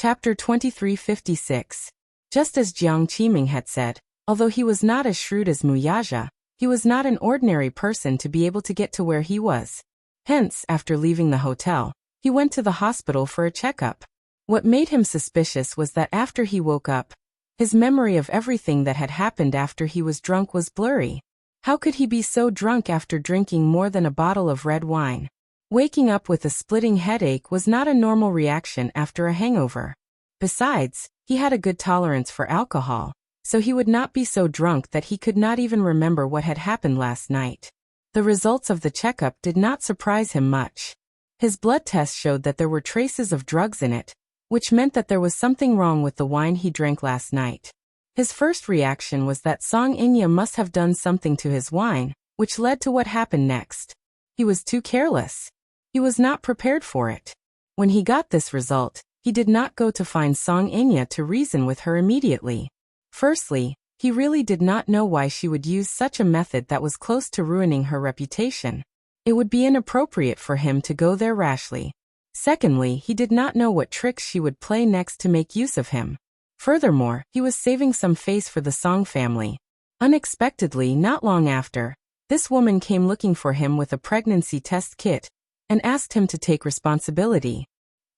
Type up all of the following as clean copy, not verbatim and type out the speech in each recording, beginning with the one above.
Chapter 2356. Just as Jiang Qiming had said, although he was not as shrewd as Muyaja, he was not an ordinary person to be able to get to where he was. Hence, after leaving the hotel, he went to the hospital for a checkup. What made him suspicious was that after he woke up, his memory of everything that had happened after he was drunk was blurry. How could he be so drunk after drinking more than a bottle of red wine? Waking up with a splitting headache was not a normal reaction after a hangover. Besides, he had a good tolerance for alcohol, so he would not be so drunk that he could not even remember what had happened last night. The results of the checkup did not surprise him much. His blood test showed that there were traces of drugs in it, which meant that there was something wrong with the wine he drank last night. His first reaction was that Song Inya must have done something to his wine, which led to what happened next. He was too careless. He was not prepared for it. When he got this result, he did not go to find Song Inya to reason with her immediately. Firstly, he really did not know why she would use such a method that was close to ruining her reputation. It would be inappropriate for him to go there rashly. Secondly, he did not know what tricks she would play next to make use of him. Furthermore, he was saving some face for the Song family. Unexpectedly, not long after, this woman came looking for him with a pregnancy test kit and asked him to take responsibility.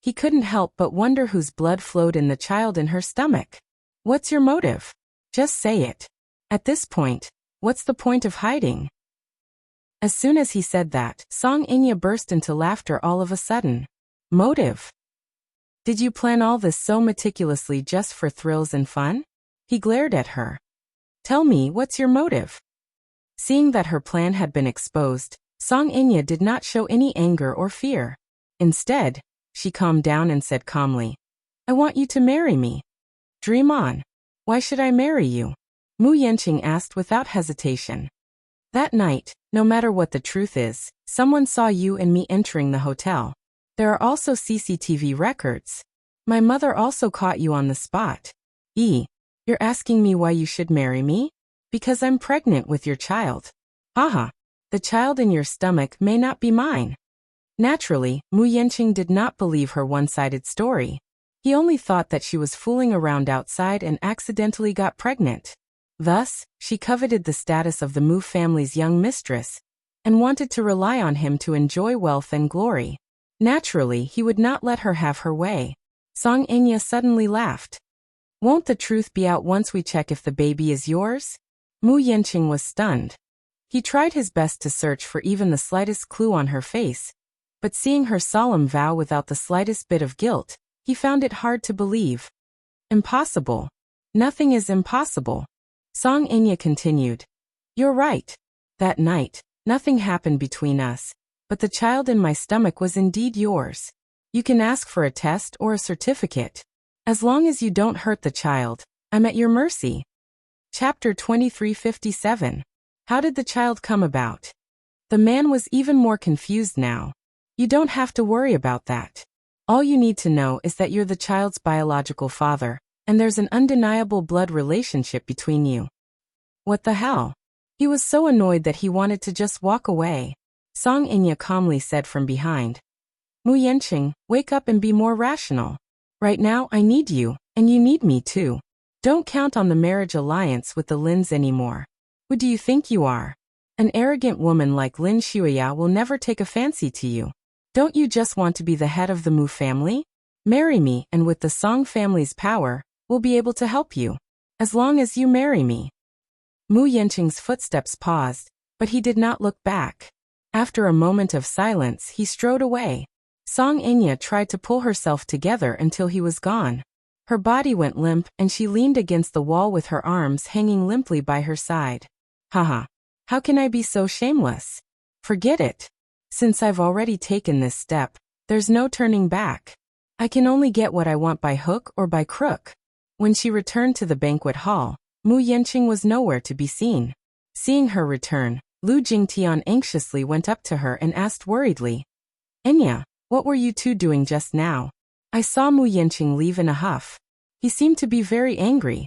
He couldn't help but wonder whose blood flowed in the child in her stomach. What's your motive? Just say it. At this point, what's the point of hiding? As soon as he said that, Song Inya burst into laughter all of a sudden. Motive? Did you plan all this so meticulously just for thrills and fun? He glared at her. Tell me, what's your motive? Seeing that her plan had been exposed, Song Inya did not show any anger or fear. Instead, she calmed down and said calmly, I want you to marry me. Dream on. Why should I marry you? Mu Yanqing asked without hesitation. That night, no matter what the truth is, someone saw you and me entering the hotel. There are also CCTV records. My mother also caught you on the spot. You're asking me why you should marry me? Because I'm pregnant with your child. Haha. The child in your stomach may not be mine. Naturally, Mu Yanqing did not believe her one-sided story. He only thought that she was fooling around outside and accidentally got pregnant. Thus, she coveted the status of the Mu family's young mistress and wanted to rely on him to enjoy wealth and glory. Naturally, he would not let her have her way. Song Inya suddenly laughed. Won't the truth be out once we check if the baby is yours? Mu Yanqing was stunned. He tried his best to search for even the slightest clue on her face, but seeing her solemn vow without the slightest bit of guilt, he found it hard to believe. Impossible. Nothing is impossible. Song Inya continued. You're right. That night, nothing happened between us, but the child in my stomach was indeed yours. You can ask for a test or a certificate. As long as you don't hurt the child, I'm at your mercy. Chapter 2357. How did the child come about? The man was even more confused now. You don't have to worry about that. All you need to know is that you're the child's biological father, and there's an undeniable blood relationship between you. What the hell? He was so annoyed that he wanted to just walk away. Song Inya calmly said from behind. Mu Yanqing, wake up and be more rational. Right now I need you, and you need me too. Don't count on the marriage alliance with the Lins anymore. Who do you think you are? An arrogant woman like Lin Shuya will never take a fancy to you. Don't you just want to be the head of the Mu family? Marry me, and with the Song family's power, we'll be able to help you. As long as you marry me. Mu Yanqing's footsteps paused, but he did not look back. After a moment of silence, he strode away. Song Inya tried to pull herself together until he was gone. Her body went limp and she leaned against the wall with her arms hanging limply by her side. Haha. How can I be so shameless? Forget it. Since I've already taken this step, there's no turning back. I can only get what I want by hook or by crook. When she returned to the banquet hall, Mu Yanqing was nowhere to be seen. Seeing her return, Lu Jingtian anxiously went up to her and asked worriedly, Enya, what were you two doing just now? I saw Mu Yanqing leave in a huff. He seemed to be very angry.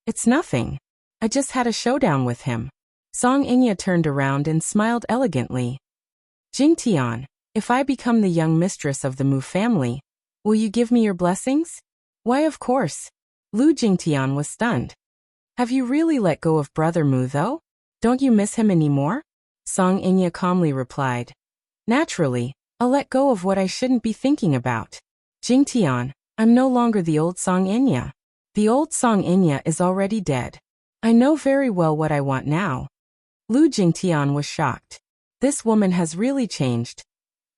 It's nothing. I just had a showdown with him. Song Inya turned around and smiled elegantly. Jingtian, if I become the young mistress of the Mu family, will you give me your blessings? Why, of course. Lu Jingtian was stunned. Have you really let go of Brother Mu though? Don't you miss him anymore? Song Inya calmly replied. Naturally, I'll let go of what I shouldn't be thinking about. Jingtian, I'm no longer the old Song Inya. The old Song Inya is already dead. I know very well what I want now. Lu Jingtian was shocked. This woman has really changed.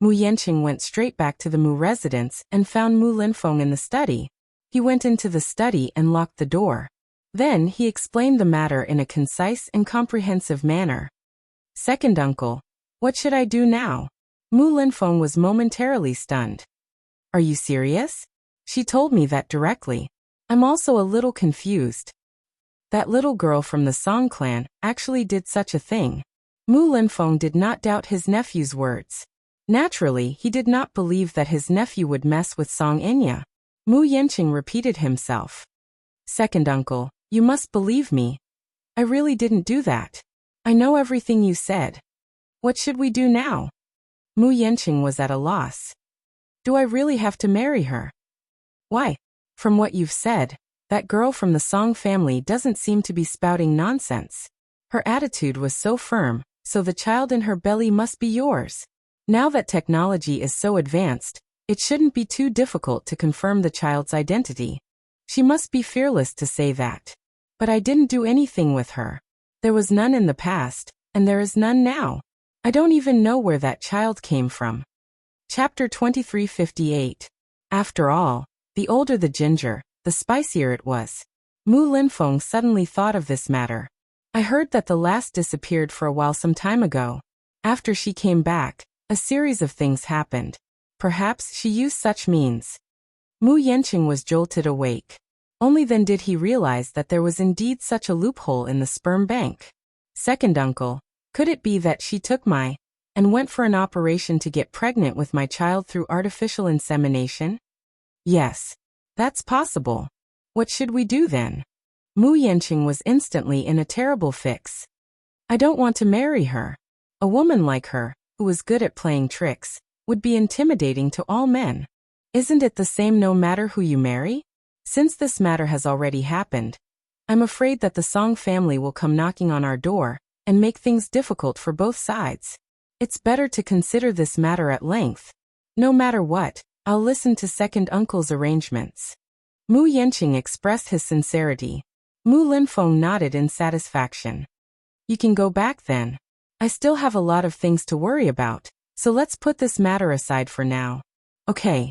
Mu Yanqing went straight back to the Mu residence and found Mu Linfeng in the study. He went into the study and locked the door. Then he explained the matter in a concise and comprehensive manner. Second uncle, what should I do now? Mu Linfeng was momentarily stunned. Are you serious? She told me that directly. I'm also a little confused. That little girl from the Song clan actually did such a thing. Mu Linfeng did not doubt his nephew's words. Naturally, he did not believe that his nephew would mess with Song Inya. Mu Yanqing repeated himself. Second uncle, you must believe me. I really didn't do that. I know everything you said. What should we do now? Mu Yanqing was at a loss. Do I really have to marry her? Why? From what you've said, that girl from the Song family doesn't seem to be spouting nonsense. Her attitude was so firm, so the child in her belly must be yours. Now that technology is so advanced, it shouldn't be too difficult to confirm the child's identity. She must be fearless to say that. But I didn't do anything with her. There was none in the past, and there is none now. I don't even know where that child came from. Chapter 2358. After all, the older the ginger, the spicier it was. Mu Linfeng suddenly thought of this matter. I heard that the last disappeared for a while some time ago. After she came back, a series of things happened. Perhaps she used such means. Mu Yanqing was jolted awake. Only then did he realize that there was indeed such a loophole in the sperm bank. Second uncle, could it be that she took and went for an operation to get pregnant with my child through artificial insemination? Yes, that's possible. What should we do then? Mu Yanqing was instantly in a terrible fix. I don't want to marry her. A woman like her, who was good at playing tricks, would be intimidating to all men. Isn't it the same no matter who you marry? Since this matter has already happened, I'm afraid that the Song family will come knocking on our door and make things difficult for both sides. It's better to consider this matter at length. No matter what, I'll listen to second uncle's arrangements. Mu Yanqing expressed his sincerity. Mu Linfeng nodded in satisfaction. You can go back then. I still have a lot of things to worry about, so let's put this matter aside for now. Okay.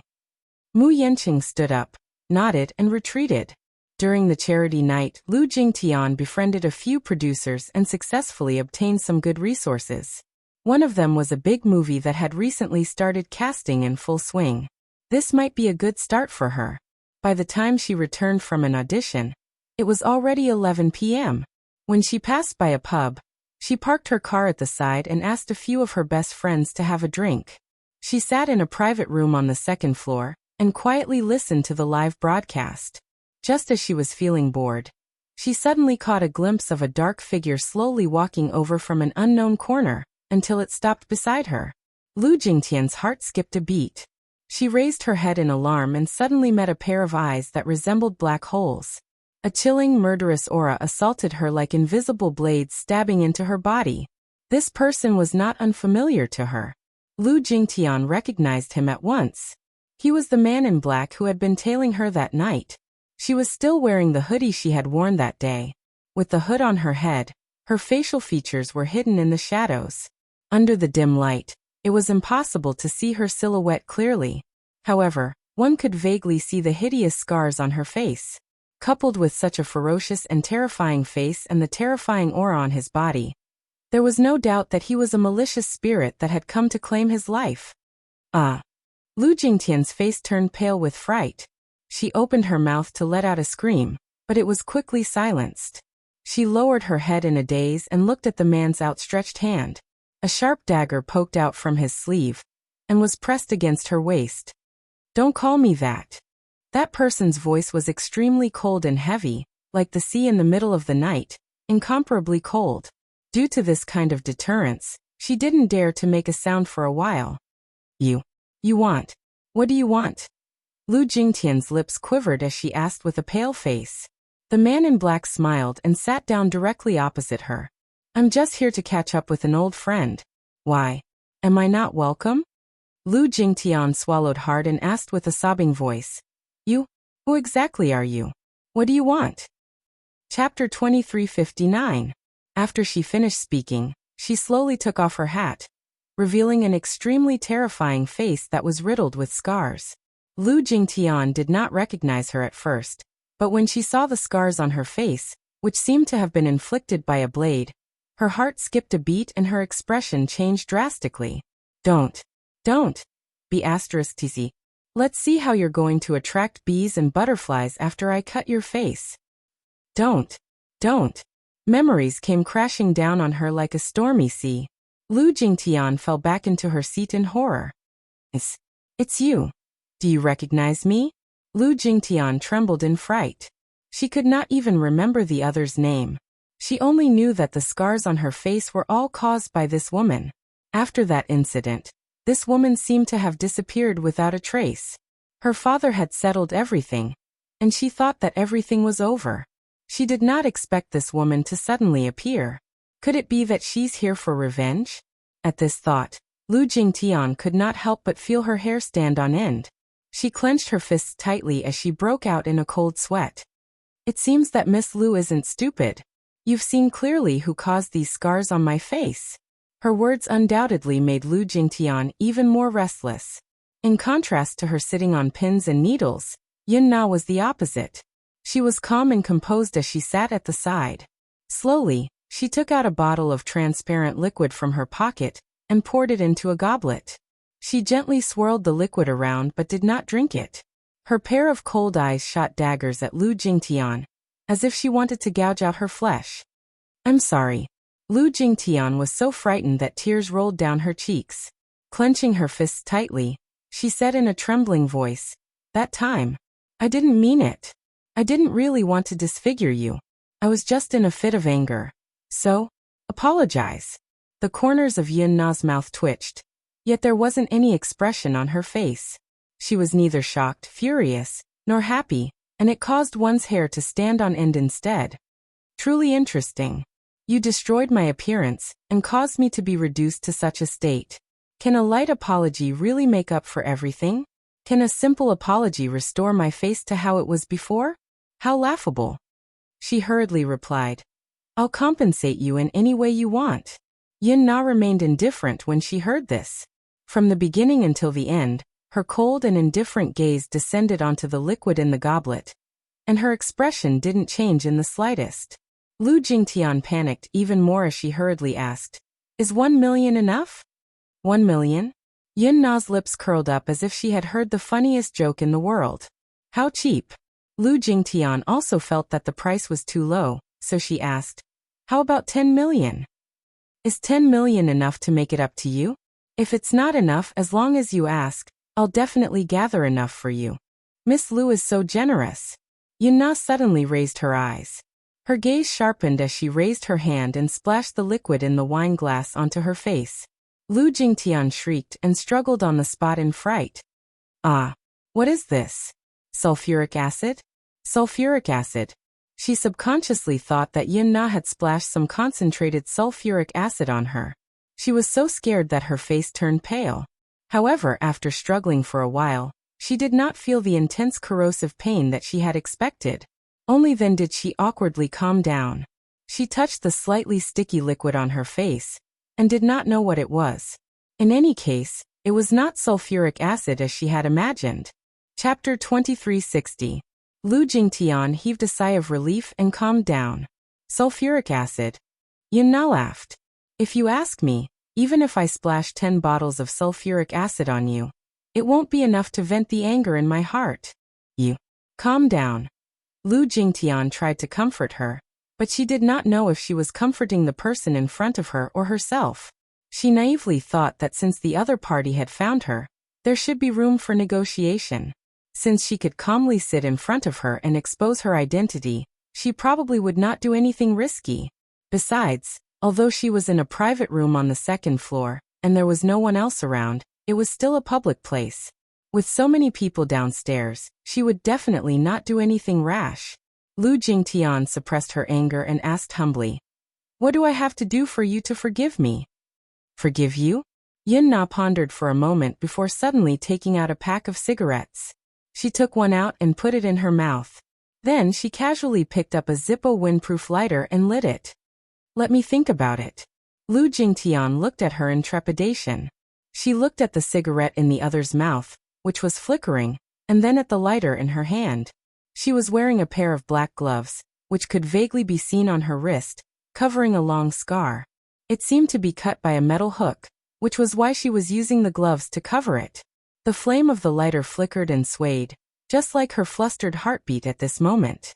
Mu Yanqing stood up, nodded and retreated. During the charity night, Lu Jingtian befriended a few producers and successfully obtained some good resources. One of them was a big movie that had recently started casting in full swing. This might be a good start for her. By the time she returned from an audition, it was already 11 p.m. When she passed by a pub, she parked her car at the side and asked a few of her best friends to have a drink. She sat in a private room on the second floor and quietly listened to the live broadcast. Just as she was feeling bored, she suddenly caught a glimpse of a dark figure slowly walking over from an unknown corner until it stopped beside her. Lu Jingtian's heart skipped a beat. She raised her head in alarm and suddenly met a pair of eyes that resembled black holes. A chilling, murderous aura assaulted her like invisible blades stabbing into her body. This person was not unfamiliar to her. Lu Jingtian recognized him at once. He was the man in black who had been tailing her that night. She was still wearing the hoodie she had worn that day. With the hood on her head, her facial features were hidden in the shadows. Under the dim light, it was impossible to see her silhouette clearly. However, one could vaguely see the hideous scars on her face. Coupled with such a ferocious and terrifying face and the terrifying aura on his body, there was no doubt that he was a malicious spirit that had come to claim his life. Lu Jingtian's face turned pale with fright. She opened her mouth to let out a scream, but it was quickly silenced. She lowered her head in a daze and looked at the man's outstretched hand. A sharp dagger poked out from his sleeve and was pressed against her waist. Don't call me that. That person's voice was extremely cold and heavy, like the sea in the middle of the night, incomparably cold. Due to this kind of deterrence, she didn't dare to make a sound for a while. You want? What do you want? Lu Jingtian's lips quivered as she asked with a pale face. The man in black smiled and sat down directly opposite her. I'm just here to catch up with an old friend. Why? Am I not welcome? Lu Jingtian swallowed hard and asked with a sobbing voice. You? Who exactly are you? What do you want? Chapter 2359. After she finished speaking, she slowly took off her hat, revealing an extremely terrifying face that was riddled with scars. Lu Jingtian did not recognize her at first, but when she saw the scars on her face, which seemed to have been inflicted by a blade, her heart skipped a beat and her expression changed drastically. Don't be *tz. Let's see how you're going to attract bees and butterflies after I cut your face. Don't. Memories came crashing down on her like a stormy sea. Lu Jingtian fell back into her seat in horror. It's you. Do you recognize me? Lu Jingtian trembled in fright. She could not even remember the other's name. She only knew that the scars on her face were all caused by this woman. After that incident, this woman seemed to have disappeared without a trace. Her father had settled everything, and she thought that everything was over. She did not expect this woman to suddenly appear. Could it be that she's here for revenge? At this thought, Lu Jingtian could not help but feel her hair stand on end. She clenched her fists tightly as she broke out in a cold sweat. It seems that Miss Lu isn't stupid. You've seen clearly who caused these scars on my face. Her words undoubtedly made Lu Jingtian even more restless. In contrast to her sitting on pins and needles, Yun Na was the opposite. She was calm and composed as she sat at the side. Slowly, she took out a bottle of transparent liquid from her pocket and poured it into a goblet. She gently swirled the liquid around but did not drink it. Her pair of cold eyes shot daggers at Lu Jingtian, as if she wanted to gouge out her flesh. I'm sorry. Lu Jingtian was so frightened that tears rolled down her cheeks. Clenching her fists tightly, she said in a trembling voice, That time. I didn't mean it. I didn't really want to disfigure you. I was just in a fit of anger. So, apologize. The corners of Yun Na's mouth twitched, yet there wasn't any expression on her face. She was neither shocked, furious, nor happy, and it caused one's hair to stand on end instead. Truly interesting. You destroyed my appearance and caused me to be reduced to such a state. Can a light apology really make up for everything? Can a simple apology restore my face to how it was before? How laughable. She hurriedly replied. I'll compensate you in any way you want. Yun Na remained indifferent when she heard this. From the beginning until the end, her cold and indifferent gaze descended onto the liquid in the goblet, and her expression didn't change in the slightest. Lu Jingtian panicked even more as she hurriedly asked, Is 1 million enough? 1 million? Yun Na's lips curled up as if she had heard the funniest joke in the world. How cheap. Lu Jingtian also felt that the price was too low, so she asked, How about 10 million? Is 10 million enough to make it up to you? If it's not enough, as long as you ask, I'll definitely gather enough for you. Miss Lu is so generous. Yun Na suddenly raised her eyes. Her gaze sharpened as she raised her hand and splashed the liquid in the wine glass onto her face. Lu Jingtian shrieked and struggled on the spot in fright. Ah, what is this? Sulfuric acid? Sulfuric acid. She subconsciously thought that Yun Na had splashed some concentrated sulfuric acid on her. She was so scared that her face turned pale. However, after struggling for a while, she did not feel the intense corrosive pain that she had expected. Only then did she awkwardly calm down. She touched the slightly sticky liquid on her face, and did not know what it was. In any case, it was not sulfuric acid as she had imagined. Chapter 2360. Lu Jingtian heaved a sigh of relief and calmed down. Sulfuric acid. Yun Na laughed. If you ask me, even if I splash 10 bottles of sulfuric acid on you, it won't be enough to vent the anger in my heart. You. Calm down. Lu Jingtian tried to comfort her, but she did not know if she was comforting the person in front of her or herself. She naively thought that since the other party had found her, there should be room for negotiation. Since she could calmly sit in front of her and expose her identity, she probably would not do anything risky. Besides, although she was in a private room on the second floor, and there was no one else around, it was still a public place. With so many people downstairs, she would definitely not do anything rash. Lu Jingtian suppressed her anger and asked humbly, "What do I have to do for you to forgive me?" "Forgive you?" Yin Na pondered for a moment before suddenly taking out a pack of cigarettes. She took one out and put it in her mouth. Then she casually picked up a Zippo windproof lighter and lit it. "Let me think about it." Lu Jingtian looked at her in trepidation. She looked at the cigarette in the other's mouth, which was flickering, and then at the lighter in her hand. She was wearing a pair of black gloves, which could vaguely be seen on her wrist, covering a long scar. It seemed to be cut by a metal hook, which was why she was using the gloves to cover it. The flame of the lighter flickered and swayed, just like her flustered heartbeat at this moment.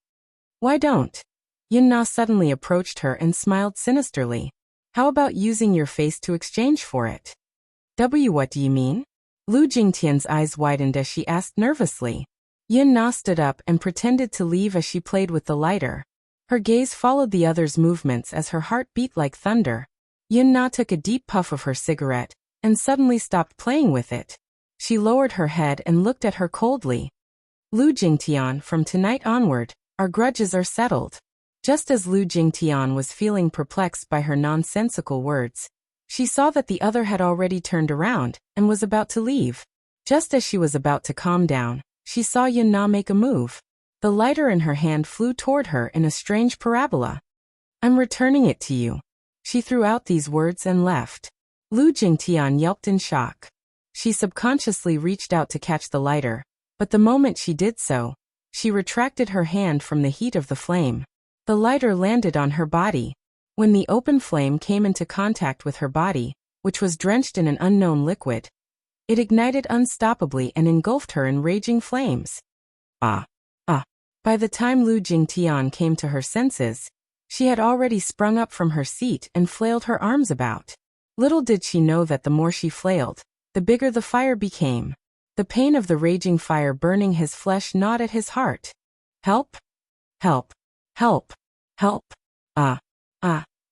"Why don't?" Yin Na suddenly approached her and smiled sinisterly. "How about using your face to exchange for it?" What do you mean?" Lu Jingtian's eyes widened as she asked nervously. Yin Na stood up and pretended to leave as she played with the lighter. Her gaze followed the other's movements as her heart beat like thunder. Yin Na took a deep puff of her cigarette and suddenly stopped playing with it. She lowered her head and looked at her coldly. "Lu Jingtian, from tonight onward, our grudges are settled." Just as Lu Jingtian was feeling perplexed by her nonsensical words, she saw that the other had already turned around and was about to leave. Just as she was about to calm down, she saw Yin Na make a move. The lighter in her hand flew toward her in a strange parabola. "I'm returning it to you." She threw out these words and left. Lu Jingtian yelped in shock. She subconsciously reached out to catch the lighter, but the moment she did so, she retracted her hand from the heat of the flame. The lighter landed on her body. When the open flame came into contact with her body, which was drenched in an unknown liquid, it ignited unstoppably and engulfed her in raging flames. Ah! By the time Lu Jingtian came to her senses, she had already sprung up from her seat and flailed her arms about. Little did she know that the more she flailed, the bigger the fire became. The pain of the raging fire burning his flesh gnawed at his heart. "Help! Help! Help! Help! Ah!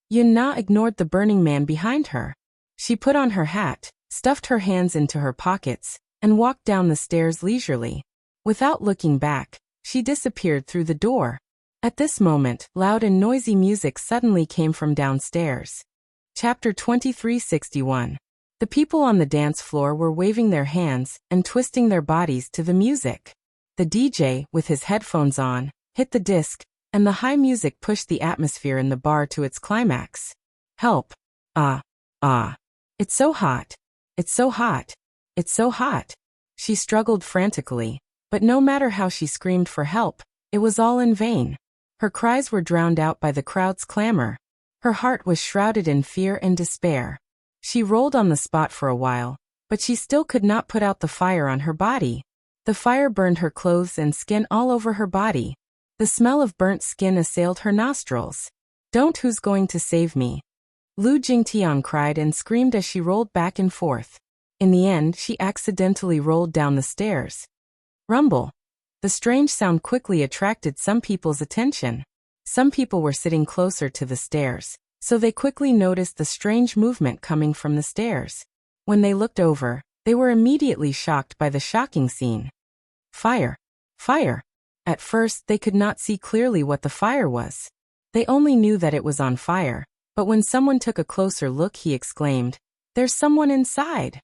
Yin Na ignored the burning man behind her. She put on her hat, stuffed her hands into her pockets, and walked down the stairs leisurely. Without looking back, she disappeared through the door. At this moment, loud and noisy music suddenly came from downstairs. Chapter 2361. The people on the dance floor were waving their hands and twisting their bodies to the music. The DJ, with his headphones on, hit the disc, and the high music pushed the atmosphere in the bar to its climax. "Help! It's so hot! It's so hot! It's so hot!" She struggled frantically, but no matter how she screamed for help, it was all in vain. Her cries were drowned out by the crowd's clamor. Her heart was shrouded in fear and despair. She rolled on the spot for a while, but she still could not put out the fire on her body. The fire burned her clothes and skin all over her body. The smell of burnt skin assailed her nostrils. "Don't! Who's going to save me?" Lu Jingtian cried and screamed as she rolled back and forth. In the end, she accidentally rolled down the stairs. Rumble! The strange sound quickly attracted some people's attention. Some people were sitting closer to the stairs, so they quickly noticed the strange movement coming from the stairs. When they looked over, they were immediately shocked by the shocking scene. Fire! Fire! At first, they could not see clearly what the fire was. They only knew that it was on fire, but when someone took a closer look, he exclaimed, "There's someone inside!"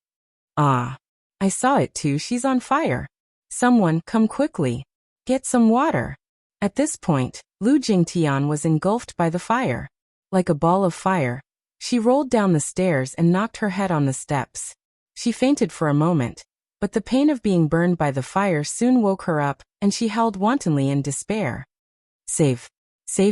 "Ah! I saw it too, she's on fire! Someone, come quickly! Get some water!" At this point, Lu Jingtian was engulfed by the fire. Like a ball of fire, she rolled down the stairs and knocked her head on the steps. She fainted for a moment, but the pain of being burned by the fire soon woke her up, and she howled wantonly in despair. Save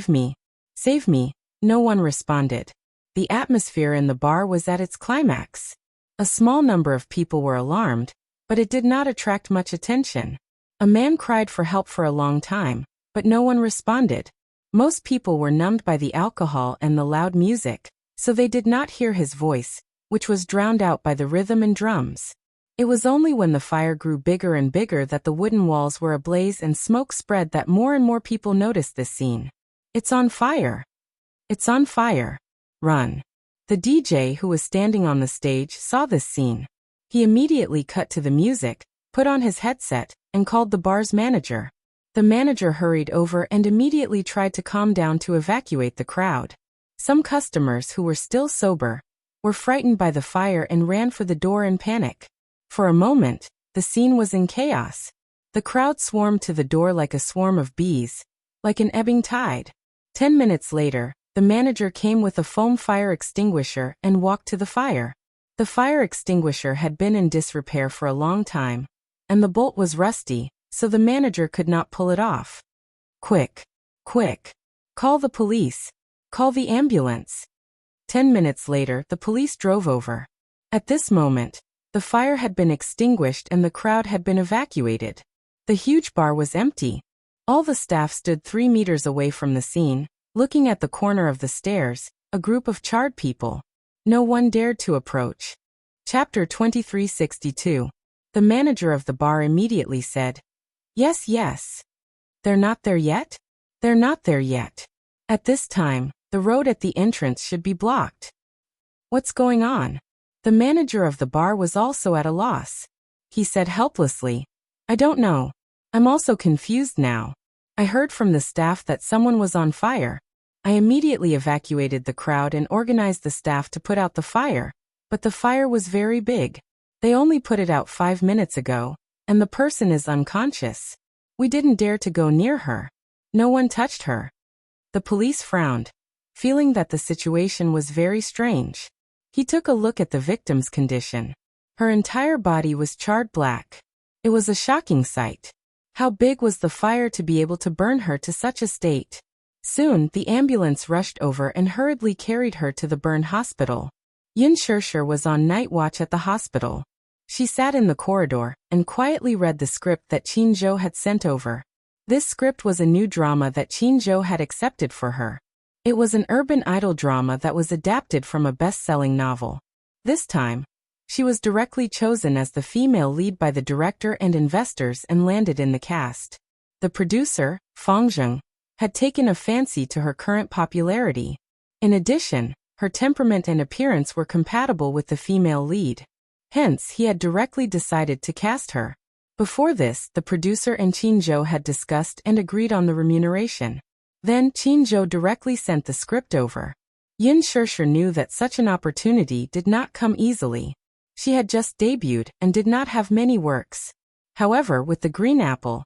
me! Save me!" No one responded. The atmosphere in the bar was at its climax. A small number of people were alarmed, but it did not attract much attention. A man cried for help for a long time, but no one responded. Most people were numbed by the alcohol and the loud music, so they did not hear his voice, which was drowned out by the rhythm and drums. It was only when the fire grew bigger and bigger that the wooden walls were ablaze and smoke spread that more and more people noticed this scene. "It's on fire! It's on fire! Run!" The DJ, who was standing on the stage, saw this scene. He immediately cut to the music, put on his headset, and called the bar's manager. The manager hurried over and immediately tried to calm down to evacuate the crowd. Some customers who were still sober were frightened by the fire and ran for the door in panic. For a moment, the scene was in chaos. The crowd swarmed to the door like a swarm of bees, like an ebbing tide. 10 minutes later, the manager came with a foam fire extinguisher and walked to the fire. The fire extinguisher had been in disrepair for a long time, and the bolt was rusty, so the manager could not pull it off. Quick! Quick! Call the police! Call the ambulance! 10 minutes later, the police drove over. At this moment, the fire had been extinguished and the crowd had been evacuated. The huge bar was empty. All the staff stood 3 meters away from the scene, looking at the corner of the stairs, a group of charred people. No one dared to approach. Chapter 2362. The manager of the bar immediately said, "Yes, yes. They're not there yet? They're not there yet. At this time, the road at the entrance should be blocked. What's going on?" The manager of the bar was also at a loss. He said helplessly, "I don't know. I'm also confused now. I heard from the staff that someone was on fire. I immediately evacuated the crowd and organized the staff to put out the fire, but the fire was very big. They only put it out 5 minutes ago, and the person is unconscious. We didn't dare to go near her. No one touched her." The police frowned, feeling that the situation was very strange. He took a look at the victim's condition. Her entire body was charred black. It was a shocking sight. How big was the fire to be able to burn her to such a state? Soon, the ambulance rushed over and hurriedly carried her to the burn hospital. Yun Shirshir was on night watch at the hospital. She sat in the corridor and quietly read the script that Qin Zhou had sent over. This script was a new drama that Qin Zhou had accepted for her. It was an urban idol drama that was adapted from a best-selling novel. This time, she was directly chosen as the female lead by the director and investors and landed in the cast. The producer, Fang Zheng, had taken a fancy to her current popularity. In addition, her temperament and appearance were compatible with the female lead. Hence, he had directly decided to cast her. Before this, the producer and Qin Zhou had discussed and agreed on the remuneration. Then, Qin Zhou directly sent the script over. Yun Shirshir knew that such an opportunity did not come easily. She had just debuted and did not have many works. However, with The Green Apple,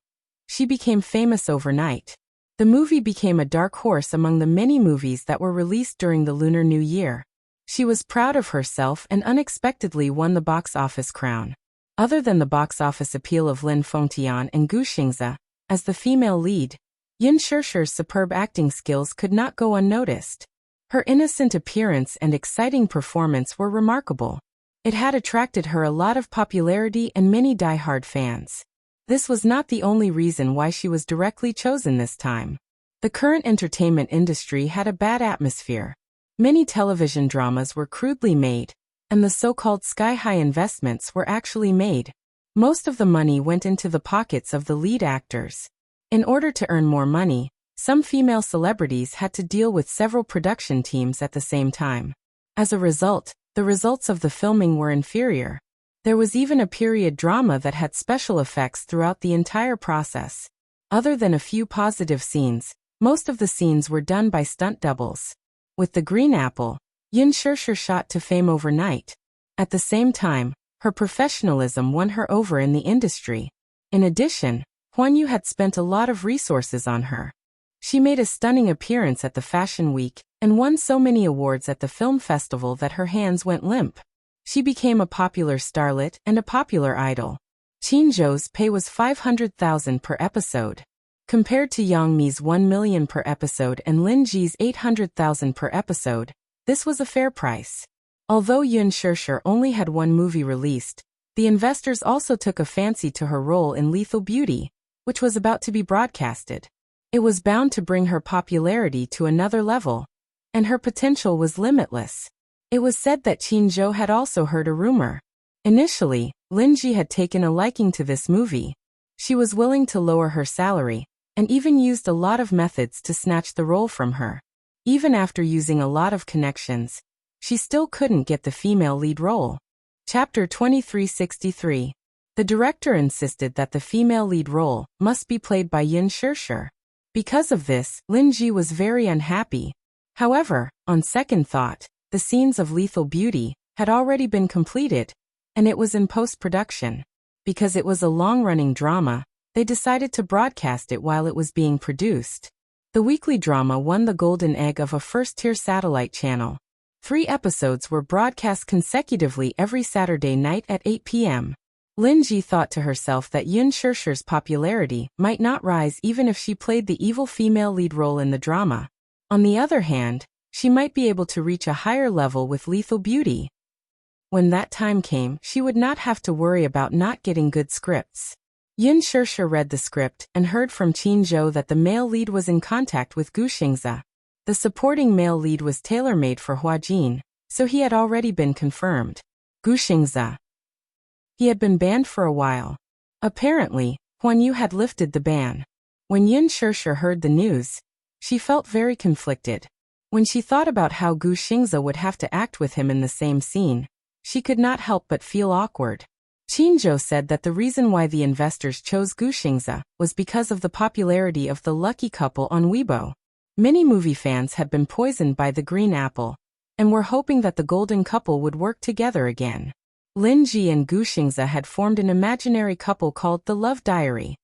she became famous overnight. The movie became a dark horse among the many movies that were released during the Lunar New Year. She was proud of herself and unexpectedly won the box office crown. Other than the box office appeal of Lin Fengtian and Gu Xingze, as the female lead, Yun Shirshir's superb acting skills could not go unnoticed. Her innocent appearance and exciting performance were remarkable. It had attracted her a lot of popularity and many die-hard fans. This was not the only reason why she was directly chosen this time. The current entertainment industry had a bad atmosphere. Many television dramas were crudely made, and the so-called sky-high investments were actually made. Most of the money went into the pockets of the lead actors. In order to earn more money, some female celebrities had to deal with several production teams at the same time. As a result, the results of the filming were inferior. There was even a period drama that had special effects throughout the entire process. Other than a few positive scenes, most of the scenes were done by stunt doubles. With The Green Apple, Yun Shirshir shot to fame overnight. At the same time, her professionalism won her over in the industry. In addition, Huan Yu had spent a lot of resources on her. She made a stunning appearance at the Fashion Week and won so many awards at the film festival that her hands went limp. She became a popular starlet and a popular idol. Qin Zhou's pay was 500,000 per episode. Compared to Yang Mi's 1 million per episode and Lin Ji's 800,000 per episode, this was a fair price. Although Yun Shirshir only had one movie released, the investors also took a fancy to her role in Lethal Beauty, which was about to be broadcasted. It was bound to bring her popularity to another level, and her potential was limitless. It was said that Qin Zhou had also heard a rumor. Initially, Lin Ji had taken a liking to this movie. She was willing to lower her salary, and even used a lot of methods to snatch the role from her. Even after using a lot of connections, she still couldn't get the female lead role. Chapter 2363. The director insisted that the female lead role must be played by Yin Shirshir. Because of this, Lin Ji was very unhappy. However, on second thought, the scenes of Lethal Beauty had already been completed, and it was in post-production. Because it was a long-running drama, they decided to broadcast it while it was being produced. The weekly drama won the golden egg of a first-tier satellite channel. 3 episodes were broadcast consecutively every Saturday night at 8 p.m. Lin Ji thought to herself that Yin Shirshir's popularity might not rise even if she played the evil female lead role in the drama. On the other hand, she might be able to reach a higher level with Lethal Beauty. When that time came, she would not have to worry about not getting good scripts. Yin Shirshir read the script and heard from Qin Zhou that the male lead was in contact with Gu Xingze. The supporting male lead was tailor-made for Hua Jin, so he had already been confirmed. Gu Xingze. He had been banned for a while. Apparently, Huan Yu had lifted the ban. When Yin Shirshir heard the news, she felt very conflicted. When she thought about how Gu Xingze would have to act with him in the same scene, she could not help but feel awkward. Qin Zhou said that the reason why the investors chose Gu Xingze was because of the popularity of the lucky couple on Weibo. Many movie fans had been poisoned by the green apple, and were hoping that the golden couple would work together again. Lin Ji and Gu Xingze had formed an imaginary couple called The Love Diary.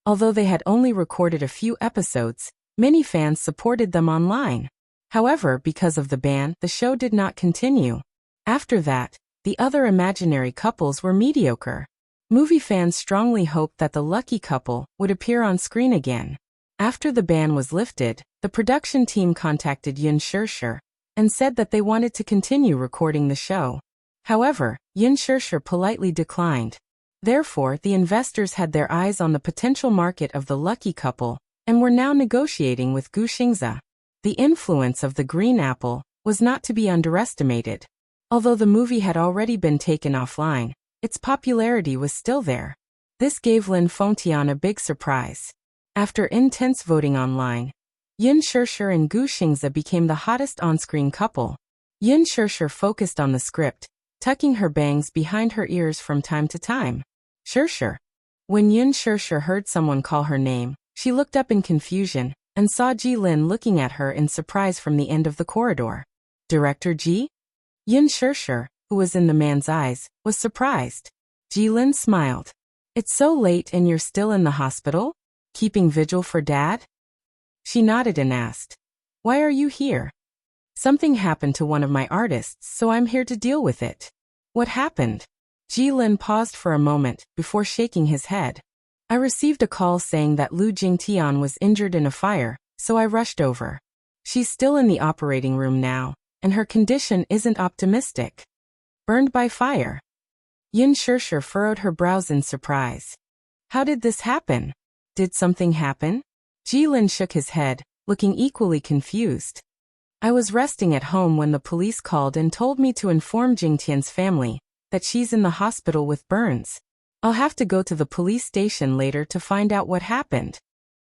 Although they had only recorded a few episodes, many fans supported them online. However, because of the ban, the show did not continue. After that, the other imaginary couples were mediocre. Movie fans strongly hoped that the lucky couple would appear on screen again. After the ban was lifted, the production team contacted Yin Shirshir and said that they wanted to continue recording the show. However, Yin Shirshir politely declined. Therefore, the investors had their eyes on the potential market of the lucky couple and were now negotiating with Gu Xingze. The influence of the green apple was not to be underestimated. Although the movie had already been taken offline, its popularity was still there. This gave Lin Fengtian a big surprise. After intense voting online, Yin Shirshir and Gu Xingze became the hottest on-screen couple. Yin Shirshir focused on the script, tucking her bangs behind her ears from time to time. Shirshir. When Yin Shirshir heard someone call her name, she looked up in confusion and saw Ji Lin looking at her in surprise from the end of the corridor. Director Ji? Yin Shirshir, who was in the man's eyes, was surprised. Ji Lin smiled. It's so late and you're still in the hospital? Keeping vigil for Dad? She nodded and asked, why are you here? Something happened to one of my artists, so I'm here to deal with it. What happened? Ji Lin paused for a moment before shaking his head. I received a call saying that Lu Jingtian was injured in a fire, so I rushed over. She's still in the operating room now, and her condition isn't optimistic. Burned by fire. Yin Shirshir furrowed her brows in surprise. How did this happen? Did something happen? Ji Lin shook his head, looking equally confused. I was resting at home when the police called and told me to inform Jingtian's family that she's in the hospital with burns. I'll have to go to the police station later to find out what happened.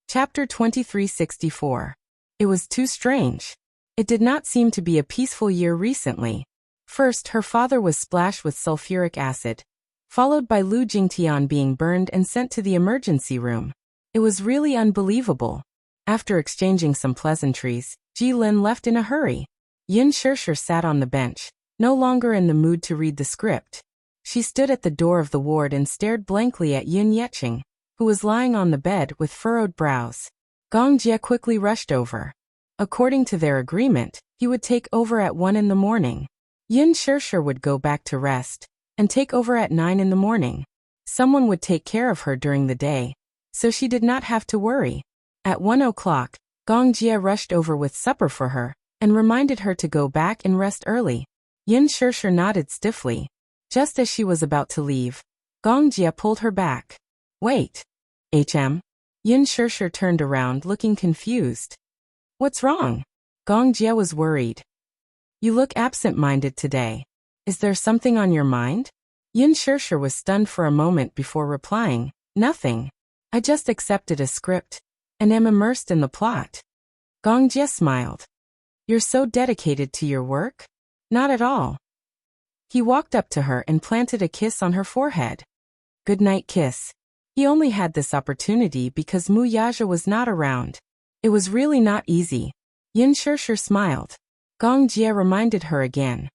Chapter 2364. It was too strange. It did not seem to be a peaceful year recently. First, her father was splashed with sulfuric acid, followed by Lu Jingtian being burned and sent to the emergency room. It was really unbelievable. After exchanging some pleasantries, Ji Lin left in a hurry. Yin Shirshir sat on the bench, no longer in the mood to read the script. She stood at the door of the ward and stared blankly at Yin Yeqing, who was lying on the bed with furrowed brows. Gong Jie quickly rushed over. According to their agreement, he would take over at 1 in the morning. Yin Shirshir would go back to rest and take over at 9 in the morning. Someone would take care of her during the day, so she did not have to worry. At 1 o'clock, Gong Jie rushed over with supper for her and reminded her to go back and rest early. Yin Shirshir nodded stiffly. Just as she was about to leave, Gong Jie pulled her back. Wait. HM? Yin Shirshir turned around looking confused. What's wrong? Gong Jie was worried. You look absent-minded today. Is there something on your mind? Yin Shirshir was stunned for a moment before replying, nothing. I just accepted a script and am immersed in the plot. Gong Jie smiled. You're so dedicated to your work? Not at all. He walked up to her and planted a kiss on her forehead. goodnight kiss. He only had this opportunity because Mu Yaja was not around. It was really not easy. Yin Shirshir smiled. Gong Jie reminded her again.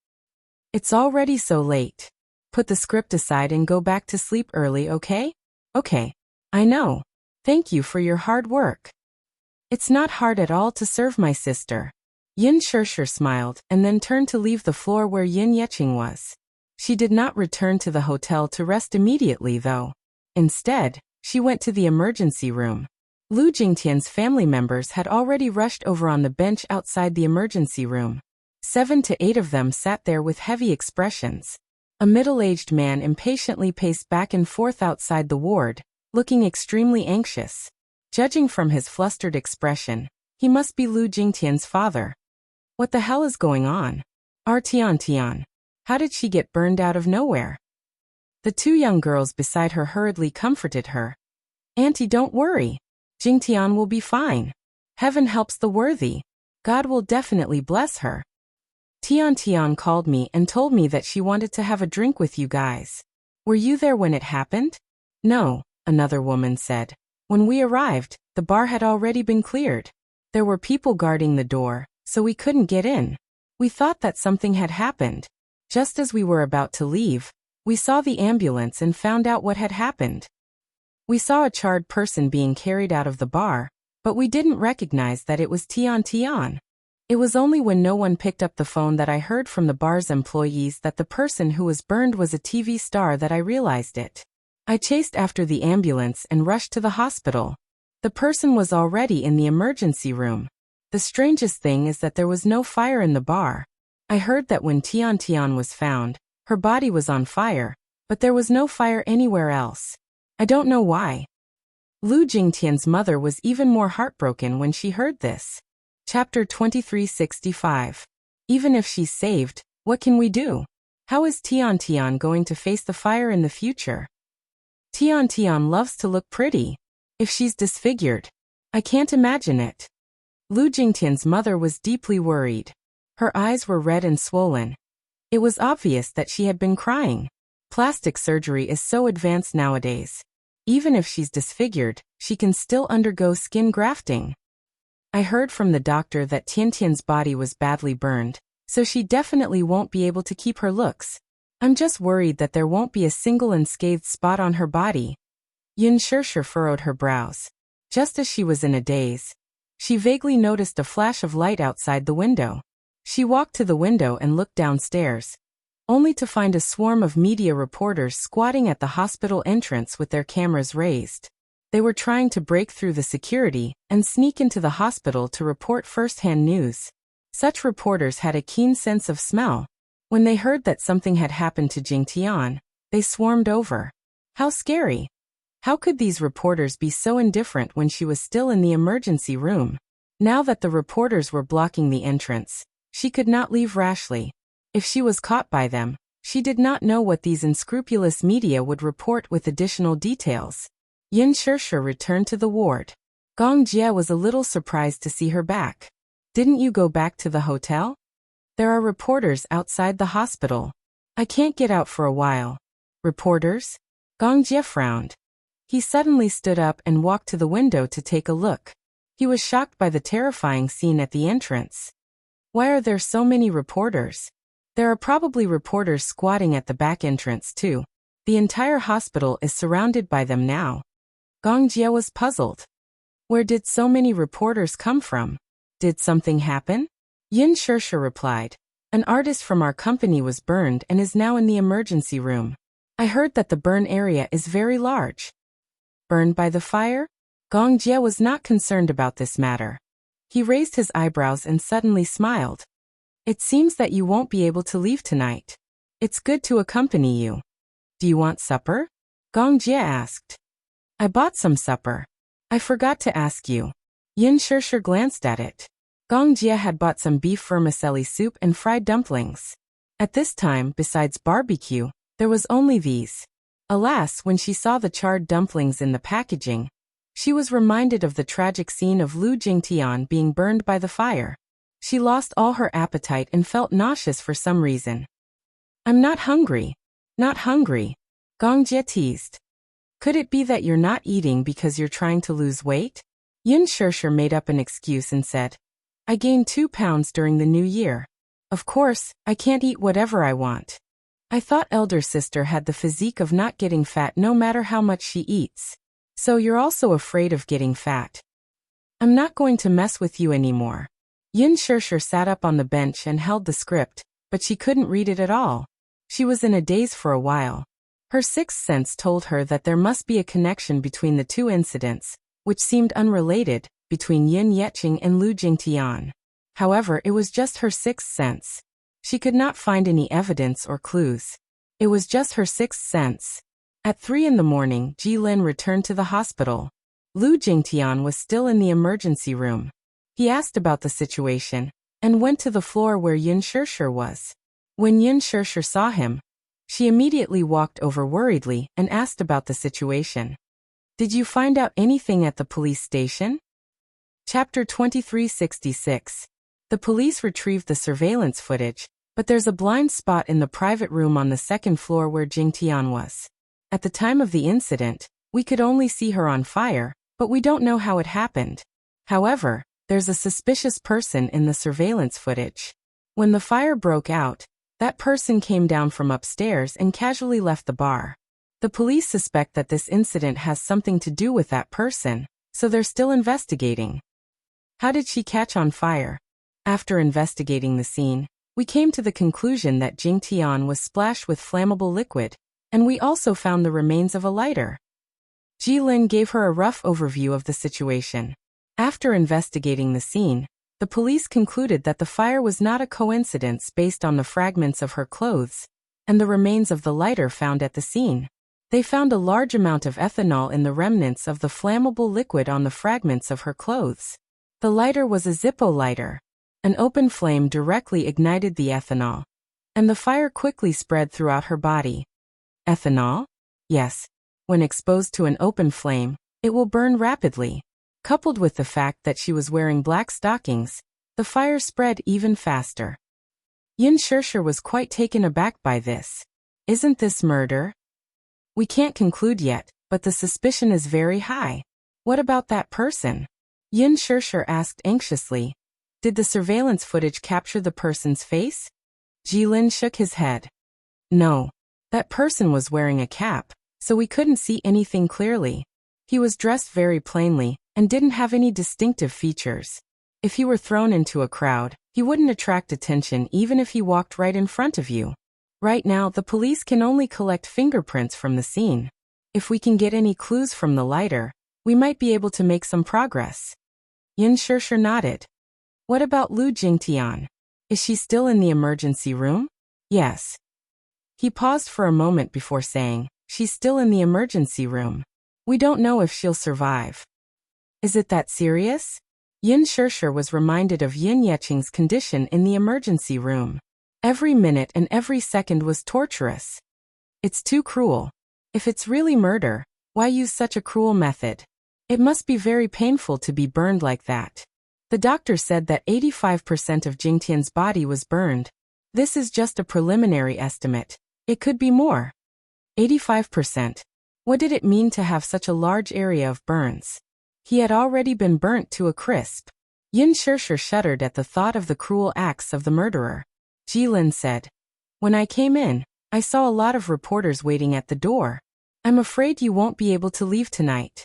It's already so late. Put the script aside and go back to sleep early, okay? Okay. I know. Thank you for your hard work. It's not hard at all to serve my sister. Yin Shirshir smiled and then turned to leave the floor where Yin Yeqing was. She did not return to the hotel to rest immediately though. Instead, she went to the emergency room. Lu Jingtian's family members had already rushed over on the bench outside the emergency room. 7 to 8 of them sat there with heavy expressions. A middle-aged man impatiently paced back and forth outside the ward, looking extremely anxious. Judging from his flustered expression, he must be Lu Jingtian's father. What the hell is going on? Tian, how did she get burned out of nowhere? The 2 young girls beside her hurriedly comforted her. Auntie, don't worry. Jingtian will be fine. Heaven helps the worthy. God will definitely bless her. Tian called me and told me that she wanted to have a drink with you guys. Were you there when it happened? No, another woman said. When we arrived, the bar had already been cleared. There were people guarding the door, so we couldn't get in. We thought that something had happened. Just as we were about to leave, we saw the ambulance and found out what had happened. We saw a charred person being carried out of the bar, but we didn't recognize that it was Tian. It was only when no one picked up the phone that I heard from the bar's employees that the person who was burned was a TV star that I realized it. I chased after the ambulance and rushed to the hospital. The person was already in the emergency room. The strangest thing is that there was no fire in the bar. I heard that when Tian was found, her body was on fire, but there was no fire anywhere else. I don't know why. Lu Jingtian's mother was even more heartbroken when she heard this. Chapter 2365. Even if she's saved, what can we do? How is Tian going to face the fire in the future? Tian loves to look pretty. If she's disfigured, I can't imagine it. Lu Jingtian's mother was deeply worried. Her eyes were red and swollen. It was obvious that she had been crying. Plastic surgery is so advanced nowadays. Even if she's disfigured, she can still undergo skin grafting. I heard from the doctor that Tian's body was badly burned, so she definitely won't be able to keep her looks. I'm just worried that there won't be a single unscathed spot on her body. Yin Shirshir furrowed her brows. Just as she was in a daze, she vaguely noticed a flash of light outside the window. She walked to the window and looked downstairs, only to find a swarm of media reporters squatting at the hospital entrance with their cameras raised. They were trying to break through the security and sneak into the hospital to report first-hand news. Such reporters had a keen sense of smell. When they heard that something had happened to Jingtian, they swarmed over. How scary! How could these reporters be so indifferent when she was still in the emergency room? Now that the reporters were blocking the entrance, she could not leave rashly. If she was caught by them, she did not know what these unscrupulous media would report with additional details. Yin Shirshir returned to the ward. Gong Jie was a little surprised to see her back. Didn't you go back to the hotel? There are reporters outside the hospital. I can't get out for a while. Reporters? Gong Jie frowned. He suddenly stood up and walked to the window to take a look. He was shocked by the terrifying scene at the entrance. Why are there so many reporters? There are probably reporters squatting at the back entrance too. The entire hospital is surrounded by them now. Gong Jie was puzzled. Where did so many reporters come from? Did something happen? Yin Shirshir replied. An artist from our company was burned and is now in the emergency room. I heard that the burn area is very large. Burned by the fire? Gong Jie was not concerned about this matter. He raised his eyebrows and suddenly smiled. It seems that you won't be able to leave tonight. It's good to accompany you. Do you want supper? Gong Jie asked. I bought some supper. I forgot to ask you. Yin Shirshir glanced at it. Gong Jie had bought some beef vermicelli soup and fried dumplings. At this time, besides barbecue, there was only these. Alas, when she saw the charred dumplings in the packaging, she was reminded of the tragic scene of Lu Jingtian being burned by the fire. She lost all her appetite and felt nauseous for some reason. I'm not hungry. Not hungry. Gong Jie teased. Could it be that you're not eating because you're trying to lose weight? Yin Shirshir made up an excuse and said, I gained 2 pounds during the new year. Of course, I can't eat whatever I want. I thought elder sister had the physique of not getting fat no matter how much she eats. So you're also afraid of getting fat. I'm not going to mess with you anymore. Yin Shirshir sat up on the bench and held the script, but she couldn't read it at all. She was in a daze for a while. Her sixth sense told her that there must be a connection between the two incidents, which seemed unrelated, between Yin Yeqing and Lu Jingtian. However, it was just her sixth sense. She could not find any evidence or clues. It was just her sixth sense. At 3 in the morning, Ji Lin returned to the hospital. Lu Jingtian was still in the emergency room. He asked about the situation, and went to the floor where Yin Shirshir was. When Yin Shirshir saw him, she immediately walked over worriedly and asked about the situation. Did you find out anything at the police station? Chapter 2366. The police retrieved the surveillance footage, but there's a blind spot in the private room on the second floor where Jingtian was. At the time of the incident, we could only see her on fire, but we don't know how it happened. However, there's a suspicious person in the surveillance footage. When the fire broke out, that person came down from upstairs and casually left the bar. The police suspect that this incident has something to do with that person, so they're still investigating. How did she catch on fire? After investigating the scene, we came to the conclusion that Jingtian was splashed with flammable liquid, and we also found the remains of a lighter. Ji Lin gave her a rough overview of the situation. After investigating the scene, the police concluded that the fire was not a coincidence based on the fragments of her clothes and the remains of the lighter found at the scene. They found a large amount of ethanol in the remnants of the flammable liquid on the fragments of her clothes. The lighter was a Zippo lighter. An open flame directly ignited the ethanol, and the fire quickly spread throughout her body. Ethanol? Yes. When exposed to an open flame, it will burn rapidly. Coupled with the fact that she was wearing black stockings, the fire spread even faster. Yin Shirshir was quite taken aback by this. Isn't this murder? We can't conclude yet, but the suspicion is very high. What about that person? Yin Shirshir asked anxiously. Did the surveillance footage capture the person's face? Ji Lin shook his head. No. That person was wearing a cap, so we couldn't see anything clearly. He was dressed very plainly, and didn't have any distinctive features. If he were thrown into a crowd, he wouldn't attract attention even if he walked right in front of you. Right now, the police can only collect fingerprints from the scene. If we can get any clues from the lighter, we might be able to make some progress. Yin Shirshir nodded. What about Lu Jingtian? Is she still in the emergency room? Yes. He paused for a moment before saying, she's still in the emergency room. We don't know if she'll survive. Is it that serious? Yin Shirshir was reminded of Yin Yeqing's condition in the emergency room. Every minute and every second was torturous. It's too cruel. If it's really murder, why use such a cruel method? It must be very painful to be burned like that. The doctor said that 85% of Jingtian's body was burned. This is just a preliminary estimate. It could be more. 85%. What did it mean to have such a large area of burns? He had already been burnt to a crisp. Yin Shirshir shuddered at the thought of the cruel acts of the murderer. Ji Lin said, When I came in, I saw a lot of reporters waiting at the door. I'm afraid you won't be able to leave tonight.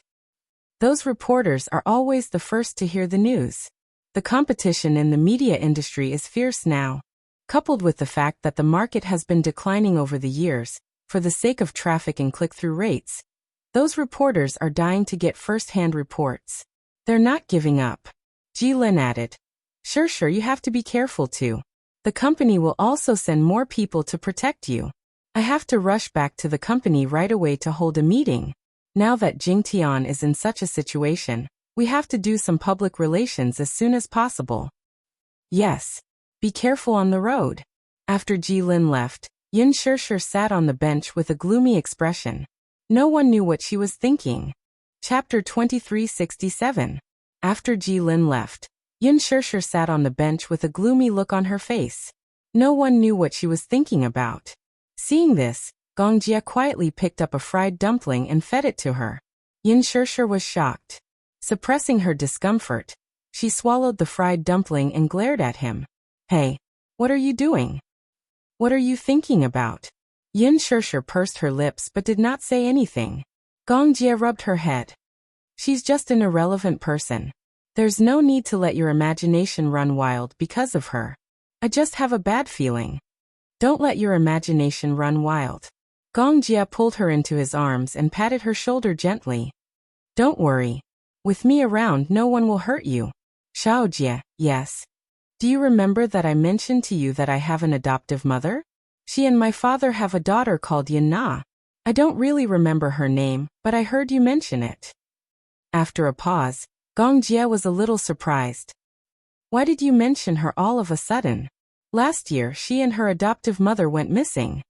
Those reporters are always the first to hear the news. The competition in the media industry is fierce now. Coupled with the fact that the market has been declining over the years, for the sake of traffic and click-through rates, those reporters are dying to get first-hand reports. They're not giving up. Ji Lin added, Shirshir, you have to be careful too. The company will also send more people to protect you. I have to rush back to the company right away to hold a meeting. Now that Jingtian is in such a situation, we have to do some public relations as soon as possible. Yes. Be careful on the road. After Ji Lin left, Yin Shirshir sat on the bench with a gloomy expression. No one knew what she was thinking. Chapter 2367. After Ji Lin left, Yin Shirshir sat on the bench with a gloomy look on her face. No one knew what she was thinking about. Seeing this, Gong Jia quietly picked up a fried dumpling and fed it to her. Yin Shishir was shocked. Suppressing her discomfort, she swallowed the fried dumpling and glared at him. Hey, what are you doing? What are you thinking about? Yin Shishir pursed her lips but did not say anything. Gong Jia rubbed her head. She's just an irrelevant person. There's no need to let your imagination run wild because of her. I just have a bad feeling. Don't let your imagination run wild. Gong Jia pulled her into his arms and patted her shoulder gently. Don't worry. With me around, no one will hurt you. Xiao Jia, yes. Do you remember that I mentioned to you that I have an adoptive mother? She and my father have a daughter called Yin Na. I don't really remember her name, but I heard you mention it. After a pause, Gong Jia was a little surprised. Why did you mention her all of a sudden? Last year, she and her adoptive mother went missing.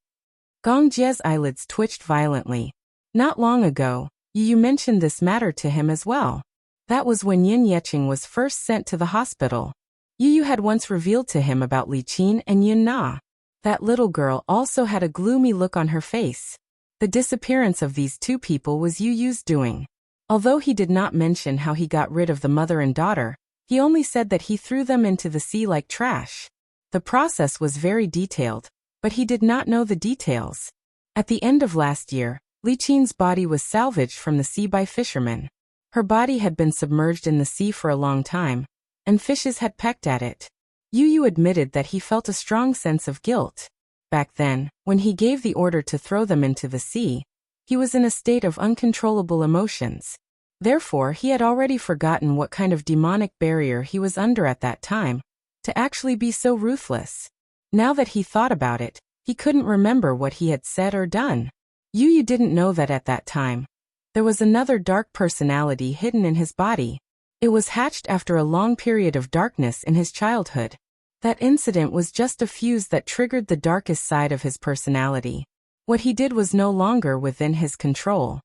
Gong Jia's eyelids twitched violently. Not long ago, you mentioned this matter to him as well. That was when Yin Yeqing was first sent to the hospital. Yu had once revealed to him about Li Qin and Yin Na. That little girl also had a gloomy look on her face. The disappearance of these two people was Yu's doing. Although he did not mention how he got rid of the mother and daughter, he only said that he threw them into the sea like trash. The process was very detailed, but he did not know the details. At the end of last year, Li Qin's body was salvaged from the sea by fishermen. Her body had been submerged in the sea for a long time, and fishes had pecked at it. Yu admitted that he felt a strong sense of guilt. Back then, when he gave the order to throw them into the sea, he was in a state of uncontrollable emotions. Therefore, he had already forgotten what kind of demonic barrier he was under at that time, to actually be so ruthless. Now that he thought about it, he couldn't remember what he had said or done. Yu didn't know that at that time, there was another dark personality hidden in his body. It was hatched after a long period of darkness in his childhood. That incident was just a fuse that triggered the darkest side of his personality. What he did was no longer within his control.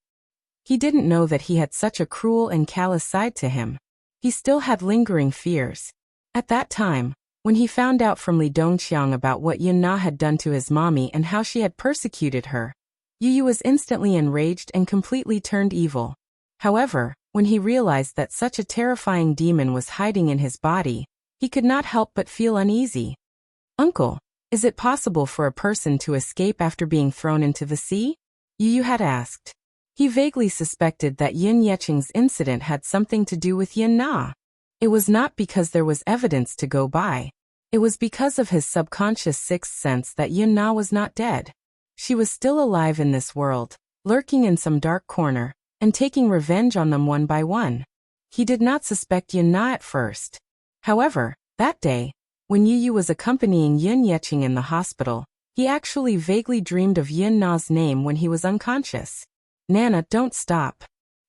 He didn't know that he had such a cruel and callous side to him. He still had lingering fears. At that time, when he found out from Li Dongqiang about what Yin Na had done to his mommy and how she had persecuted her, Yu was instantly enraged and completely turned evil. However, when he realized that such a terrifying demon was hiding in his body, he could not help but feel uneasy. Uncle, is it possible for a person to escape after being thrown into the sea? Yu had asked. He vaguely suspected that Yin Yeqing's incident had something to do with Yin Na. It was not because there was evidence to go by. It was because of his subconscious sixth sense that Yin Na was not dead. She was still alive in this world, lurking in some dark corner, and taking revenge on them one by one. He did not suspect Yin Na at first. However, that day, when Yu was accompanying Yin Yeqing in the hospital, he actually vaguely dreamed of Yin Na's name when he was unconscious. Nana, don't stop.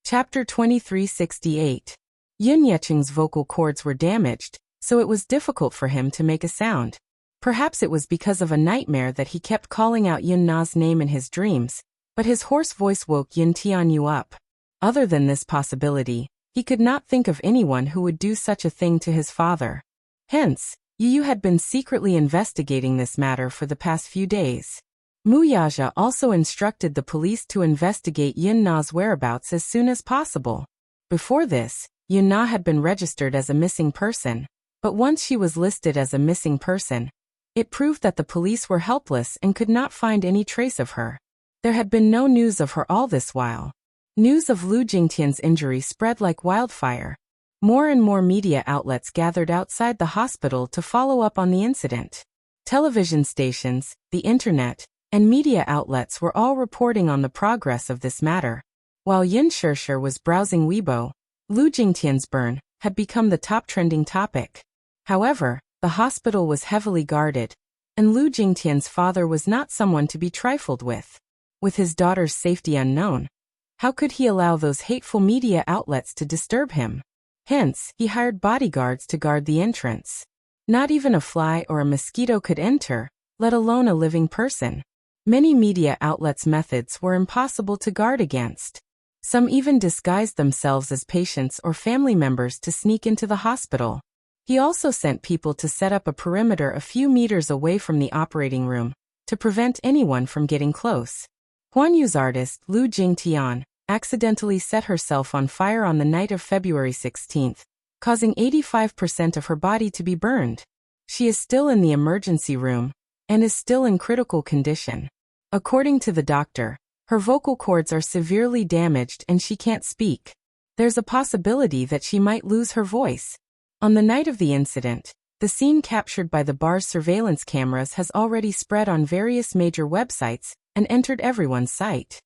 Chapter 2368. Yin Yeqing's vocal cords were damaged, so it was difficult for him to make a sound. Perhaps it was because of a nightmare that he kept calling out Yin Na's name in his dreams, but his hoarse voice woke Yin Tianyu up. Other than this possibility, he could not think of anyone who would do such a thing to his father. Hence, Yu had been secretly investigating this matter for the past few days. Muyaja also instructed the police to investigate Yin Na's whereabouts as soon as possible. Before this, Yin Na had been registered as a missing person, but once she was listed as a missing person, it proved that the police were helpless and could not find any trace of her. There had been no news of her all this while. News of Lu Jingtian's injury spread like wildfire. More and more media outlets gathered outside the hospital to follow up on the incident. Television stations, the internet, and media outlets were all reporting on the progress of this matter. While Yin Shishir was browsing Weibo, Lu Jingtian's burn had become the top trending topic. However, the hospital was heavily guarded, and Lu Jingtian's father was not someone to be trifled with. With his daughter's safety unknown, how could he allow those hateful media outlets to disturb him? Hence, he hired bodyguards to guard the entrance. Not even a fly or a mosquito could enter, let alone a living person. Many media outlets' methods were impossible to guard against. Some even disguised themselves as patients or family members to sneak into the hospital. He also sent people to set up a perimeter a few meters away from the operating room, to prevent anyone from getting close. Huanyu's artist, Lu Jingtian, accidentally set herself on fire on the night of February 16, causing 85% of her body to be burned. She is still in the emergency room and is still in critical condition. According to the doctor, her vocal cords are severely damaged and she can't speak. There's a possibility that she might lose her voice. On the night of the incident, the scene captured by the bar's surveillance cameras has already spread on various major websites and entered everyone's sight.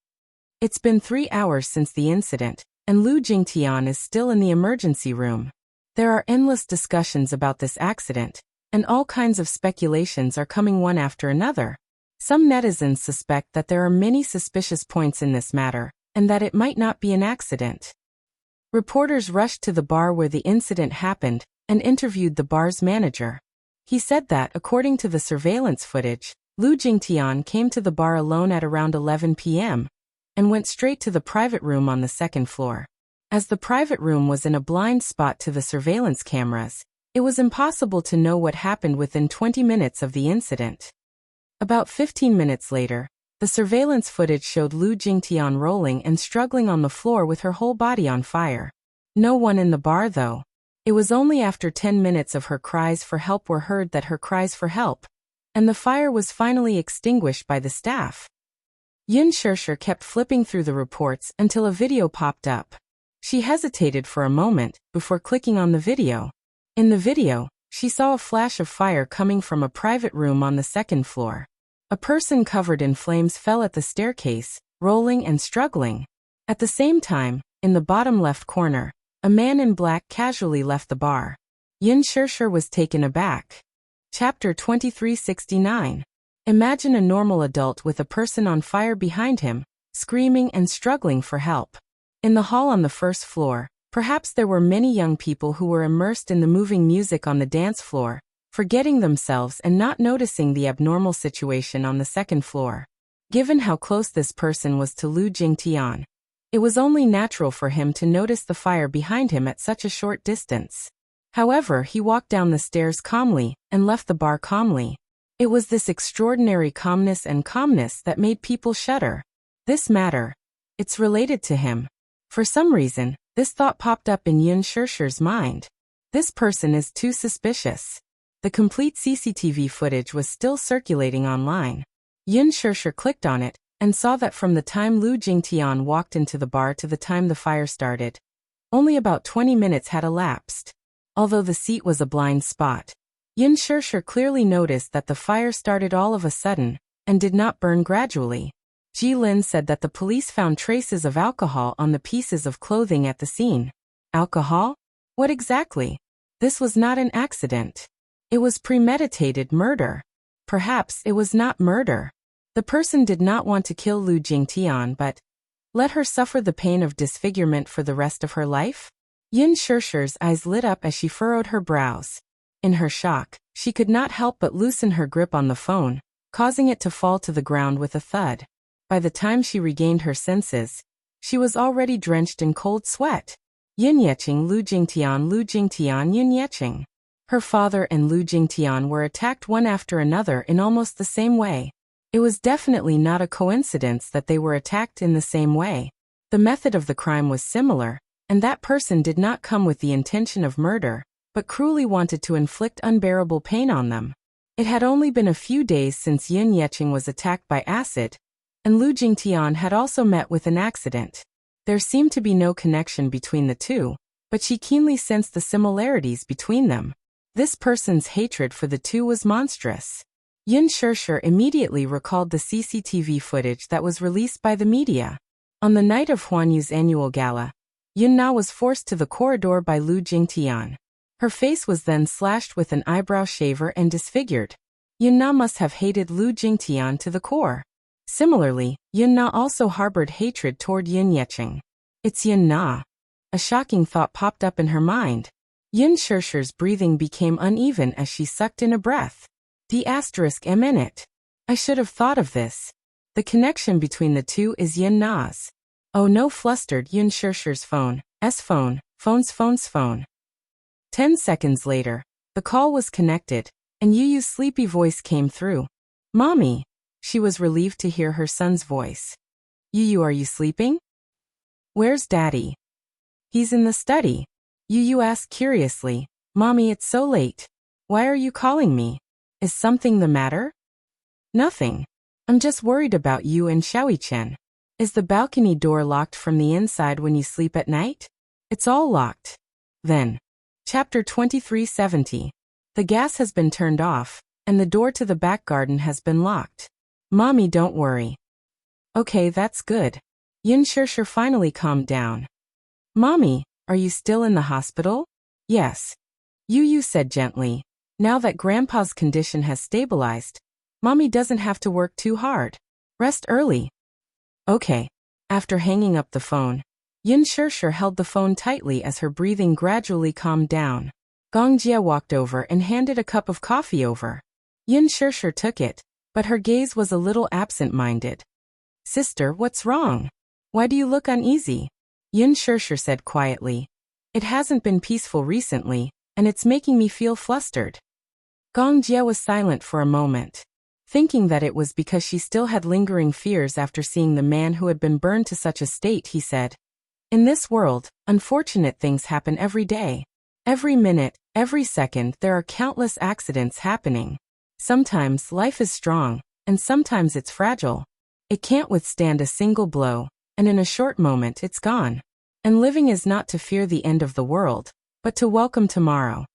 It's been 3 hours since the incident, and Lu Jingtian is still in the emergency room. There are endless discussions about this accident, and all kinds of speculations are coming one after another. Some netizens suspect that there are many suspicious points in this matter, and that it might not be an accident. Reporters rushed to the bar where the incident happened and interviewed the bar's manager. He said that, according to the surveillance footage, Lu Jingtian came to the bar alone at around 11 p.m. and went straight to the private room on the second floor. As the private room was in a blind spot to the surveillance cameras, it was impossible to know what happened within 20 minutes of the incident. About 15 minutes later, the surveillance footage showed Lu Jingtian rolling and struggling on the floor with her whole body on fire. No one in the bar though. It was only after 10 minutes of her cries for help were heard that her cries for help, and the fire was finally extinguished by the staff. Yin Shersher kept flipping through the reports until a video popped up. She hesitated for a moment before clicking on the video. In the video, she saw a flash of fire coming from a private room on the second floor. A person covered in flames fell at the staircase, rolling and struggling. At the same time, in the bottom left corner, a man in black casually left the bar. Yin Shersher was taken aback. Chapter 2369. Imagine a normal adult with a person on fire behind him, screaming and struggling for help. In the hall on the first floor, perhaps there were many young people who were immersed in the moving music on the dance floor, forgetting themselves and not noticing the abnormal situation on the second floor. Given how close this person was to Lu Jingtian, it was only natural for him to notice the fire behind him at such a short distance. However, he walked down the stairs calmly and left the bar calmly. It was this extraordinary calmness that made people shudder. This matter, it's related to him. For some reason, this thought popped up in Yin Shersher's mind. This person is too suspicious. The complete CCTV footage was still circulating online. Yin Shersher clicked on it and saw that from the time Lu Jingtian walked into the bar to the time the fire started, only about 20 minutes had elapsed. Although the seat was a blind spot, Yin Shersher clearly noticed that the fire started all of a sudden and did not burn gradually. Ji Lin said that the police found traces of alcohol on the pieces of clothing at the scene. Alcohol? What exactly? This was not an accident. It was premeditated murder. Perhaps it was not murder. The person did not want to kill Lu Jingtian but let her suffer the pain of disfigurement for the rest of her life? Yin Shersher's eyes lit up as she furrowed her brows. In her shock, she could not help but loosen her grip on the phone, causing it to fall to the ground with a thud. By the time she regained her senses, she was already drenched in cold sweat. Yin Yeching, Lu Jingtian, Yin Yeching. Her father and Lu Jingtian were attacked one after another in almost the same way. It was definitely not a coincidence that they were attacked in the same way. The method of the crime was similar, and that person did not come with the intention of murder, but cruelly wanted to inflict unbearable pain on them. It had only been a few days since Yin Yeching was attacked by acid, and Lu Jingtian had also met with an accident. There seemed to be no connection between the two, but she keenly sensed the similarities between them. This person's hatred for the two was monstrous. Yin Shersher immediately recalled the CCTV footage that was released by the media. On the night of Huanyu's annual gala, Yin Na was forced to the corridor by Lu Jingtian. Her face was then slashed with an eyebrow shaver and disfigured. Yin Na must have hated Lu Jingtian to the core. Similarly, Yin Na also harbored hatred toward Yin Yeching. It's Yin Na. A shocking thought popped up in her mind. Yin Shersher's breathing became uneven as she sucked in a breath. *M*. I should have thought of this. The connection between the two is Yin Na's. Oh no, flustered Yin Shersher's phone. Phone. 10 seconds later, the call was connected, and Yuyu's sleepy voice came through. Mommy! She was relieved to hear her son's voice. Yu, are you sleeping? Where's Daddy? He's in the study. Yu asked curiously. Mommy, it's so late. Why are you calling me? Is something the matter? Nothing. I'm just worried about you and Xiaoyichen. Is the balcony door locked from the inside when you sleep at night? It's all locked. Then. Chapter 2370. The gas has been turned off, and the door to the back garden has been locked. Mommy, don't worry. Okay, that's good. Yin Shishir finally calmed down. Mommy, are you still in the hospital? Yes. Yu said gently. Now that Grandpa's condition has stabilized, Mommy doesn't have to work too hard. Rest early. Okay. After hanging up the phone, Yin Shishir held the phone tightly as her breathing gradually calmed down. Gong Jie walked over and handed a cup of coffee over. Yin Shishir took it, but her gaze was a little absent-minded. Sister, what's wrong? Why do you look uneasy? Yin Shishir said quietly. It hasn't been peaceful recently, and it's making me feel flustered. Gong Jie was silent for a moment. Thinking that it was because she still had lingering fears after seeing the man who had been burned to such a state, he said. In this world, unfortunate things happen every day. Every minute, every second, there are countless accidents happening. Sometimes life is strong, and sometimes it's fragile. It can't withstand a single blow, and in a short moment it's gone. And living is not to fear the end of the world, but to welcome tomorrow.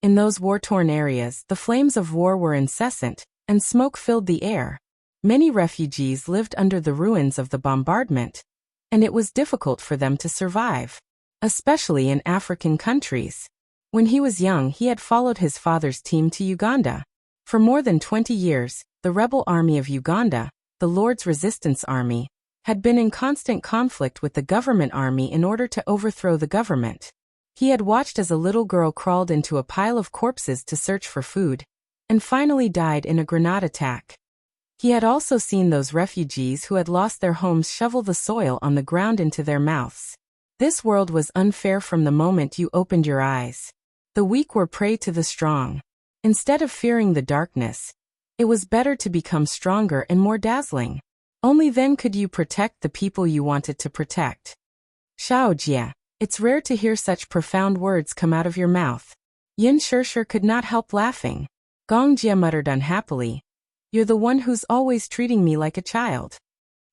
In those war-torn areas, the flames of war were incessant, and smoke filled the air. Many refugees lived under the ruins of the bombardment, and it was difficult for them to survive, especially in African countries. When he was young, he had followed his father's team to Uganda. For more than 20 years, the rebel army of Uganda, the Lord's Resistance Army, had been in constant conflict with the government army in order to overthrow the government. He had watched as a little girl crawled into a pile of corpses to search for food, and finally died in a grenade attack. He had also seen those refugees who had lost their homes shovel the soil on the ground into their mouths. This world was unfair from the moment you opened your eyes. The weak were prey to the strong. Instead of fearing the darkness, it was better to become stronger and more dazzling. Only then could you protect the people you wanted to protect. Xiao Jie, it's rare to hear such profound words come out of your mouth. Yin Shishir could not help laughing. Gong Jie muttered unhappily. You're the one who's always treating me like a child.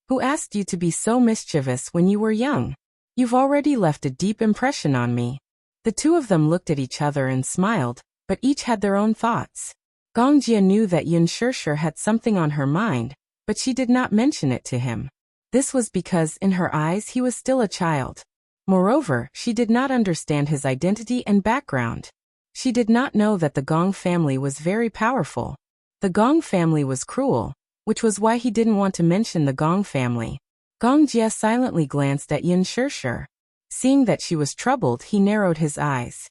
Who asked you to be so mischievous when you were young? You've already left a deep impression on me. The two of them looked at each other and smiled, but each had their own thoughts. Gong Jie knew that Yin Shishir had something on her mind, but she did not mention it to him. This was because, in her eyes, he was still a child. Moreover, she did not understand his identity and background. She did not know that the Gong family was very powerful. The Gong family was cruel, which was why he didn't want to mention the Gong family. Gong Jie silently glanced at Yin Shishir. Seeing that she was troubled, he narrowed his eyes.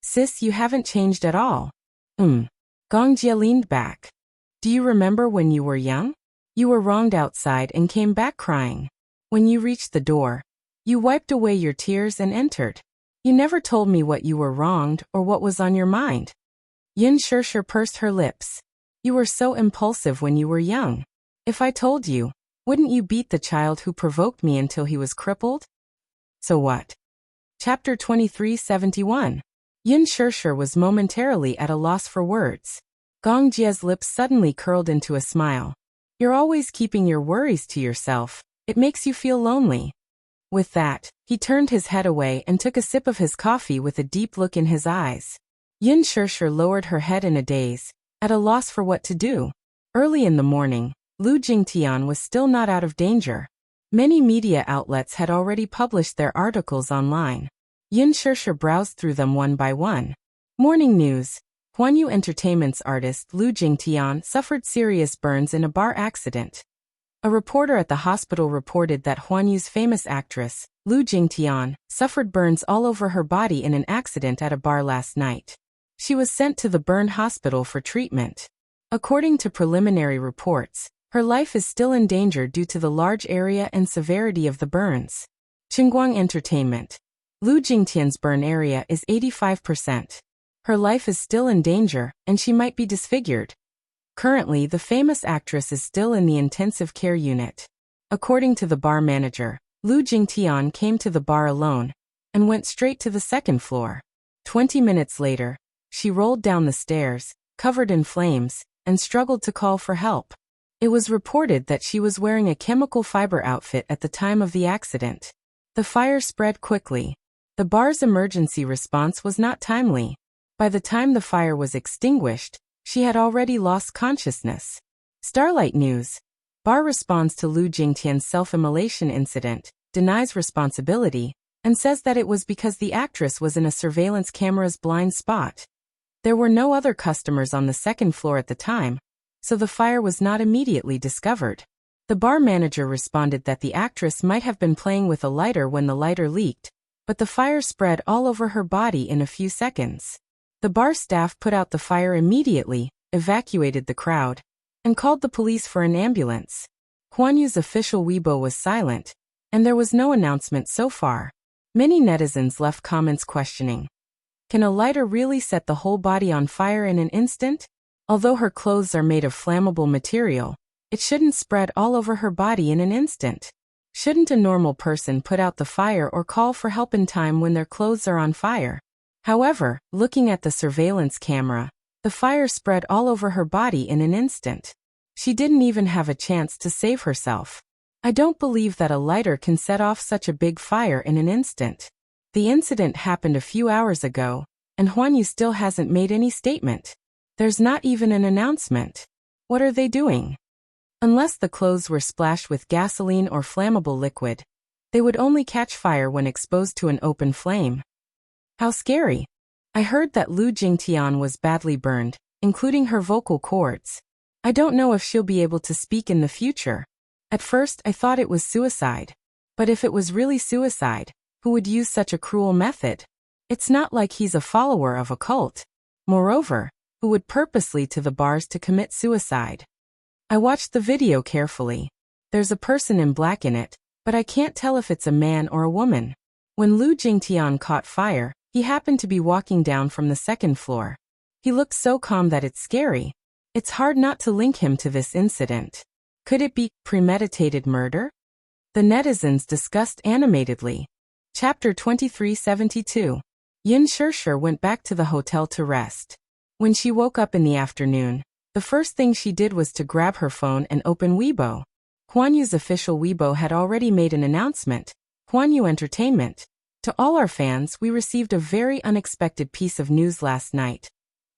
Sis, you haven't changed at all. Gong Jie leaned back. Do you remember when you were young? You were wronged outside and came back crying. When you reached the door, you wiped away your tears and entered. You never told me what you were wronged or what was on your mind. Yin Shishir pursed her lips. You were so impulsive when you were young. If I told you, wouldn't you beat the child who provoked me until he was crippled? So what? Chapter 2371. Yin Shishir was momentarily at a loss for words. Gong Jie's lips suddenly curled into a smile. You're always keeping your worries to yourself. It makes you feel lonely. With that, he turned his head away and took a sip of his coffee with a deep look in his eyes. Yin Shishir lowered her head in a daze, at a loss for what to do. Early in the morning, Lu Jingtian was still not out of danger. Many media outlets had already published their articles online. Yin Shishir browsed through them one by one. Morning news. Huanyu Entertainment's artist Lu Jingtian suffered serious burns in a bar accident. A reporter at the hospital reported that Huanyu's famous actress, Lu Jingtian, suffered burns all over her body in an accident at a bar last night. She was sent to the burn hospital for treatment. According to preliminary reports, her life is still in danger due to the large area and severity of the burns. Qingguang Entertainment. Lu Jingtian's burn area is 85%. Her life is still in danger, and she might be disfigured. Currently, the famous actress is still in the intensive care unit. According to the bar manager, Lu Jingtian came to the bar alone and went straight to the second floor. 20 minutes later, she rolled down the stairs, covered in flames, and struggled to call for help. It was reported that she was wearing a chemical fiber outfit at the time of the accident. The fire spread quickly. The bar's emergency response was not timely. By the time the fire was extinguished, she had already lost consciousness. Starlight News. Bar responds to Lu Jingtian's self-immolation incident, denies responsibility, and says that it was because the actress was in a surveillance camera's blind spot. There were no other customers on the second floor at the time, so the fire was not immediately discovered. The bar manager responded that the actress might have been playing with a lighter when the lighter leaked, but the fire spread all over her body in a few seconds. The bar staff put out the fire immediately, evacuated the crowd, and called the police for an ambulance. Huan Yu's official Weibo was silent, and there was no announcement so far. Many netizens left comments questioning, can a lighter really set the whole body on fire in an instant? Although her clothes are made of flammable material, it shouldn't spread all over her body in an instant. Shouldn't a normal person put out the fire or call for help in time when their clothes are on fire? However, looking at the surveillance camera, the fire spread all over her body in an instant. She didn't even have a chance to save herself. I don't believe that a lighter can set off such a big fire in an instant. The incident happened a few hours ago, and Huan Yu still hasn't made any statement. There's not even an announcement. What are they doing? Unless the clothes were splashed with gasoline or flammable liquid, they would only catch fire when exposed to an open flame. How scary. I heard that Lu Jingtian was badly burned, including her vocal cords. I don't know if she'll be able to speak in the future. At first I thought it was suicide. But if it was really suicide, who would use such a cruel method? It's not like he's a follower of a cult. Moreover, who would purposely to the bars to commit suicide? I watched the video carefully. There's a person in black in it, but I can't tell if it's a man or a woman. When Lu Jingtian caught fire, he happened to be walking down from the second floor. He looked so calm that it's scary. It's hard not to link him to this incident. Could it be premeditated murder? The netizens discussed animatedly. Chapter 2372. Yin Shishir went back to the hotel to rest. When she woke up in the afternoon, the first thing she did was to grab her phone and open Weibo. Huan Yu's official Weibo had already made an announcement. Huan Yu Entertainment. To all our fans, we received a very unexpected piece of news last night.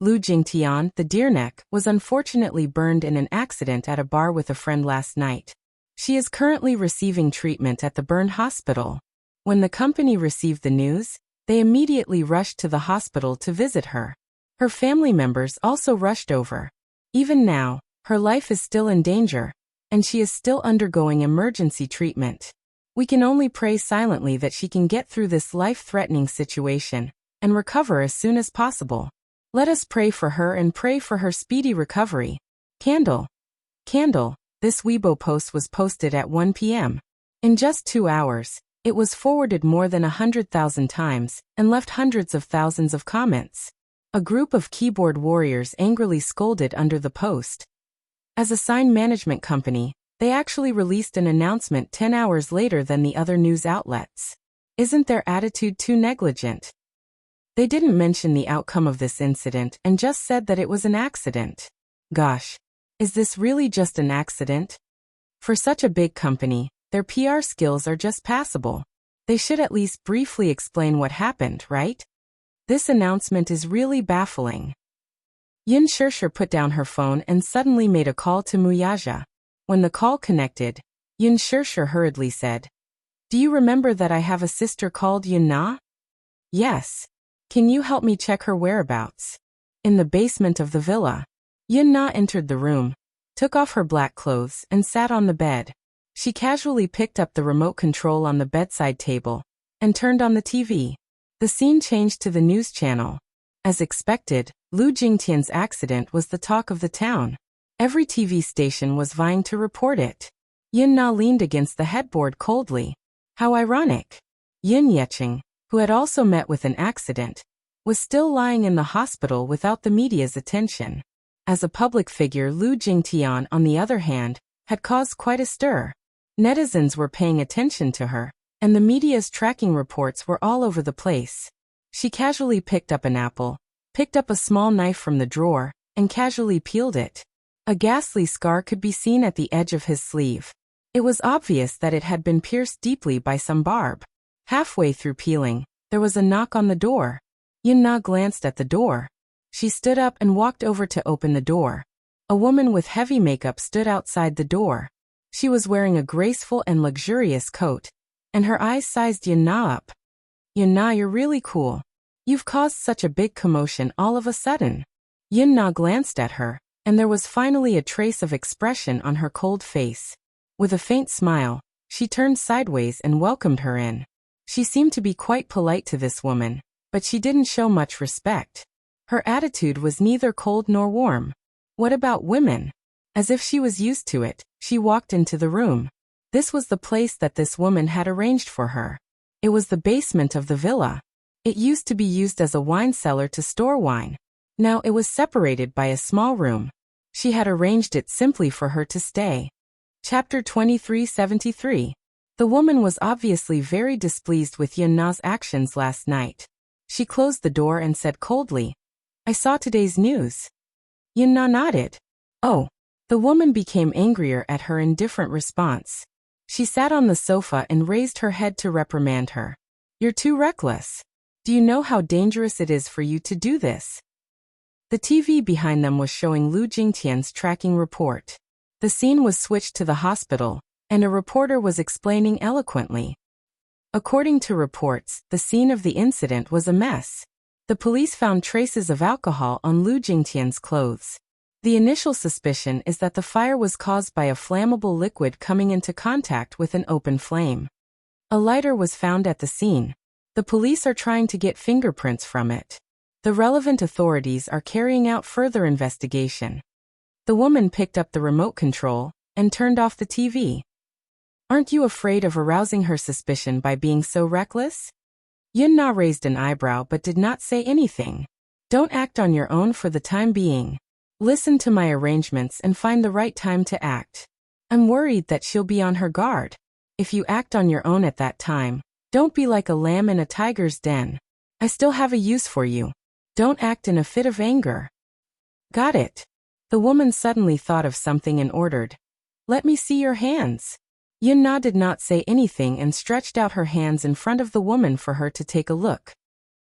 Lu Jingtian, the deerneck, was unfortunately burned in an accident at a bar with a friend last night. She is currently receiving treatment at the burn hospital. When the company received the news, they immediately rushed to the hospital to visit her. Her family members also rushed over. Even now, her life is still in danger, and she is still undergoing emergency treatment. We can only pray silently that she can get through this life-threatening situation and recover as soon as possible. Let us pray for her and pray for her speedy recovery. Candle. This Weibo post was posted at 1 p.m. In just 2 hours, it was forwarded more than 100,000 times and left hundreds of thousands of comments. A group of keyboard warriors angrily scolded under the post. As a sign management company, they actually released an announcement 10 hours later than the other news outlets. Isn't their attitude too negligent? They didn't mention the outcome of this incident and just said that it was an accident. Gosh, is this really just an accident? For such a big company, their PR skills are just passable. They should at least briefly explain what happened, right? This announcement is really baffling. Yin Shishir put down her phone and suddenly made a call to Muyaja. When the call connected, Yin Shishir hurriedly said, "Do you remember that I have a sister called Yin Na?" "Yes. Can you help me check her whereabouts?" "In the basement of the villa." Yin Na entered the room, took off her black clothes and sat on the bed. She casually picked up the remote control on the bedside table and turned on the TV. The scene changed to the news channel. As expected, Lu Jingtian's accident was the talk of the town. Every TV station was vying to report it. Yin Na leaned against the headboard coldly. How ironic. Yin Yecheng, who had also met with an accident, was still lying in the hospital without the media's attention. As a public figure, Lu Jingtian, on the other hand, had caused quite a stir. Netizens were paying attention to her, and the media's tracking reports were all over the place. She casually picked up an apple, picked up a small knife from the drawer, and casually peeled it. A ghastly scar could be seen at the edge of his sleeve. It was obvious that it had been pierced deeply by some barb. Halfway through peeling, there was a knock on the door. Yun-na glanced at the door. She stood up and walked over to open the door. A woman with heavy makeup stood outside the door. She was wearing a graceful and luxurious coat, and her eyes sized Yun-na up. "Yun-na, you're really cool. You've caused such a big commotion all of a sudden." Yun-na glanced at her, and there was finally a trace of expression on her cold face. With a faint smile, she turned sideways and welcomed her in. She seemed to be quite polite to this woman, but she didn't show much respect. Her attitude was neither cold nor warm. What about women? As if she was used to it, she walked into the room. This was the place that this woman had arranged for her. It was the basement of the villa. It used to be used as a wine cellar to store wine. Now it was separated by a small room. She had arranged it simply for her to stay. Chapter 2373. The woman was obviously very displeased with Yun-na's actions last night. She closed the door and said coldly, "I saw today's news." Yun-na nodded. "Oh." The woman became angrier at her indifferent response. She sat on the sofa and raised her head to reprimand her. "You're too reckless. Do you know how dangerous it is for you to do this?" The TV behind them was showing Lu Jingtian's tracking report. The scene was switched to the hospital, and a reporter was explaining eloquently. According to reports, the scene of the incident was a mess. The police found traces of alcohol on Lu Jingtian's clothes. The initial suspicion is that the fire was caused by a flammable liquid coming into contact with an open flame. A lighter was found at the scene. The police are trying to get fingerprints from it. The relevant authorities are carrying out further investigation. The woman picked up the remote control and turned off the TV. "Aren't you afraid of arousing her suspicion by being so reckless?" Yun-na raised an eyebrow but did not say anything. "Don't act on your own for the time being. Listen to my arrangements and find the right time to act. I'm worried that she'll be on her guard. If you act on your own at that time, don't be like a lamb in a tiger's den. I still have a use for you. Don't act in a fit of anger." "Got it." The woman suddenly thought of something and ordered, "Let me see your hands." Yun-na did not say anything and stretched out her hands in front of the woman for her to take a look.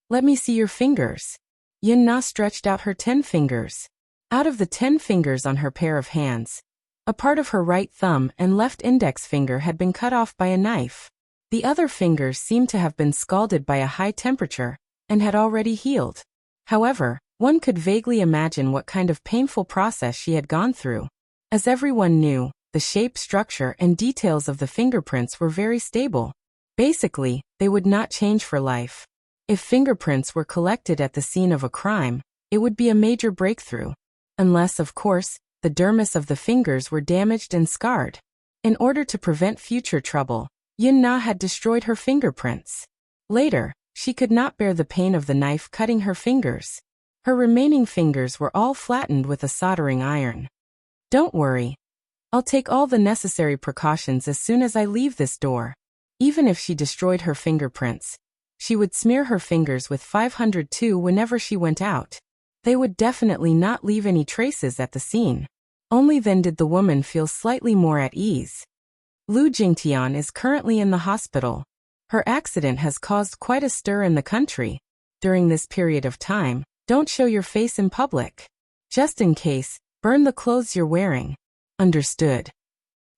"Let me see your fingers." Yun-na stretched out her 10 fingers. Out of the 10 fingers on her pair of hands, a part of her right thumb and left index finger had been cut off by a knife. The other fingers seemed to have been scalded by a high temperature and had already healed. However, one could vaguely imagine what kind of painful process she had gone through. As everyone knew, the shape, structure, and details of the fingerprints were very stable. Basically, they would not change for life. If fingerprints were collected at the scene of a crime, it would be a major breakthrough. Unless, of course, the dermis of the fingers were damaged and scarred. In order to prevent future trouble, Yun-na had destroyed her fingerprints. Later, she could not bear the pain of the knife cutting her fingers. Her remaining fingers were all flattened with a soldering iron. "Don't worry. I'll take all the necessary precautions as soon as I leave this door." Even if she destroyed her fingerprints, she would smear her fingers with 502 whenever she went out. They would definitely not leave any traces at the scene. Only then did the woman feel slightly more at ease. Lu Jingtian is currently in the hospital. Her accident has caused quite a stir in the country. During this period of time, don't show your face in public. Just in case, burn the clothes you're wearing. Understood.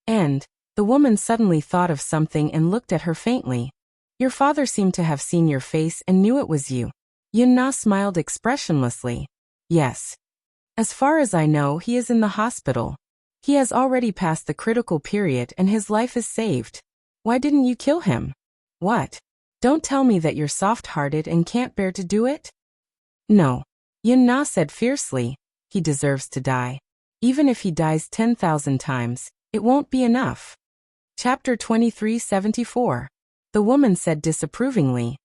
And, the woman suddenly thought of something and looked at her faintly. "Your father seemed to have seen your face and knew it was you." Yun-na smiled expressionlessly. "Yes. As far as I know, he is in the hospital. He has already passed the critical period and his life is saved. Why didn't you kill him?" "What? Don't tell me that you're soft-hearted and can't bear to do it?" "No." Yun-na said fiercely. "He deserves to die. Even if he dies 10,000 times, it won't be enough." Chapter 2374. The woman said disapprovingly,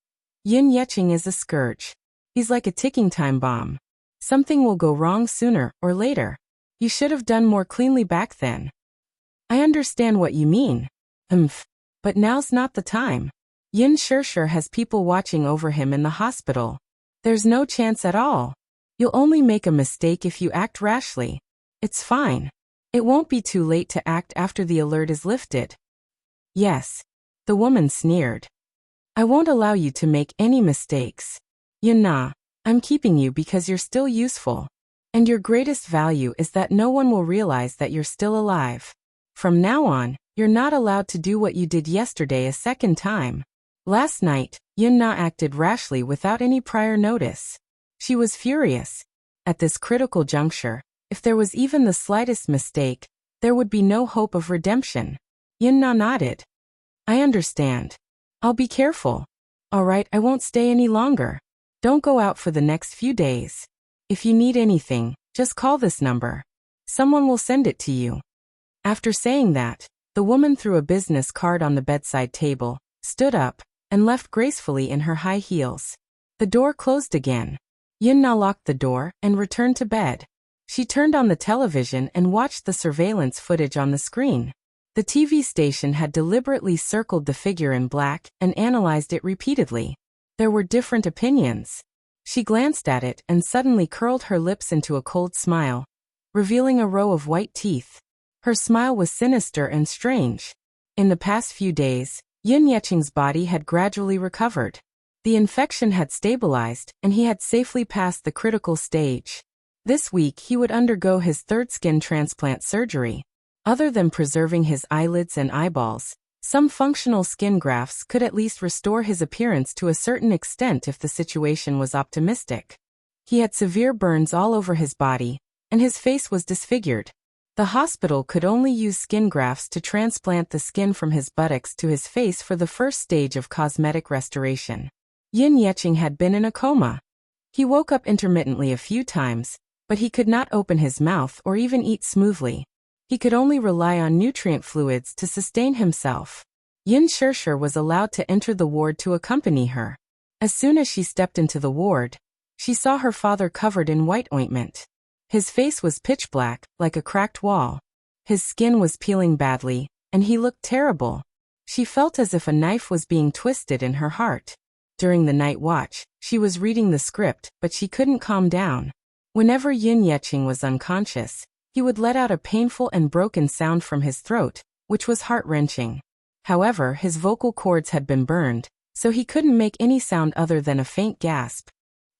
"Yin Yeching is a scourge. He's like a ticking time bomb. Something will go wrong sooner or later. You should have done more cleanly back then." "I understand what you mean. But now's not the time. Yin Shirshir has people watching over him in the hospital. There's no chance at all. You'll only make a mistake if you act rashly. It's fine. It won't be too late to act after the alert is lifted. Yes. The woman sneered. I won't allow you to make any mistakes. Yin Na, I'm keeping you because you're still useful. And your greatest value is that no one will realize that you're still alive. From now on, you're not allowed to do what you did yesterday a second time. Last night, Yin Na acted rashly without any prior notice. She was furious. At this critical juncture, if there was even the slightest mistake, there would be no hope of redemption. Yin Na nodded. I understand. I'll be careful. All right, I won't stay any longer. Don't go out for the next few days. If you need anything, just call this number. Someone will send it to you. After saying that, the woman threw a business card on the bedside table, stood up, and left gracefully in her high heels. The door closed again. Yin Na locked the door and returned to bed. She turned on the television and watched the surveillance footage on the screen. The TV station had deliberately circled the figure in black and analyzed it repeatedly. There were different opinions. She glanced at it and suddenly curled her lips into a cold smile, revealing a row of white teeth. Her smile was sinister and strange. In the past few days, Yin Yeching's body had gradually recovered. The infection had stabilized, and he had safely passed the critical stage. This week he would undergo his third skin transplant surgery. Other than preserving his eyelids and eyeballs, some functional skin grafts could at least restore his appearance to a certain extent if the situation was optimistic. He had severe burns all over his body, and his face was disfigured. The hospital could only use skin grafts to transplant the skin from his buttocks to his face for the first stage of cosmetic restoration. Yin Yeching had been in a coma. He woke up intermittently a few times, but he could not open his mouth or even eat smoothly. He could only rely on nutrient fluids to sustain himself. Yin Shirshir was allowed to enter the ward to accompany her. As soon as she stepped into the ward, she saw her father covered in white ointment. His face was pitch black, like a cracked wall. His skin was peeling badly, and he looked terrible. She felt as if a knife was being twisted in her heart. During the night watch, she was reading the script, but she couldn't calm down. Whenever Yin Yeching was unconscious, he would let out a painful and broken sound from his throat, which was heart-wrenching. However, his vocal cords had been burned, so he couldn't make any sound other than a faint gasp.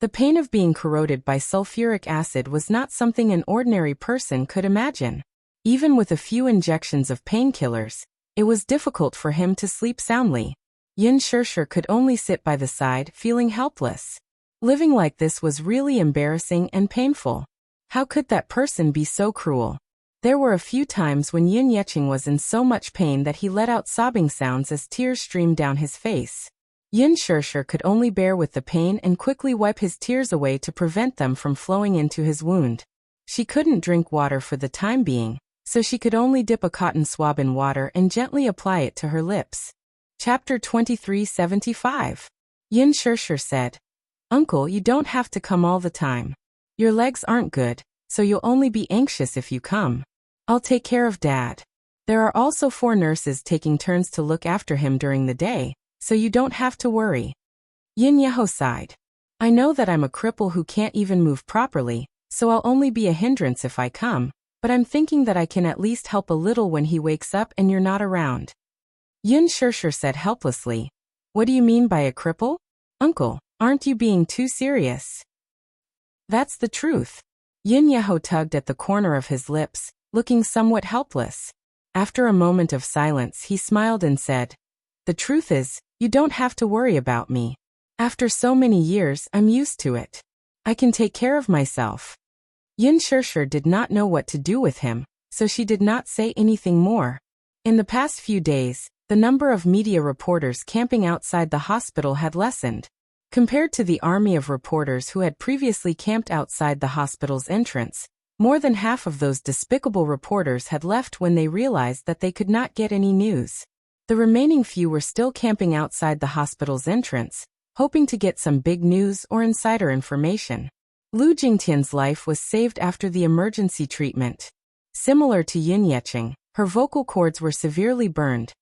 The pain of being corroded by sulfuric acid was not something an ordinary person could imagine. Even with a few injections of painkillers, it was difficult for him to sleep soundly. Yin Shirshir could only sit by the side, feeling helpless. Living like this was really embarrassing and painful. How could that person be so cruel? There were a few times when Yin Yeching was in so much pain that he let out sobbing sounds as tears streamed down his face. Yin Shirshir could only bear with the pain and quickly wipe his tears away to prevent them from flowing into his wound. She couldn't drink water for the time being, so she could only dip a cotton swab in water and gently apply it to her lips. Chapter 2375. Yin Shirshir said, "Uncle, you don't have to come all the time. Your legs aren't good, so you'll only be anxious if you come. I'll take care of Dad. There are also 4 nurses taking turns to look after him during the day, so you don't have to worry." Yin Yeho sighed. "I know that I'm a cripple who can't even move properly, so I'll only be a hindrance if I come, but I'm thinking that I can at least help a little when he wakes up and you're not around." Yin Shirshir said helplessly, "What do you mean by a cripple? Uncle, aren't you being too serious?" "That's the truth." Yin Yeho tugged at the corner of his lips, looking somewhat helpless. After a moment of silence, he smiled and said, "The truth is, you don't have to worry about me. After so many years, I'm used to it. I can take care of myself." Yin Shirshir did not know what to do with him, so she did not say anything more. In the past few days, the number of media reporters camping outside the hospital had lessened. Compared to the army of reporters who had previously camped outside the hospital's entrance, more than half of those despicable reporters had left when they realized that they could not get any news. The remaining few were still camping outside the hospital's entrance, hoping to get some big news or insider information. Lu Jingtian's life was saved after the emergency treatment. Similar to Yin Yeching, her vocal cords were severely burned.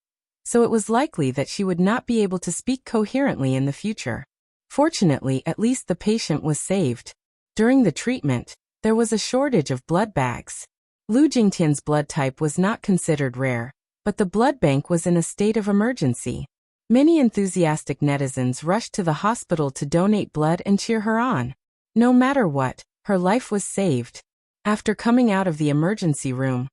so it was likely that she would not be able to speak coherently in the future. Fortunately, at least the patient was saved. During the treatment, there was a shortage of blood bags. Lu Jingtian's blood type was not considered rare, but the blood bank was in a state of emergency. Many enthusiastic netizens rushed to the hospital to donate blood and cheer her on. No matter what, her life was saved. After coming out of the emergency room,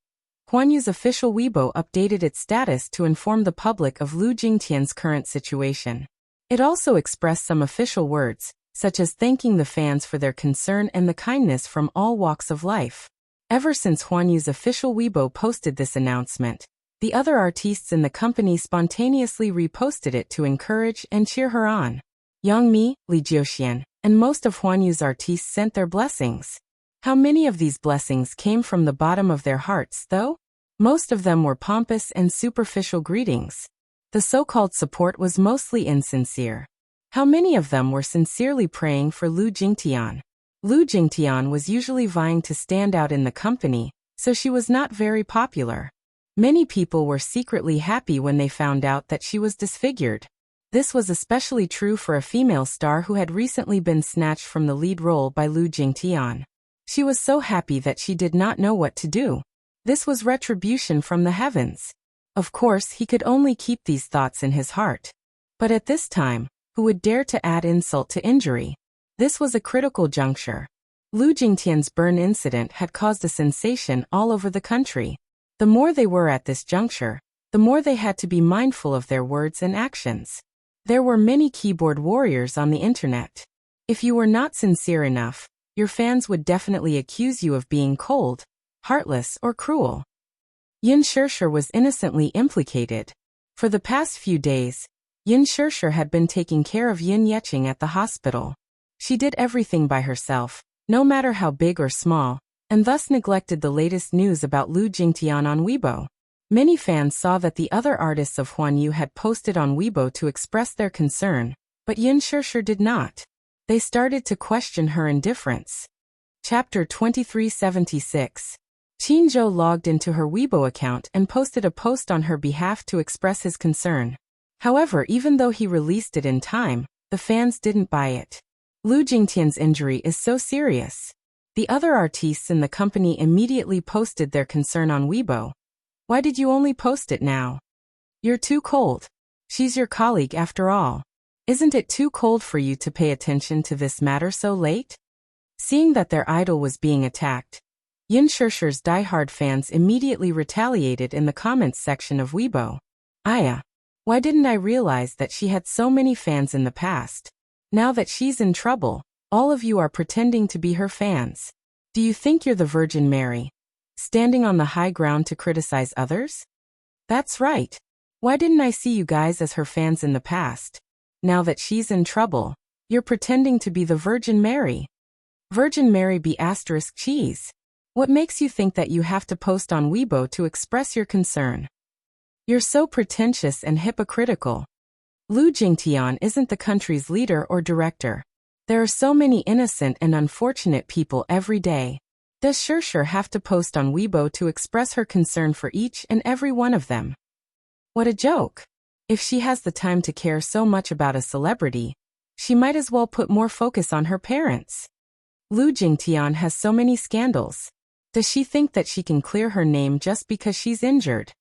Huan Yu's official Weibo updated its status to inform the public of Lu Jingtian's current situation. It also expressed some official words, such as thanking the fans for their concern and the kindness from all walks of life. Ever since Huan Yu's official Weibo posted this announcement, the other artists in the company spontaneously reposted it to encourage and cheer her on. Yang Mi, Li Jiuxian, and most of Huan Yu's artists sent their blessings. How many of these blessings came from the bottom of their hearts, though? Most of them were pompous and superficial greetings. The so-called support was mostly insincere. How many of them were sincerely praying for Lu Jingtian? Lu Jingtian was usually vying to stand out in the company, so she was not very popular. Many people were secretly happy when they found out that she was disfigured. This was especially true for a female star who had recently been snatched from the lead role by Lu Jingtian. She was so happy that she did not know what to do. This was retribution from the heavens. Of course, he could only keep these thoughts in his heart. But at this time, who would dare to add insult to injury? This was a critical juncture. Lu Jingtian's burn incident had caused a sensation all over the country. The more they were at this juncture, the more they had to be mindful of their words and actions. There were many keyboard warriors on the internet. If you were not sincere enough, your fans would definitely accuse you of being cold, heartless, or cruel. Yin Shishir was innocently implicated. For the past few days, Yin Shishir had been taking care of Yin Yeqing at the hospital. She did everything by herself, no matter how big or small, and thus neglected the latest news about Lu Jingtian on Weibo. Many fans saw that the other artists of Huan Yu had posted on Weibo to express their concern, but Yin Shishir did not. They started to question her indifference. Chapter 2376. Qin Zhou logged into her Weibo account and posted a post on her behalf to express his concern. However, even though he released it in time, the fans didn't buy it. Lu Jingtian's injury is so serious. The other artists in the company immediately posted their concern on Weibo. Why did you only post it now? You're too cold. She's your colleague after all. Isn't it too cold for you to pay attention to this matter so late? Seeing that their idol was being attacked, Yin Shishir's diehard fans immediately retaliated in the comments section of Weibo. Aya, why didn't I realize that she had so many fans in the past? Now that she's in trouble, all of you are pretending to be her fans. Do you think you're the Virgin Mary, standing on the high ground to criticize others? That's right. Why didn't I see you guys as her fans in the past? Now that she's in trouble, you're pretending to be the Virgin Mary. Virgin Mary be asterisk cheese. What makes you think that you have to post on Weibo to express your concern? You're so pretentious and hypocritical. Lu Jingtian isn't the country's leader or director. There are so many innocent and unfortunate people every day. Does Shishir have to post on Weibo to express her concern for each and every one of them? What a joke. If she has the time to care so much about a celebrity, she might as well put more focus on her parents. Lu Jingtian has so many scandals. Does she think that she can clear her name just because she's injured?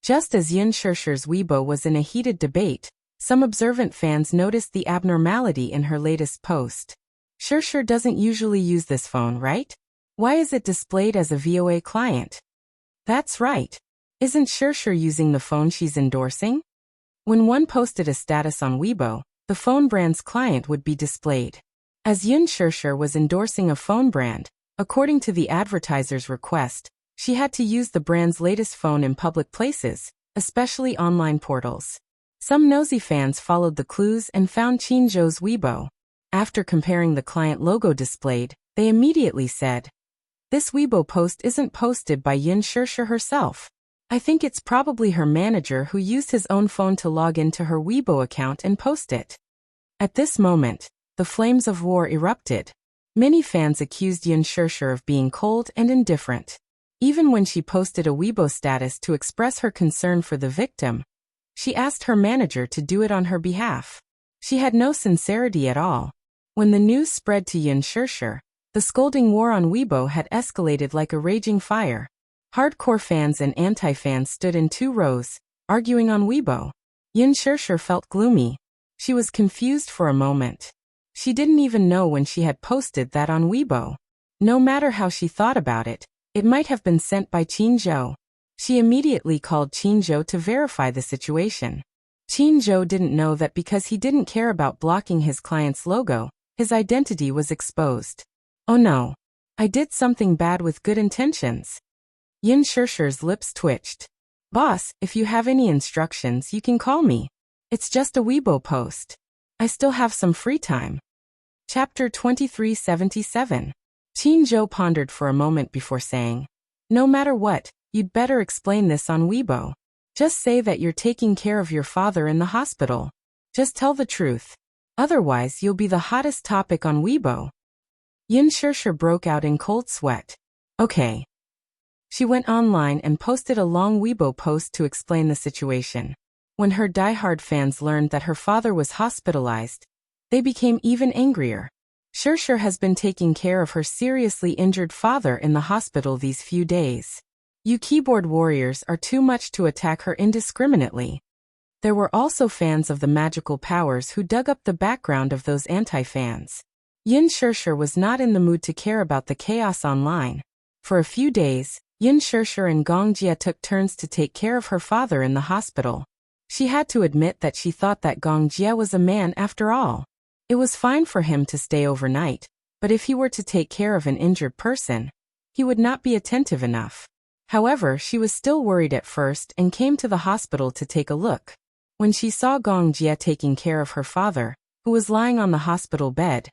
Just as Yin Shishir's Weibo was in a heated debate, some observant fans noticed the abnormality in her latest post. Shishir doesn't usually use this phone, right? Why is it displayed as a VOA client? That's right. Isn't Shishir using the phone she's endorsing? When one posted a status on Weibo, the phone brand's client would be displayed. As Yin Shishir was endorsing a phone brand, according to the advertiser's request, she had to use the brand's latest phone in public places, especially online portals. Some nosy fans followed the clues and found Qin Zhou's Weibo. After comparing the client logo displayed, they immediately said, "This Weibo post isn't posted by Yin Shishir herself. I think it's probably her manager who used his own phone to log into her Weibo account and post it." At this moment, the flames of war erupted. Many fans accused Yin Shishir of being cold and indifferent. Even when she posted a Weibo status to express her concern for the victim, she asked her manager to do it on her behalf. She had no sincerity at all. When the news spread to Yun Shirshir, the scolding war on Weibo had escalated like a raging fire. Hardcore fans and anti-fans stood in 2 rows, arguing on Weibo. Yun Shirshir felt gloomy. She was confused for a moment. She didn't even know when she had posted that on Weibo. No matter how she thought about it, it might have been sent by Qin Zhou. She immediately called Qin Zhou to verify the situation. Qin Zhou didn't know that because he didn't care about blocking his client's logo, his identity was exposed. Oh no. I did something bad with good intentions. Yun Shirshir's lips twitched. Boss, if you have any instructions, you can call me. It's just a Weibo post. I still have some free time. Chapter 2377. Qin Zhou pondered for a moment before saying, no matter what, you'd better explain this on Weibo. Just say that you're taking care of your father in the hospital. Just tell the truth. Otherwise, you'll be the hottest topic on Weibo. Yun Shirshir broke out in cold sweat. Okay. She went online and posted a long Weibo post to explain the situation. When her diehard fans learned that her father was hospitalized, they became even angrier. Shirshir has been taking care of her seriously injured father in the hospital these few days. You keyboard warriors are too much to attack her indiscriminately. There were also fans of the magical powers who dug up the background of those anti-fans. Yun Shirshir was not in the mood to care about the chaos online. For a few days, Yun Shirshir and Gong Jia took turns to take care of her father in the hospital. She had to admit that she thought that Gong Jia was a man after all. It was fine for him to stay overnight, but if he were to take care of an injured person, he would not be attentive enough. However, she was still worried at first and came to the hospital to take a look. When she saw Gong Jia taking care of her father, who was lying on the hospital bed,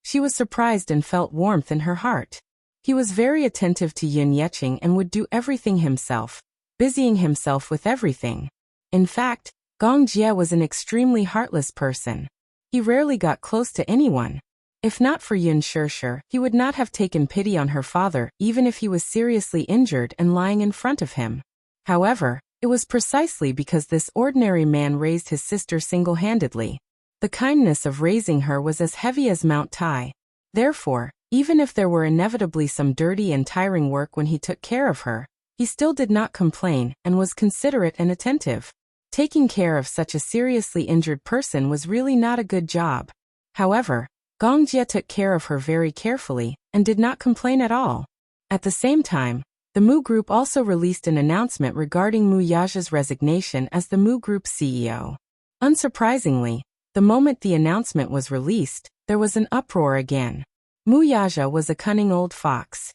she was surprised and felt warmth in her heart. He was very attentive to Yun Yeqing and would do everything himself, busying himself with everything. In fact, Gong Jia was an extremely heartless person. He rarely got close to anyone. If not for Yun Shirshir, he would not have taken pity on her father even if he was seriously injured and lying in front of him. However, it was precisely because this ordinary man raised his sister single-handedly. The kindness of raising her was as heavy as Mount Tai. Therefore, even if there were inevitably some dirty and tiring work when he took care of her, he still did not complain and was considerate and attentive. Taking care of such a seriously injured person was really not a good job. However, Gong Jia took care of her very carefully and did not complain at all. At the same time, the Mu Group also released an announcement regarding Mu Yaja's resignation as the Mu Group's CEO. Unsurprisingly, the moment the announcement was released, there was an uproar again. Mu Yaja was a cunning old fox.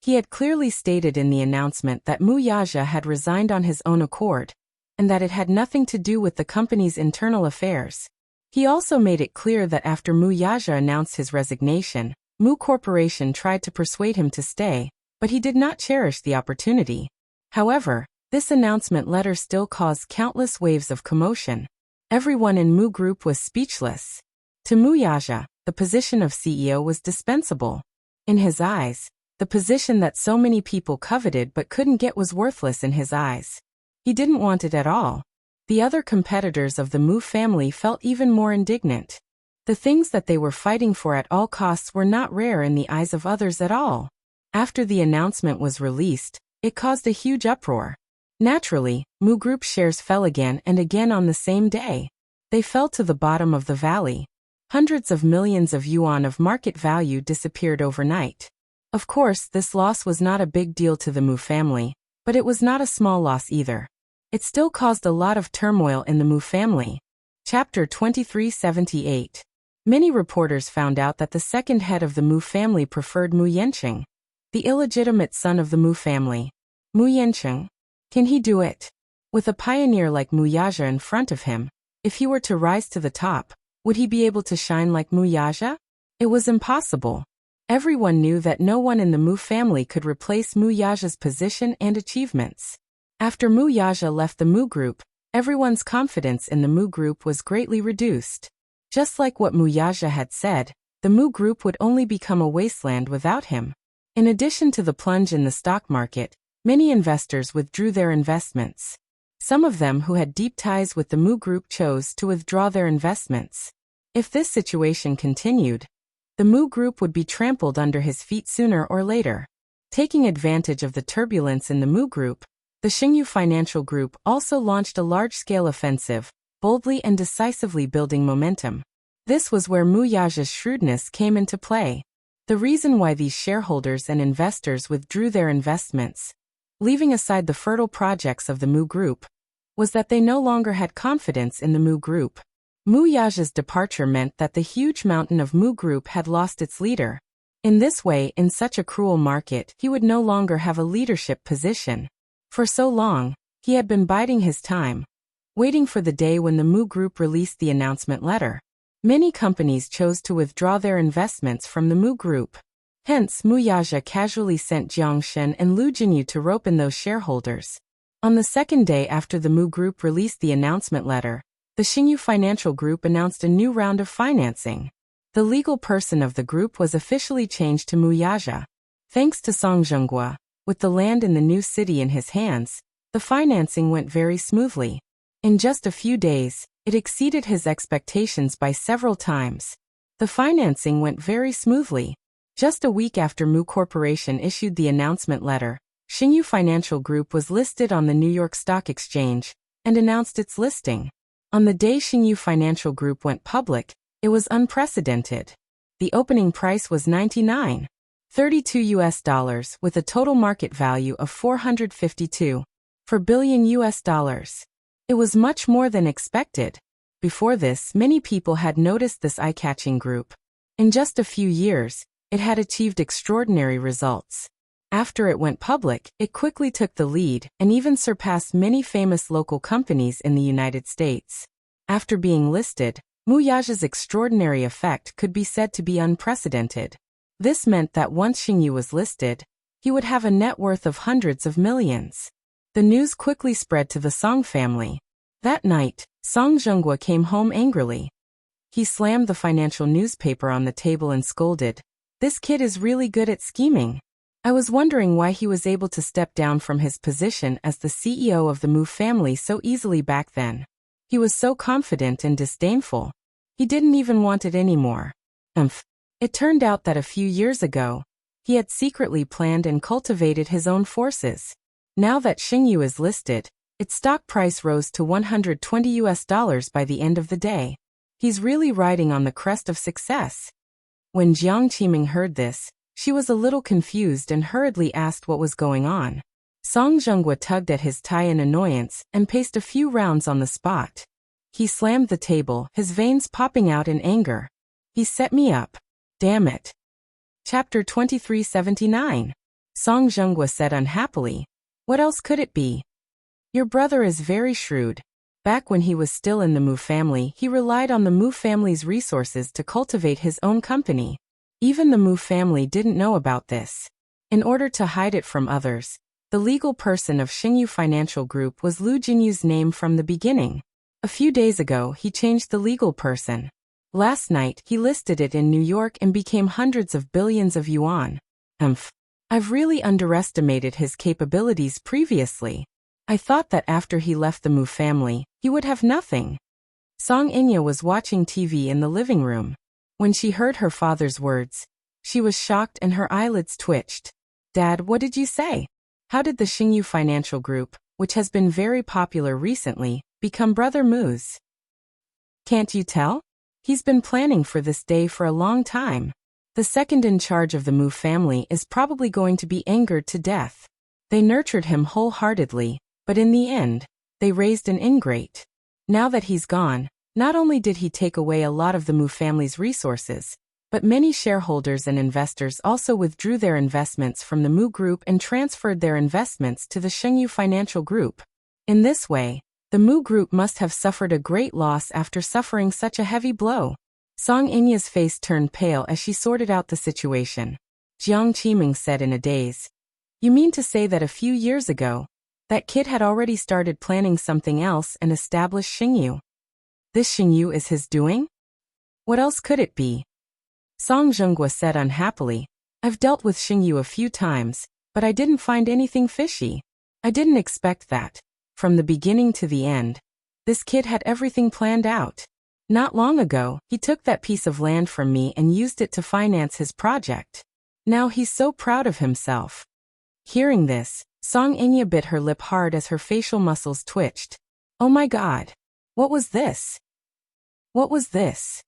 He had clearly stated in the announcement that Mu Yaja had resigned on his own accord, and that it had nothing to do with the company's internal affairs. He also made it clear that after Mu Yaja announced his resignation, Mu Corporation tried to persuade him to stay, but he did not cherish the opportunity. However, this announcement letter still caused countless waves of commotion. Everyone in Mu Group was speechless. To Mu Yaja, the position of CEO was dispensable. In his eyes, the position that so many people coveted but couldn't get was worthless in his eyes. He didn't want it at all. The other competitors of the Mu family felt even more indignant. The things that they were fighting for at all costs were not rare in the eyes of others at all. After the announcement was released, it caused a huge uproar. Naturally, Mu Group shares fell again and again on the same day. They fell to the bottom of the valley. Hundreds of millions of yuan of market value disappeared overnight. Of course, this loss was not a big deal to the Mu family, but it was not a small loss either. It still caused a lot of turmoil in the Mu family. Chapter 2378. Many reporters found out that the second head of the Mu family preferred Mu Yanqing, the illegitimate son of the Mu family. Mu Yanqing? Can he do it? With a pioneer like Mu Yaja in front of him, if he were to rise to the top, would he be able to shine like Mu Yaja? It was impossible. Everyone knew that no one in the Mu family could replace Mu Yaja's position and achievements. After Mu Yaja left the Mu Group, everyone's confidence in the Mu Group was greatly reduced. Just like what Mu Yaja had said, the Mu Group would only become a wasteland without him. In addition to the plunge in the stock market, Many investors withdrew their investments. Some of them who had deep ties with the Mu Group chose to withdraw their investments. If this situation continued, the Mu Group would be trampled under his feet sooner or later. Taking advantage of the turbulence in the Mu Group, the Xingyu Financial Group also launched a large-scale offensive, boldly and decisively building momentum. This was where Mu Yaja's shrewdness came into play. The reason why these shareholders and investors withdrew their investments, leaving aside the fertile projects of the Mu Group, was that they no longer had confidence in the Mu Group. Mu Yaja's departure meant that the huge mountain of Mu Group had lost its leader. In this way, in such a cruel market, he would no longer have a leadership position. For so long, he had been biding his time, waiting for the day when the Mu Group released the announcement letter. Many companies chose to withdraw their investments from the Mu Group. Hence, Mu Yaja casually sent Jiang Shen and Lu Jinyu to rope in those shareholders. On the second day after the Mu Group released the announcement letter, the Xingyu Financial Group announced a new round of financing. The legal person of the group was officially changed to Mu Yaja. Thanks to Song Zhenghua, with the land in the new city in his hands, the financing went very smoothly. In just a few days, it exceeded his expectations by several times. The financing went very smoothly. Just a week after Mu Corporation issued the announcement letter, Xingyu Financial Group was listed on the New York Stock Exchange and announced its listing. On the day Xingyu Financial Group went public, it was unprecedented. The opening price was $99.32 with a total market value of $452.4 billion. It was much more than expected. Before this, many people had noticed this eye-catching group. In just a few years, it had achieved extraordinary results. After it went public, it quickly took the lead and even surpassed many famous local companies in the United States. After being listed, Mu Yaja's extraordinary effect could be said to be unprecedented. This meant that once Xingyu was listed, he would have a net worth of hundreds of millions. The news quickly spread to the Song family. That night, Song Zhenghua came home angrily. He slammed the financial newspaper on the table and scolded, "This kid is really good at scheming. I was wondering why he was able to step down from his position as the CEO of the Mu family so easily back then. He was so confident and disdainful. He didn't even want it anymore." It turned out that a few years ago, he had secretly planned and cultivated his own forces. Now that Xingyu is listed, its stock price rose to $120 by the end of the day. He's really riding on the crest of success. When Jiang Qiming heard this, she was a little confused and hurriedly asked what was going on. Song Zhenghua tugged at his tie in annoyance and paced a few rounds on the spot. He slammed the table, his veins popping out in anger. "He set me up. Damn it." Chapter 2379. Song Zhenghua said unhappily, "What else could it be? Your brother is very shrewd. Back when he was still in the Mu family, he relied on the Mu family's resources to cultivate his own company. Even the Mu family didn't know about this. In order to hide it from others, the legal person of Xingyu Financial Group was Lu Jinyu's name from the beginning. A few days ago, he changed the legal person. Last night, he listed it in New York and became hundreds of billions of yuan. I've really underestimated his capabilities previously. I thought that after he left the Mu family, he would have nothing." Song Inya was watching TV in the living room. When she heard her father's words, she was shocked and her eyelids twitched. "Dad, what did you say? How did the Xingyu Financial Group, which has been very popular recently, become Brother Mu's? Can't you tell? He's been planning for this day for a long time. The second in charge of the Mu family is probably going to be angered to death. They nurtured him wholeheartedly, but in the end, they raised an ingrate. Now that he's gone, not only did he take away a lot of the Mu family's resources, but many shareholders and investors also withdrew their investments from the Mu Group and transferred their investments to the Xingyu Financial Group. In this way, the Mu Group must have suffered a great loss after suffering such a heavy blow." Song Inya's face turned pale as she sorted out the situation. Jiang Qiming said in a daze, "You mean to say that a few years ago, that kid had already started planning something else and established Xingyu? This Xingyu is his doing? What else could it be?" Song Zhenghua said unhappily, "I've dealt with Xingyu a few times, but I didn't find anything fishy. I didn't expect that. From the beginning to the end, this kid had everything planned out. Not long ago, he took that piece of land from me and used it to finance his project. Now he's so proud of himself." Hearing this, Song Inya bit her lip hard as her facial muscles twitched. Oh my god. What was this? What was this?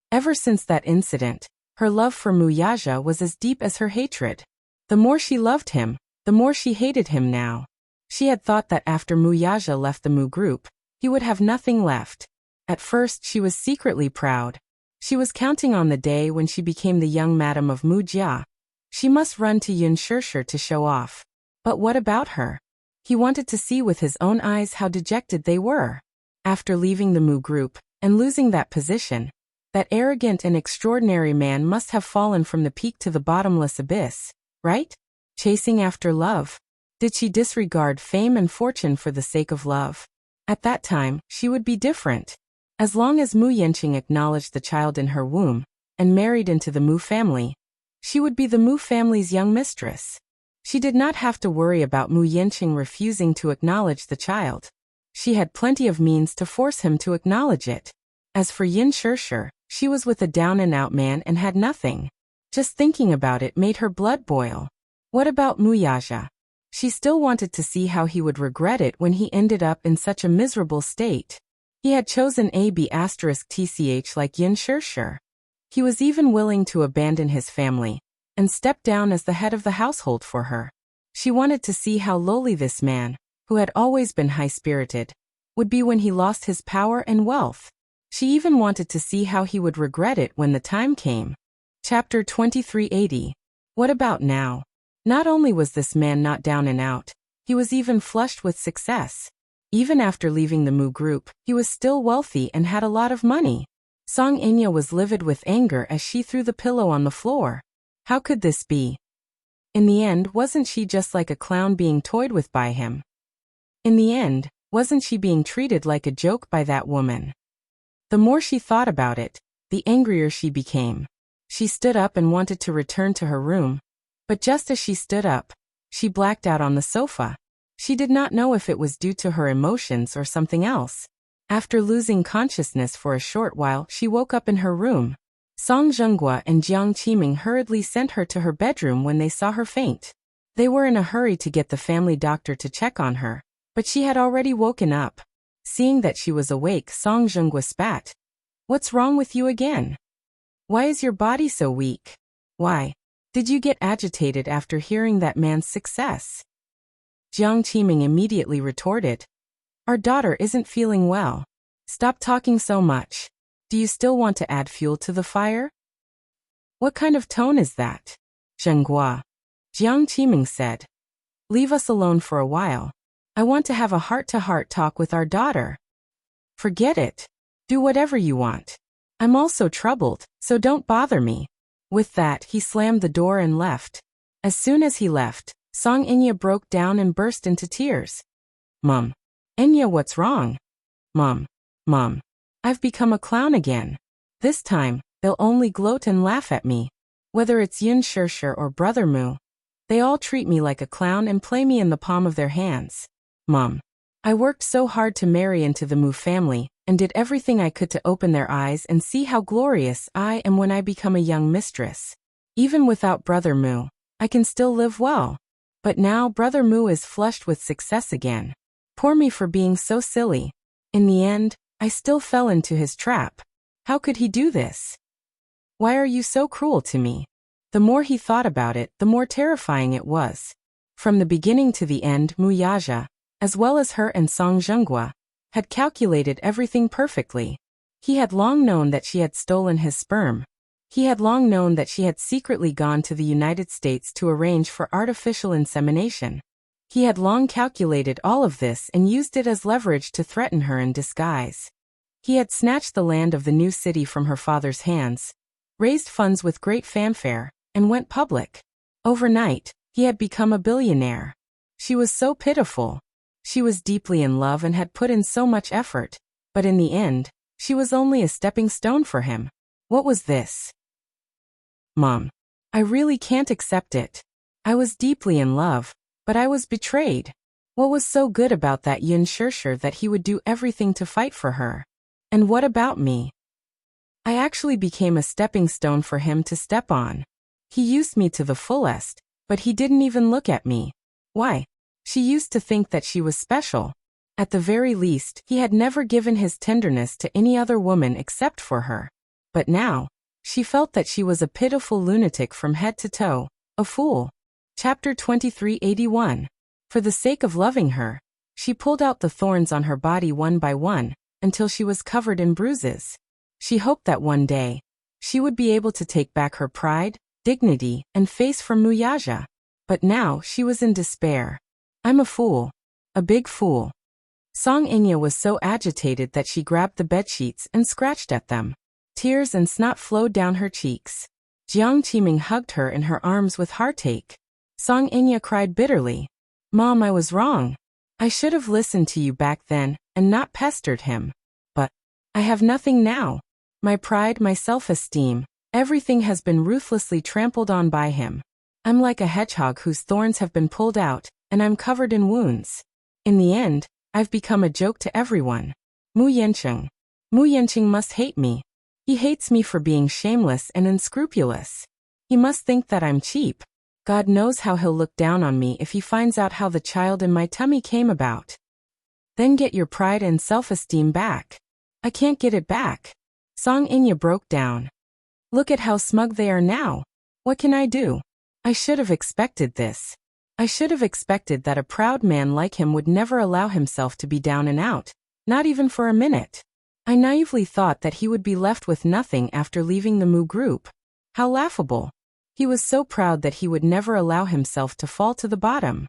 Ever since that incident, her love for Muyaja was as deep as her hatred. The more she loved him, the more she hated him now. She had thought that after Muyaja left the Mu group, he would have nothing left. At first she was secretly proud. She was counting on the day when she became the young madam of Mujia. She must run to Yun Shirshir to show off. But what about her? He wanted to see with his own eyes how dejected they were. After leaving the Mu group, and losing that position, that arrogant and extraordinary man must have fallen from the peak to the bottomless abyss, right? Chasing after love. Did she disregard fame and fortune for the sake of love? At that time, she would be different. As long as Mu Yanqing acknowledged the child in her womb, and married into the Mu family, she would be the Mu family's young mistress. She did not have to worry about Mu Yanqing refusing to acknowledge the child. She had plenty of means to force him to acknowledge it. As for Yin Shirshir, she was with a down-and-out man and had nothing. Just thinking about it made her blood boil. What about Muyaja? She still wanted to see how he would regret it when he ended up in such a miserable state. He had chosen AB*TCH like Yin Shirshir. He was even willing to abandon his family and step down as the head of the household for her. She wanted to see how lowly this man, who had always been high-spirited, would be when he lost his power and wealth. She even wanted to see how he would regret it when the time came. Chapter 2380. What about now? Not only was this man not down and out, he was even flushed with success. Even after leaving the Mu group, he was still wealthy and had a lot of money. Song Inya was livid with anger as she threw the pillow on the floor. How could this be? In the end, wasn't she just like a clown being toyed with by him? In the end, wasn't she being treated like a joke by that woman? The more she thought about it, the angrier she became. She stood up and wanted to return to her room. But just as she stood up, she blacked out on the sofa. She did not know if it was due to her emotions or something else. After losing consciousness for a short while, she woke up in her room. Song Zhenghua and Jiang Qiming hurriedly sent her to her bedroom when they saw her faint. They were in a hurry to get the family doctor to check on her, but she had already woken up. Seeing that she was awake, Song Zhenghua spat. "What's wrong with you again? Why is your body so weak? Why did you get agitated after hearing that man's success?" Jiang Qiming immediately retorted. "Our daughter isn't feeling well. Stop talking so much. Do you still want to add fuel to the fire?" "What kind of tone is that, Zhenghua?" Jiang Qiming said. "Leave us alone for a while. I want to have a heart-to-heart talk with our daughter." "Forget it. Do whatever you want. I'm also troubled, so don't bother me." With that, he slammed the door and left. As soon as he left, Song Inya broke down and burst into tears. "Mom. Inya, what's wrong?" Mom, I've become a clown again. This time, they'll only gloat and laugh at me. Whether it's Yun Shirshir or Brother Mu, they all treat me like a clown and play me in the palm of their hands. Mom, I worked so hard to marry into the Mu family, and did everything I could to open their eyes and see how glorious I am when I become a young mistress. Even without Brother Mu, I can still live well. But now Brother Mu is flushed with success again. Poor me for being so silly. In the end, I still fell into his trap. How could he do this? Why are you so cruel to me? The more he thought about it, the more terrifying it was. From the beginning to the end, Muyaja, as well as her and Song Zhenghua, had calculated everything perfectly. He had long known that she had stolen his sperm. He had long known that she had secretly gone to the United States to arrange for artificial insemination. He had long calculated all of this and used it as leverage to threaten her in disguise. He had snatched the land of the new city from her father's hands, raised funds with great fanfare, and went public. Overnight, he had become a billionaire. She was so pitiful. She was deeply in love and had put in so much effort, but in the end, she was only a stepping stone for him. What was this? Mom, I really can't accept it. I was deeply in love, but I was betrayed. What was so good about that Yin Shirshir that he would do everything to fight for her? And what about me? I actually became a stepping stone for him to step on. He used me to the fullest, but he didn't even look at me. Why? She used to think that she was special. At the very least, he had never given his tenderness to any other woman except for her. But now, she felt that she was a pitiful lunatic from head to toe, a fool. Chapter 2381. For the sake of loving her, she pulled out the thorns on her body one by one, until she was covered in bruises. She hoped that one day, she would be able to take back her pride, dignity, and face from Muyaja. But now she was in despair. I'm a fool. A big fool. Song Inya was so agitated that she grabbed the bedsheets and scratched at them. Tears and snot flowed down her cheeks. Jiang Qiming hugged her in her arms with heartache. Song Inya cried bitterly. Mom, I was wrong. I should have listened to you back then and not pestered him. But I have nothing now. My pride, my self-esteem, everything has been ruthlessly trampled on by him. I'm like a hedgehog whose thorns have been pulled out, and I'm covered in wounds. In the end, I've become a joke to everyone. Mu Yancheng. Mu Yancheng must hate me. He hates me for being shameless and unscrupulous. He must think that I'm cheap. God knows how he'll look down on me if he finds out how the child in my tummy came about. Then get your pride and self-esteem back. I can't get it back. Song Inya broke down. Look at how smug they are now. What can I do? I should have expected this. I should have expected that a proud man like him would never allow himself to be down and out, not even for a minute. I naively thought that he would be left with nothing after leaving the Mu group. How laughable. He was so proud that he would never allow himself to fall to the bottom.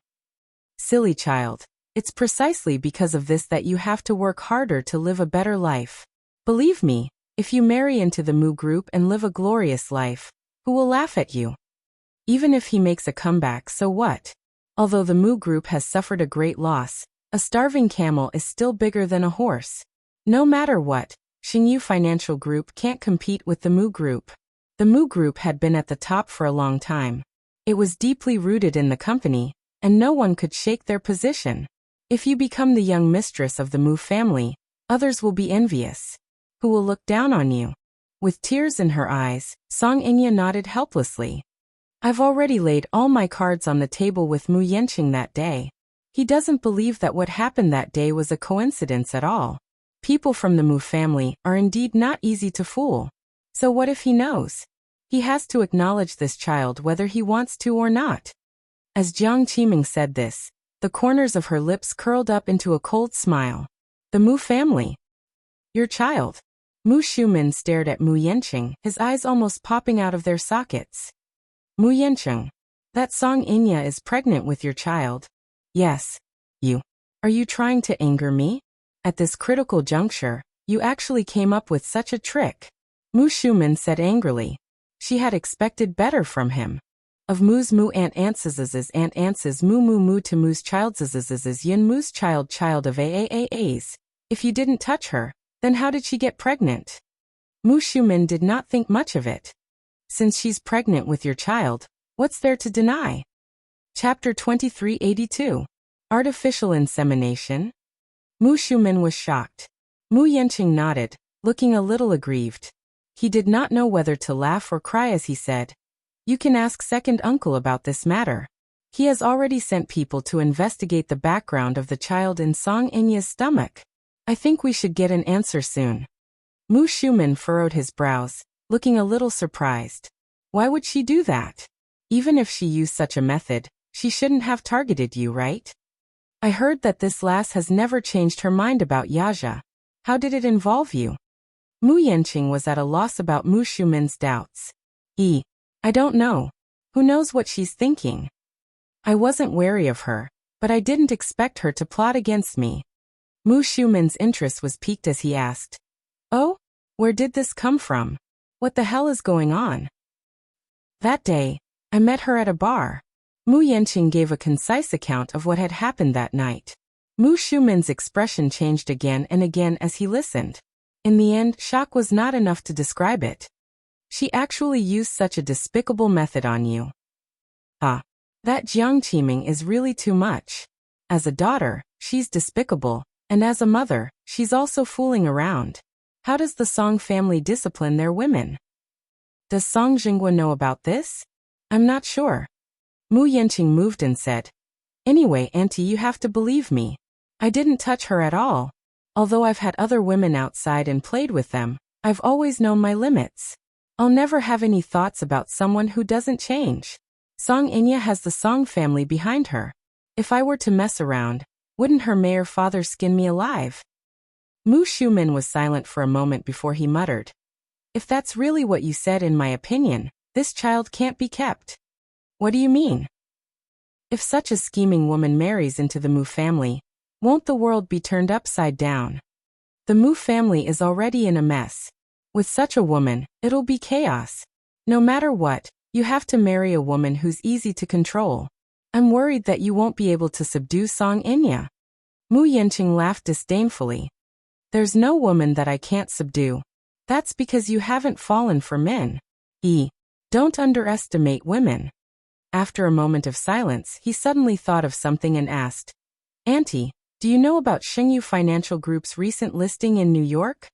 Silly child. It's precisely because of this that you have to work harder to live a better life. Believe me, if you marry into the Mu group and live a glorious life, who will laugh at you? Even if he makes a comeback, so what? Although the Mu group has suffered a great loss, a starving camel is still bigger than a horse. No matter what, Xingyu Financial Group can't compete with the Mu group. The Mu group had been at the top for a long time. It was deeply rooted in the company, and no one could shake their position. If you become the young mistress of the Mu family, others will be envious. Who will look down on you? With tears in her eyes, Song Inya nodded helplessly. I've already laid all my cards on the table with Mu Yanqing that day. He doesn't believe that what happened that day was a coincidence at all. People from the Mu family are indeed not easy to fool. So what if he knows? He has to acknowledge this child whether he wants to or not. As Jiang Qiming said this, the corners of her lips curled up into a cold smile. The Mu family. Your child. Mu Shumin stared at Mu Yanqing, his eyes almost popping out of their sockets. Mu Yanqing. That Song Inya is pregnant with your child. Yes. You. Are you trying to anger me? At this critical juncture, you actually came up with such a trick. Mu Shumin said angrily. She had expected better from him. Of Mu's Mu Aunt Aunt's Mu to Mu's child's Yin Mu's child of A's. If you didn't touch her, then how did she get pregnant? Mu Shumin did not think much of it. Since she's pregnant with your child, what's there to deny? Chapter 2382. Artificial Insemination. Mu Shumin was shocked. Mu Yanqing nodded, looking a little aggrieved. He did not know whether to laugh or cry as he said, You can ask second uncle about this matter. He has already sent people to investigate the background of the child in Song Inya's stomach. I think we should get an answer soon. Mu Shumin furrowed his brows, looking a little surprised. Why would she do that? Even if she used such a method, she shouldn't have targeted you, right? I heard that this lass has never changed her mind about Yaja. How did it involve you? Mu Yanqing was at a loss about Mu Shumin's doubts. I don't know. Who knows what she's thinking? I wasn't wary of her, but I didn't expect her to plot against me. Mu Shumin's interest was piqued as he asked, Oh? Where did this come from? What the hell is going on? That day, I met her at a bar. Mu Yanqing gave a concise account of what had happened that night. Mu Shumin's expression changed again and again as he listened. In the end, shock was not enough to describe it. She actually used such a despicable method on you. That Jiang Qiming is really too much. As a daughter, she's despicable, and as a mother, she's also fooling around. How does the Song family discipline their women? Does Song Jinghua know about this? I'm not sure. Mu Yanqing moved and said, Anyway, Auntie, you have to believe me. I didn't touch her at all. Although I've had other women outside and played with them, I've always known my limits. I'll never have any thoughts about someone who doesn't change. Song Inya has the Song family behind her. If I were to mess around, wouldn't her mayor father skin me alive? Mu Shumin was silent for a moment before he muttered, If that's really what you said, in my opinion, this child can't be kept. What do you mean? If such a scheming woman marries into the Mu family, won't the world be turned upside down? The Mu family is already in a mess. With such a woman, it'll be chaos. No matter what, you have to marry a woman who's easy to control. I'm worried that you won't be able to subdue Song Inya. Mu Yanqing laughed disdainfully. There's no woman that I can't subdue. That's because you haven't fallen for men. Don't underestimate women. After a moment of silence, he suddenly thought of something and asked, Auntie, do you know about Xingyu Financial Group's recent listing in New York?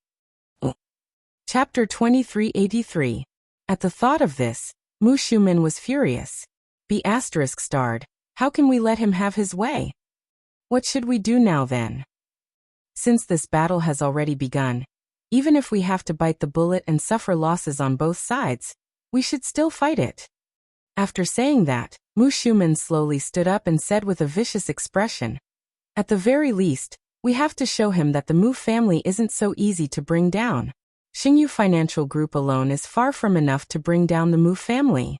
Chapter 2383. At the thought of this, Mu Shumin was furious. ****, how can we let him have his way? What should we do now then? Since this battle has already begun, even if we have to bite the bullet and suffer losses on both sides, we should still fight it. After saying that, Mu Shumin slowly stood up and said with a vicious expression, At the very least, we have to show him that the Mu family isn't so easy to bring down. Xingyu Financial Group alone is far from enough to bring down the Mu family.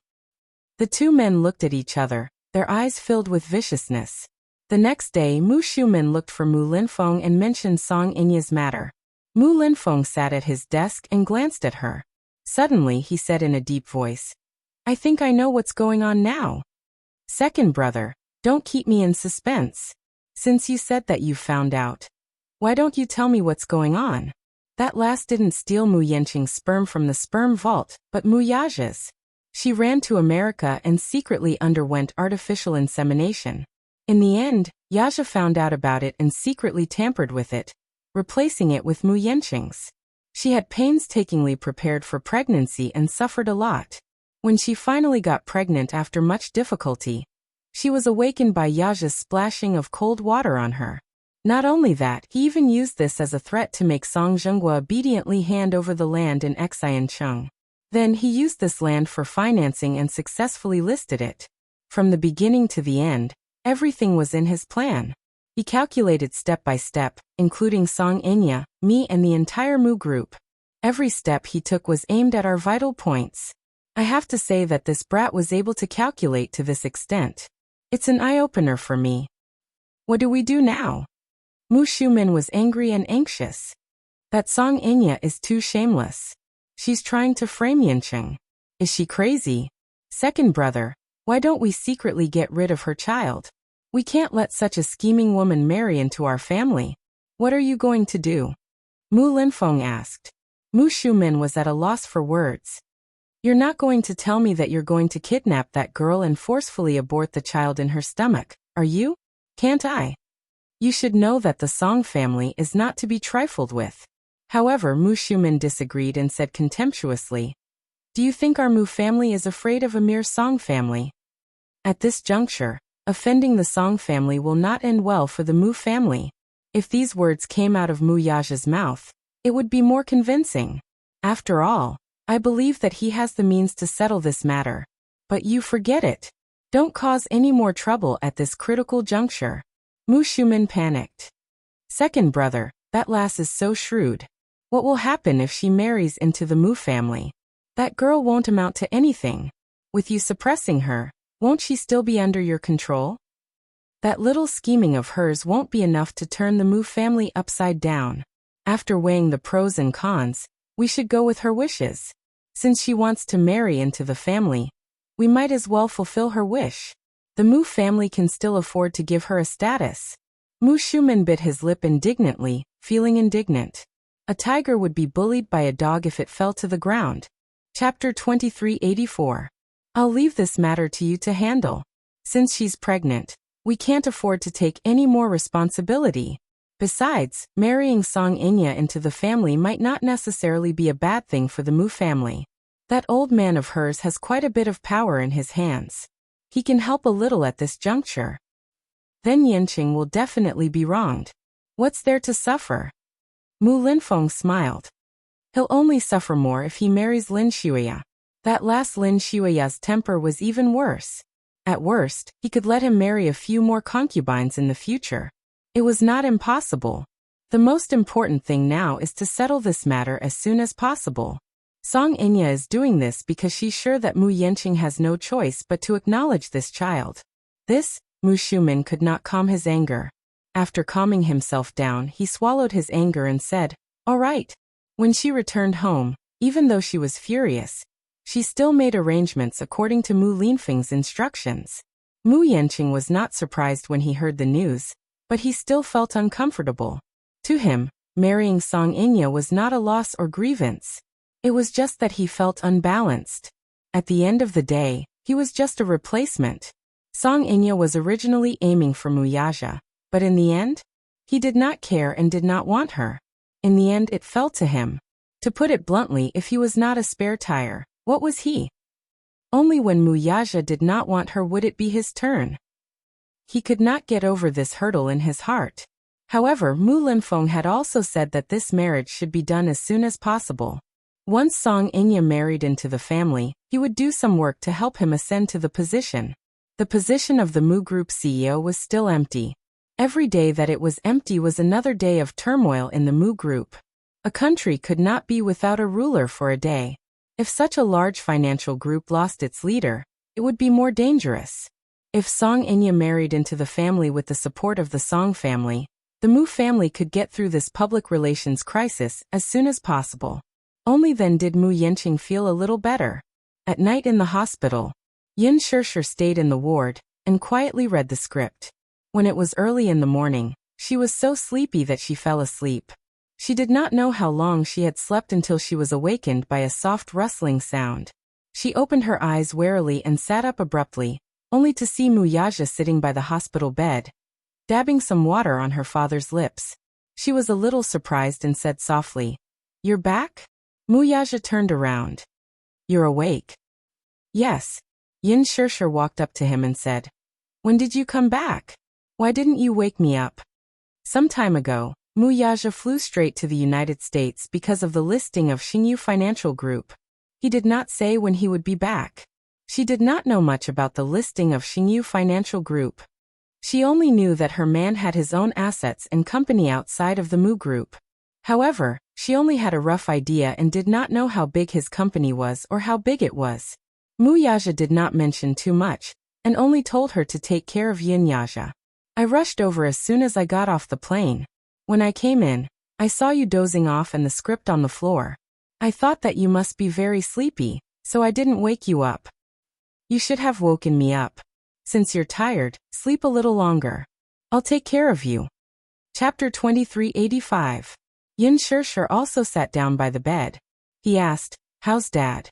The two men looked at each other, their eyes filled with viciousness. The next day, Mu Shumin looked for Mu Linfeng and mentioned Song Inya's matter. Mu Linfeng sat at his desk and glanced at her. Suddenly, he said in a deep voice, I think I know what's going on now. Second brother, don't keep me in suspense. Since you said that you found out, why don't you tell me what's going on? That last didn't steal Mu Yanqing's sperm from the sperm vault, but Mu Yaja's. She ran to America and secretly underwent artificial insemination. In the end, Yaja found out about it and secretly tampered with it, replacing it with Mu Yanqing's. She had painstakingly prepared for pregnancy and suffered a lot. When she finally got pregnant after much difficulty, she was awakened by Yaja's splashing of cold water on her. Not only that, he even used this as a threat to make Song Jinghua obediently hand over the land in Xiancheng. Then he used this land for financing and successfully listed it. From the beginning to the end, everything was in his plan. He calculated step by step, including Song Inya, me and the entire Mu group. Every step he took was aimed at our vital points. I have to say that this brat was able to calculate to this extent. It's an eye-opener for me. What do we do now? Mu Shumin was angry and anxious. That Song Inya is too shameless. She's trying to frame Yanqing. Is she crazy? Second brother, why don't we secretly get rid of her child? We can't let such a scheming woman marry into our family. What are you going to do? Mu Linfeng asked. Mu Shumin was at a loss for words. You're not going to tell me that you're going to kidnap that girl and forcefully abort the child in her stomach, are you? Can't I? You should know that the Song family is not to be trifled with. However, Mu Shumin disagreed and said contemptuously, Do you think our Mu family is afraid of a mere Song family? At this juncture, offending the Song family will not end well for the Mu family. If these words came out of Mu Yaja's mouth, it would be more convincing. After all, I believe that he has the means to settle this matter. But you forget it. Don't cause any more trouble at this critical juncture. Mu Shumin panicked. Second brother, that lass is so shrewd. What will happen if she marries into the Mu family? That girl won't amount to anything. With you suppressing her, won't she still be under your control? That little scheming of hers won't be enough to turn the Mu family upside down. After weighing the pros and cons, we should go with her wishes. Since she wants to marry into the family, we might as well fulfill her wish. The Mu family can still afford to give her a status. Mu Shumin bit his lip indignantly, feeling indignant. A tiger would be bullied by a dog if it fell to the ground. Chapter 2384. I'll leave this matter to you to handle. Since she's pregnant, we can't afford to take any more responsibility. Besides, marrying Song Inya into the family might not necessarily be a bad thing for the Mu family. That old man of hers has quite a bit of power in his hands. He can help a little at this juncture. Then Yanqing will definitely be wronged. What's there to suffer? Mu Linfeng smiled. He'll only suffer more if he marries Lin Shuya. That last Lin Shuya's temper was even worse. At worst, he could let him marry a few more concubines in the future. It was not impossible. The most important thing now is to settle this matter as soon as possible. Song Inya is doing this because she's sure that Mu Yanqing has no choice but to acknowledge this child. This, Mu Shumin could not calm his anger. After calming himself down, he swallowed his anger and said, "All right." When she returned home, even though she was furious, she still made arrangements according to Mu Linfeng's instructions. Mu Yanqing was not surprised when he heard the news, but he still felt uncomfortable. To him, marrying Song Inya was not a loss or grievance. It was just that he felt unbalanced. At the end of the day, he was just a replacement. Song Inya was originally aiming for Muyaja, but in the end, he did not care and did not want her. In the end it fell to him. To put it bluntly, if he was not a spare tire, what was he? Only when Muyaja did not want her would it be his turn. He could not get over this hurdle in his heart. However, Mu Linfeng had also said that this marriage should be done as soon as possible. Once Song Inya married into the family, he would do some work to help him ascend to the position. The position of the Mu Group CEO was still empty. Every day that it was empty was another day of turmoil in the Mu Group. A country could not be without a ruler for a day. If such a large financial group lost its leader, it would be more dangerous. If Song Inya married into the family with the support of the Song family, the Mu family could get through this public relations crisis as soon as possible. Only then did Mu Yanqing feel a little better. At night in the hospital, Yin Shishir stayed in the ward and quietly read the script. When it was early in the morning, she was so sleepy that she fell asleep. She did not know how long she had slept until she was awakened by a soft rustling sound. She opened her eyes warily and sat up abruptly, only to see Muyaja sitting by the hospital bed, dabbing some water on her father's lips. She was a little surprised and said softly, "You're back?" Muyaja turned around. "You're awake?" "Yes." Yin Shishir walked up to him and said, "When did you come back? Why didn't you wake me up?" Some time ago, Muyaja flew straight to the United States because of the listing of Xingyu Financial Group. He did not say when he would be back. She did not know much about the listing of Xingyu Financial Group. She only knew that her man had his own assets and company outside of the Mu Group. However, she only had a rough idea and did not know how big his company was or how big it was. Muyaja did not mention too much, and only told her to take care of Yinyaja. "I rushed over as soon as I got off the plane. When I came in, I saw you dozing off and the script on the floor. I thought that you must be very sleepy, so I didn't wake you up. You should have woken me up. Since you're tired, sleep a little longer. I'll take care of you." Chapter 2385. Yin Shishir also sat down by the bed. He asked, "How's Dad?"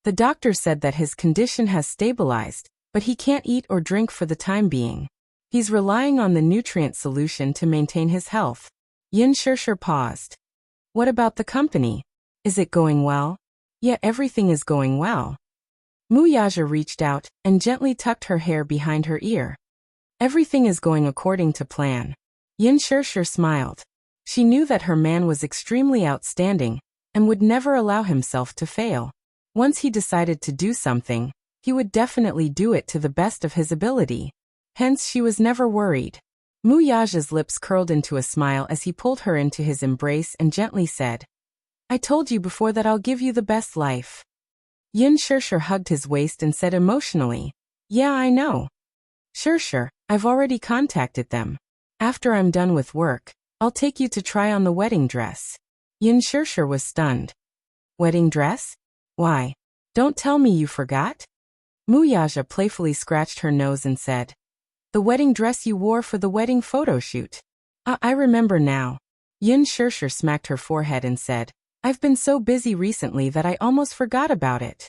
The doctor said that his condition has stabilized, but he can't eat or drink for the time being. He's relying on the nutrient solution to maintain his health. Yin Shishir paused. "What about the company? Is it going well?" "Yeah, everything is going well." Muyaja reached out and gently tucked her hair behind her ear. "Everything is going according to plan." Yin Shishir smiled. She knew that her man was extremely outstanding and would never allow himself to fail. Once he decided to do something, he would definitely do it to the best of his ability. Hence she was never worried. Muyaja's lips curled into a smile as he pulled her into his embrace and gently said, "I told you before that I'll give you the best life." Yin Shishir hugged his waist and said emotionally, "Yeah, I know. Shishir, I've already contacted them. After I'm done with work, I'll take you to try on the wedding dress." Yin Shishir was stunned. "Wedding dress? Why? Don't tell me you forgot?" Muyaja playfully scratched her nose and said, "The wedding dress you wore for the wedding photo shoot. I remember now." Yin Shishir smacked her forehead and said, "I've been so busy recently that I almost forgot about it."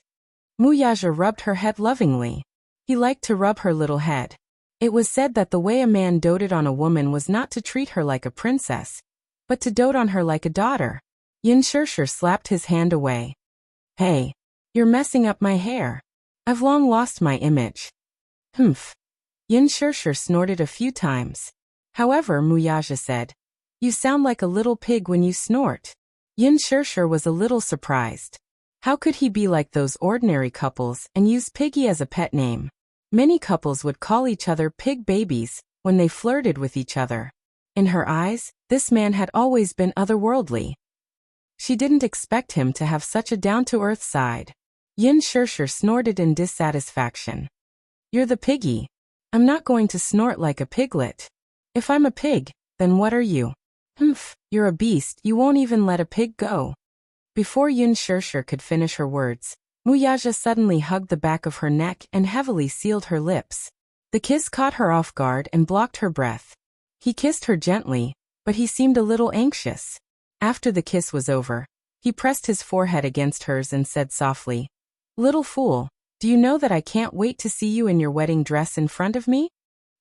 Muyaja rubbed her head lovingly. He liked to rub her little head. It was said that the way a man doted on a woman was not to treat her like a princess, but to dote on her like a daughter. Yin Shirshir slapped his hand away. Hey, you're messing up my hair. I've long lost my image. Humph. Yin Shirshir snorted a few times. However, Muyaja said, you sound like a little pig when you snort. Yin Shirshir was a little surprised. How could he be like those ordinary couples and use Piggy as a pet name? Many couples would call each other pig babies when they flirted with each other. In her eyes, this man had always been otherworldly. She didn't expect him to have such a down-to-earth side. Yin Shirshir snorted in dissatisfaction. You're the piggy. I'm not going to snort like a piglet. If I'm a pig, then what are you? Humph, you're a beast, you won't even let a pig go. Before Yin Shirshir could finish her words, Muyaja suddenly hugged the back of her neck and heavily sealed her lips. The kiss caught her off guard and blocked her breath. He kissed her gently, but he seemed a little anxious. After the kiss was over, he pressed his forehead against hers and said softly, Little fool, do you know that I can't wait to see you in your wedding dress in front of me?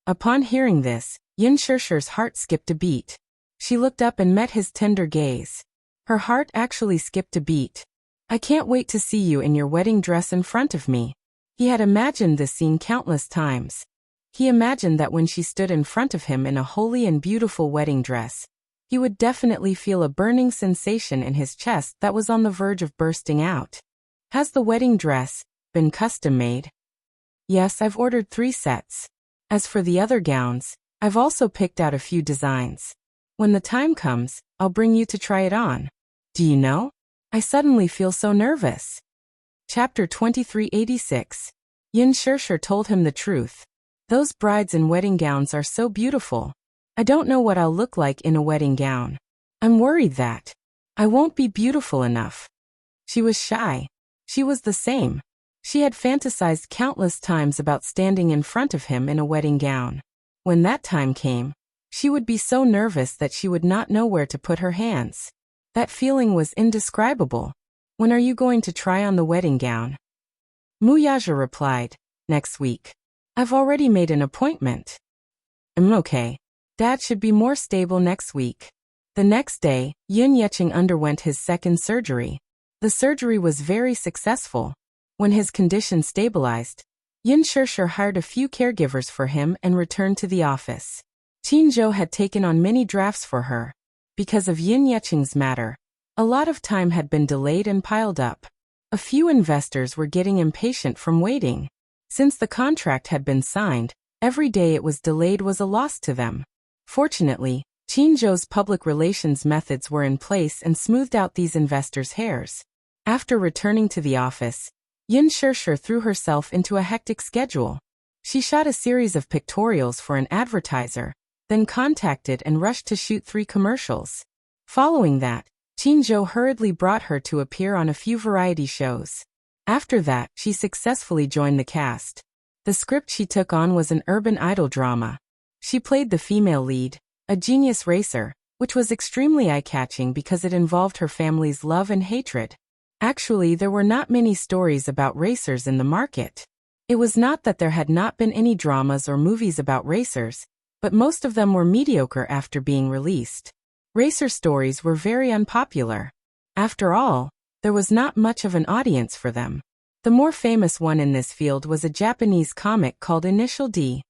Upon hearing this, Yin Shirshir's heart skipped a beat. She looked up and met his tender gaze. Her heart actually skipped a beat. I can't wait to see you in your wedding dress in front of me. He had imagined this scene countless times. He imagined that when she stood in front of him in a holy and beautiful wedding dress, he would definitely feel a burning sensation in his chest that was on the verge of bursting out. Has the wedding dress been custom-made? Yes, I've ordered 3 sets. As for the other gowns, I've also picked out a few designs. When the time comes, I'll bring you to try it on. Do you know? I suddenly feel so nervous. Chapter 2386. Yin Shirshir told him the truth. Those brides in wedding gowns are so beautiful. I don't know what I'll look like in a wedding gown. I'm worried that I won't be beautiful enough. She was shy. She was the same. She had fantasized countless times about standing in front of him in a wedding gown. When that time came, she would be so nervous that she would not know where to put her hands. That feeling was indescribable. When are you going to try on the wedding gown? Muyaja replied, next week. I've already made an appointment. Okay. Dad should be more stable next week. The next day, Yin Yecheng underwent his second surgery. The surgery was very successful. When his condition stabilized, Yin Shirshir hired a few caregivers for him and returned to the office. Qin Zhou had taken on many drafts for her. Because of Yin Yecheng's matter, a lot of time had been delayed and piled up. A few investors were getting impatient from waiting. Since the contract had been signed, every day it was delayed was a loss to them. Fortunately, Qin Zhou's public relations methods were in place and smoothed out these investors' hairs. After returning to the office, Yin Shirshir threw herself into a hectic schedule. She shot a series of pictorials for an advertiser, then contacted and rushed to shoot 3 commercials. Following that, Qin Zhou hurriedly brought her to appear on a few variety shows. After that, she successfully joined the cast. The script she took on was an urban idol drama. She played the female lead, a genius racer, which was extremely eye-catching because it involved her family's love and hatred. Actually, there were not many stories about racers in the market. It was not that there had not been any dramas or movies about racers, but most of them were mediocre after being released. Racer stories were very unpopular. After all, there was not much of an audience for them. The more famous one in this field was a Japanese comic called Initial D.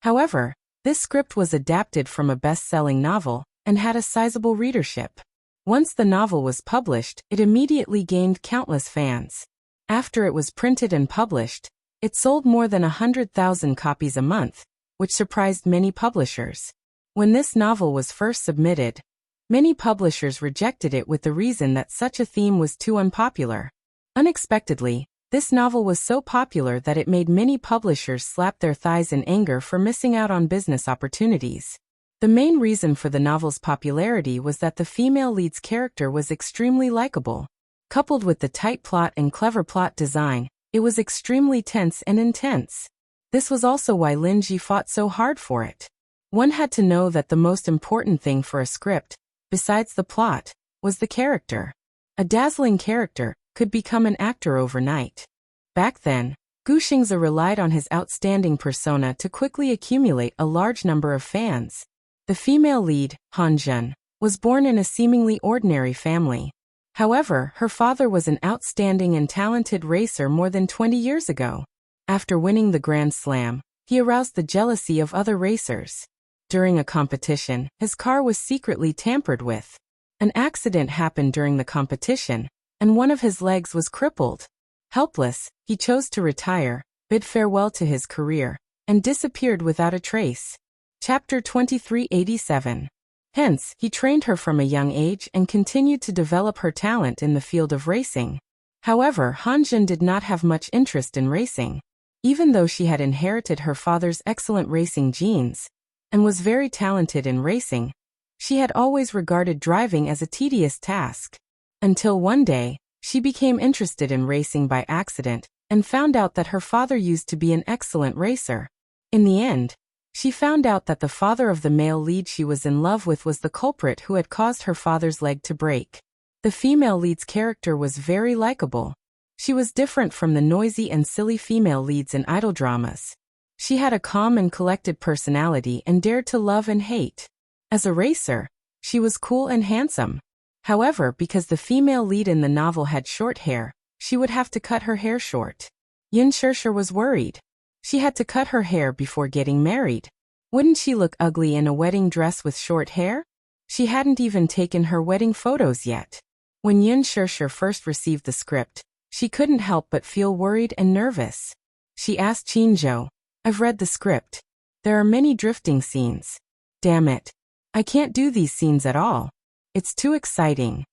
However, this script was adapted from a best-selling novel and had a sizable readership. Once the novel was published, it immediately gained countless fans. After it was printed and published, it sold more than 100,000 copies a month, which surprised many publishers. When this novel was first submitted, many publishers rejected it with the reason that such a theme was too unpopular. Unexpectedly, this novel was so popular that it made many publishers slap their thighs in anger for missing out on business opportunities. The main reason for the novel's popularity was that the female lead's character was extremely likable. Coupled with the tight plot and clever plot design, it was extremely tense and intense. This was also why Lin Ji fought so hard for it. One had to know that the most important thing for a script, besides the plot, was the character. A dazzling character could become an actor overnight. Back then, Gu Xingzi relied on his outstanding persona to quickly accumulate a large number of fans. The female lead, Han Zhen, was born in a seemingly ordinary family. However, her father was an outstanding and talented racer more than 20 years ago. After winning the Grand Slam, he aroused the jealousy of other racers. During a competition, his car was secretly tampered with. An accident happened during the competition, and one of his legs was crippled. Helpless, he chose to retire, bid farewell to his career, and disappeared without a trace. Chapter 2387. Hence, he trained her from a young age and continued to develop her talent in the field of racing. However, Han Zhen did not have much interest in racing. Even though she had inherited her father's excellent racing genes and was very talented in racing, she had always regarded driving as a tedious task. Until one day, she became interested in racing by accident and found out that her father used to be an excellent racer. In the end, she found out that the father of the male lead she was in love with was the culprit who had caused her father's leg to break. The female lead's character was very likable. She was different from the noisy and silly female leads in idol dramas. She had a calm and collected personality and dared to love and hate. As a racer, she was cool and handsome. However, because the female lead in the novel had short hair, she would have to cut her hair short. Yin Shishir was worried. She had to cut her hair before getting married. Wouldn't she look ugly in a wedding dress with short hair? She hadn't even taken her wedding photos yet. When Yin Shishir first received the script, she couldn't help but feel worried and nervous. She asked Qinzhou, "I've read the script. There are many drifting scenes. Damn it. I can't do these scenes at all. It's too exciting.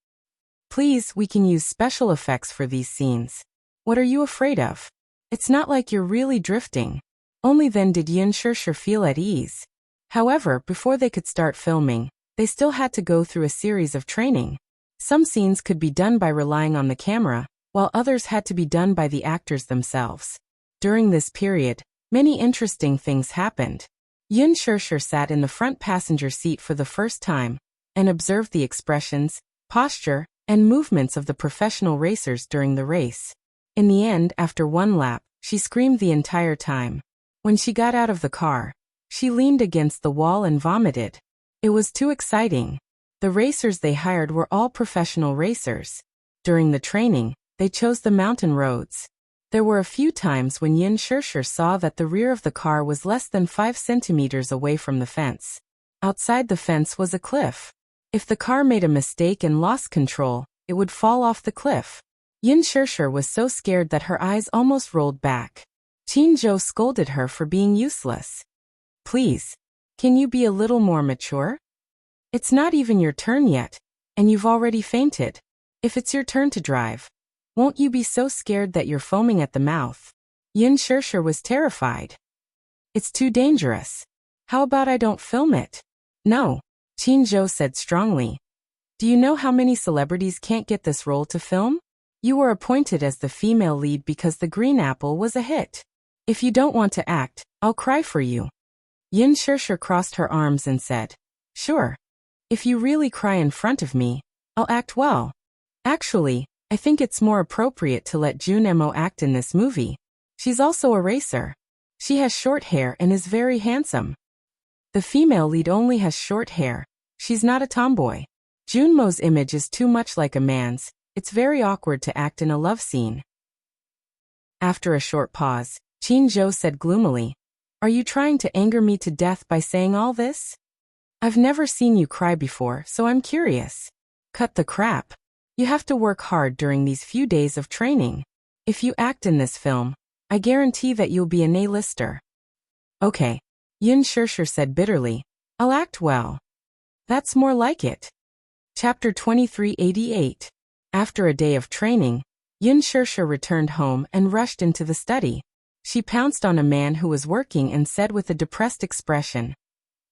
Please, we can use special effects for these scenes. What are you afraid of? It's not like you're really drifting." Only then did Yin Shishir feel at ease. However, before they could start filming, they still had to go through a series of training. Some scenes could be done by relying on the camera, while others had to be done by the actors themselves. During this period, many interesting things happened. Yin Shishir sat in the front passenger seat for the first time and observed the expressions, posture, and movements of the professional racers during the race. In the end, after one lap, she screamed the entire time. When she got out of the car, she leaned against the wall and vomited. It was too exciting. The racers they hired were all professional racers. During the training, they chose the mountain roads. There were a few times when Yin Shishir saw that the rear of the car was less than 5 centimeters away from the fence. Outside the fence was a cliff. If the car made a mistake and lost control, it would fall off the cliff. Yin Shishir was so scared that her eyes almost rolled back. Qinzhou scolded her for being useless. "Please, can you be a little more mature? It's not even your turn yet, and you've already fainted. If it's your turn to drive, won't you be so scared that you're foaming at the mouth?" Yin Shishir was terrified. "It's too dangerous. How about I don't film it?" "No," Qinzhou said strongly. "Do you know how many celebrities can't get this role to film? You were appointed as the female lead because the Green Apple was a hit. If you don't want to act, I'll cry for you." Yin Shishir crossed her arms and said, "Sure. If you really cry in front of me, I'll act well. Actually, I think it's more appropriate to let Jun Mo act in this movie. She's also a racer. She has short hair and is very handsome. The female lead only has short hair. She's not a tomboy. Junmo's image is too much like a man's. It's very awkward to act in a love scene." After a short pause, Qinzhou said gloomily, "Are you trying to anger me to death by saying all this? I've never seen you cry before, so I'm curious. Cut the crap. You have to work hard during these few days of training. If you act in this film, I guarantee that you'll be an A-lister." "Okay," Yin Shishir said bitterly. "I'll act well. That's more like it." Chapter 2388. After a day of training, Yin Shishir returned home and rushed into the study. She pounced on a man who was working and said with a depressed expression,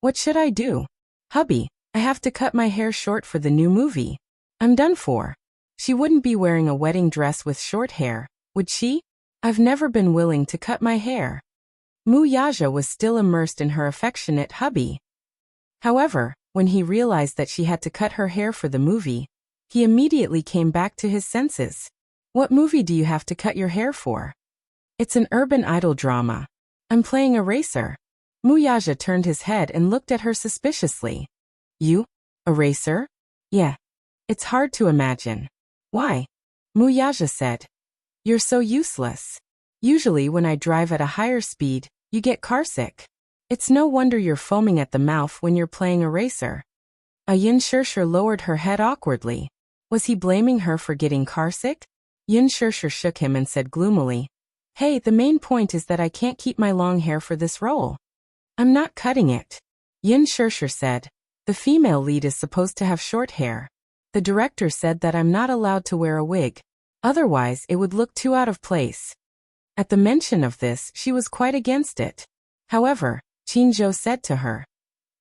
"What should I do? Hubby, I have to cut my hair short for the new movie. I'm done for." She wouldn't be wearing a wedding dress with short hair, would she? "I've never been willing to cut my hair." Mu Yaja was still immersed in her affectionate hubby. However, when he realized that she had to cut her hair for the movie, he immediately came back to his senses. "What movie do you have to cut your hair for?" It's an urban idol drama. I'm playing a racer. Muyaja turned his head and looked at her suspiciously. You? A racer? Yeah. It's hard to imagine. Why? Muyaja said. You're so useless. Usually when I drive at a higher speed, you get carsick. It's no wonder you're foaming at the mouth when you're playing a racer. Yin Shirshir lowered her head awkwardly. Was he blaming her for getting carsick? Yin Shirshir shook him and said gloomily, Hey, the main point is that I can't keep my long hair for this role. I'm not cutting it. Yin Shirshir said. The female lead is supposed to have short hair. The director said that I'm not allowed to wear a wig. Otherwise, it would look too out of place. At the mention of this, she was quite against it. However, Qinzhou said to her,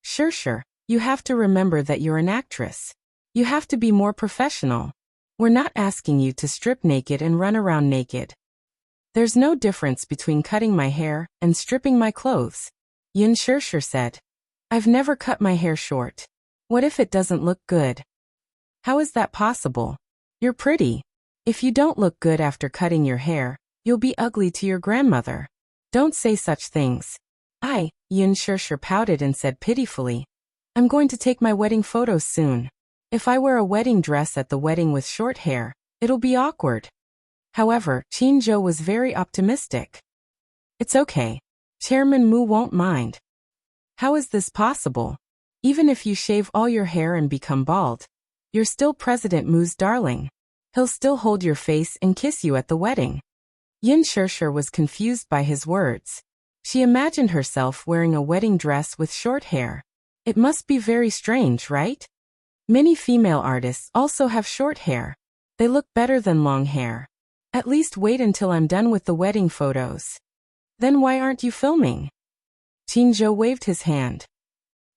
Shirshir, you have to remember that you're an actress. You have to be more professional. We're not asking you to strip naked and run around naked. There's no difference between cutting my hair and stripping my clothes. Yin Shirshir said. I've never cut my hair short. What if it doesn't look good? How is that possible? You're pretty. If you don't look good after cutting your hair, you'll be ugly to your grandmother. Don't say such things. Yin Shirshir pouted and said pitifully. I'm going to take my wedding photos soon. If I wear a wedding dress at the wedding with short hair, it'll be awkward. However, Qinzhou was very optimistic. It's okay. Chairman Mu won't mind. How is this possible? Even if you shave all your hair and become bald, you're still President Mu's darling. He'll still hold your face and kiss you at the wedding. Yin Shirshir was confused by his words. She imagined herself wearing a wedding dress with short hair. It must be very strange, right? Many female artists also have short hair. They look better than long hair. At least wait until I'm done with the wedding photos. Then why aren't you filming? Qinzhou waved his hand.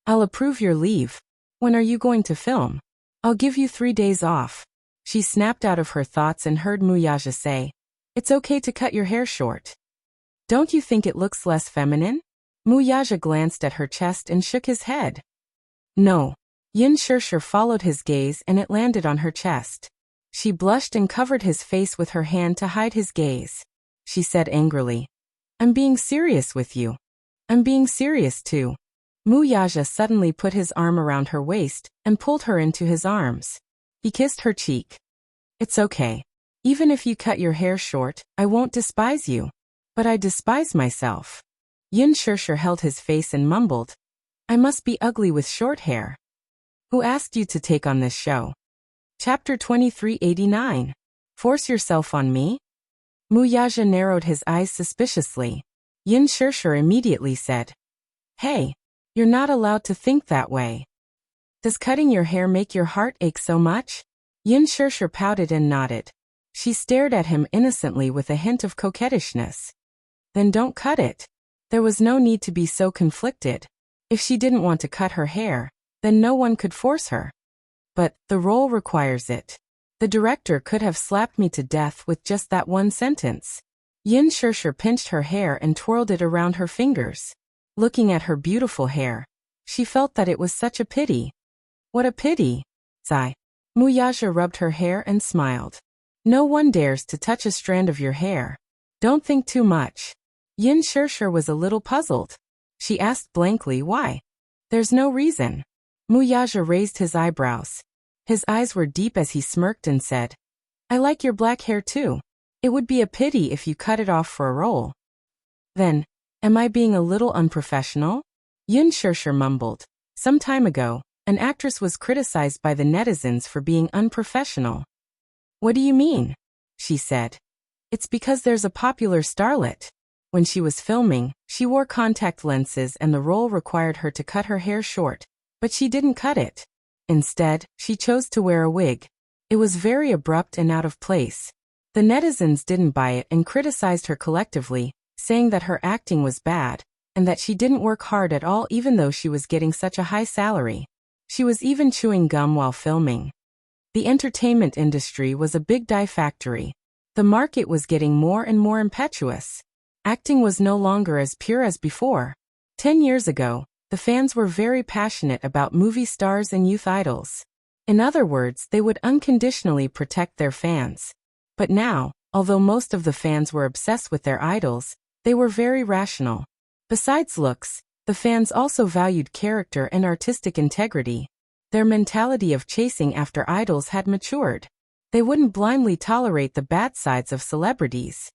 I'll approve your leave. When are you going to film? I'll give you 3 days off. She snapped out of her thoughts and heard Muyaja say, It's okay to cut your hair short. Don't you think it looks less feminine? Muyaja glanced at her chest and shook his head. No. Yin Shirshir followed his gaze and it landed on her chest. She blushed and covered his face with her hand to hide his gaze. She said angrily, I'm being serious with you. I'm being serious too. Muyaja suddenly put his arm around her waist and pulled her into his arms. He kissed her cheek. It's okay. Even if you cut your hair short, I won't despise you. But I despise myself. Yin Shirshir held his face and mumbled, I must be ugly with short hair. Who asked you to take on this show? Chapter 2389. Force yourself on me? Muyaja narrowed his eyes suspiciously. Yin Shirshir immediately said, Hey, you're not allowed to think that way. Does cutting your hair make your heart ache so much? Yin Shirshir pouted and nodded. She stared at him innocently with a hint of coquettishness. Then don't cut it. There was no need to be so conflicted. If she didn't want to cut her hair, then no one could force her. But the role requires it. The director could have slapped me to death with just that one sentence. Yin Shirshir pinched her hair and twirled it around her fingers. Looking at her beautiful hair, she felt that it was such a pity. What a pity. Sigh. Muyaja rubbed her hair and smiled. No one dares to touch a strand of your hair. Don't think too much. Yin Shirshir was a little puzzled. She asked blankly why. There's no reason. Muyaja raised his eyebrows. His eyes were deep as he smirked and said, I like your black hair too. It would be a pity if you cut it off for a role. Then, am I being a little unprofessional? Yin Shirshir mumbled. Some time ago, an actress was criticized by the netizens for being unprofessional. What do you mean? She said. It's because there's a popular starlet. When she was filming, she wore contact lenses and the role required her to cut her hair short, but she didn't cut it. Instead, she chose to wear a wig. It was very abrupt and out of place. The netizens didn't buy it and criticized her collectively, saying that her acting was bad, and that she didn't work hard at all even though she was getting such a high salary. She was even chewing gum while filming. The entertainment industry was a big dye factory. The market was getting more and more impetuous. Acting was no longer as pure as before. 10 years ago, the fans were very passionate about movie stars and youth idols. In other words, they would unconditionally protect their fans. But now, Although most of the fans were obsessed with their idols, they were very rational. Besides looks, the fans also valued character and artistic integrity. Their mentality of chasing after idols had matured. They wouldn't blindly tolerate the bad sides of celebrities.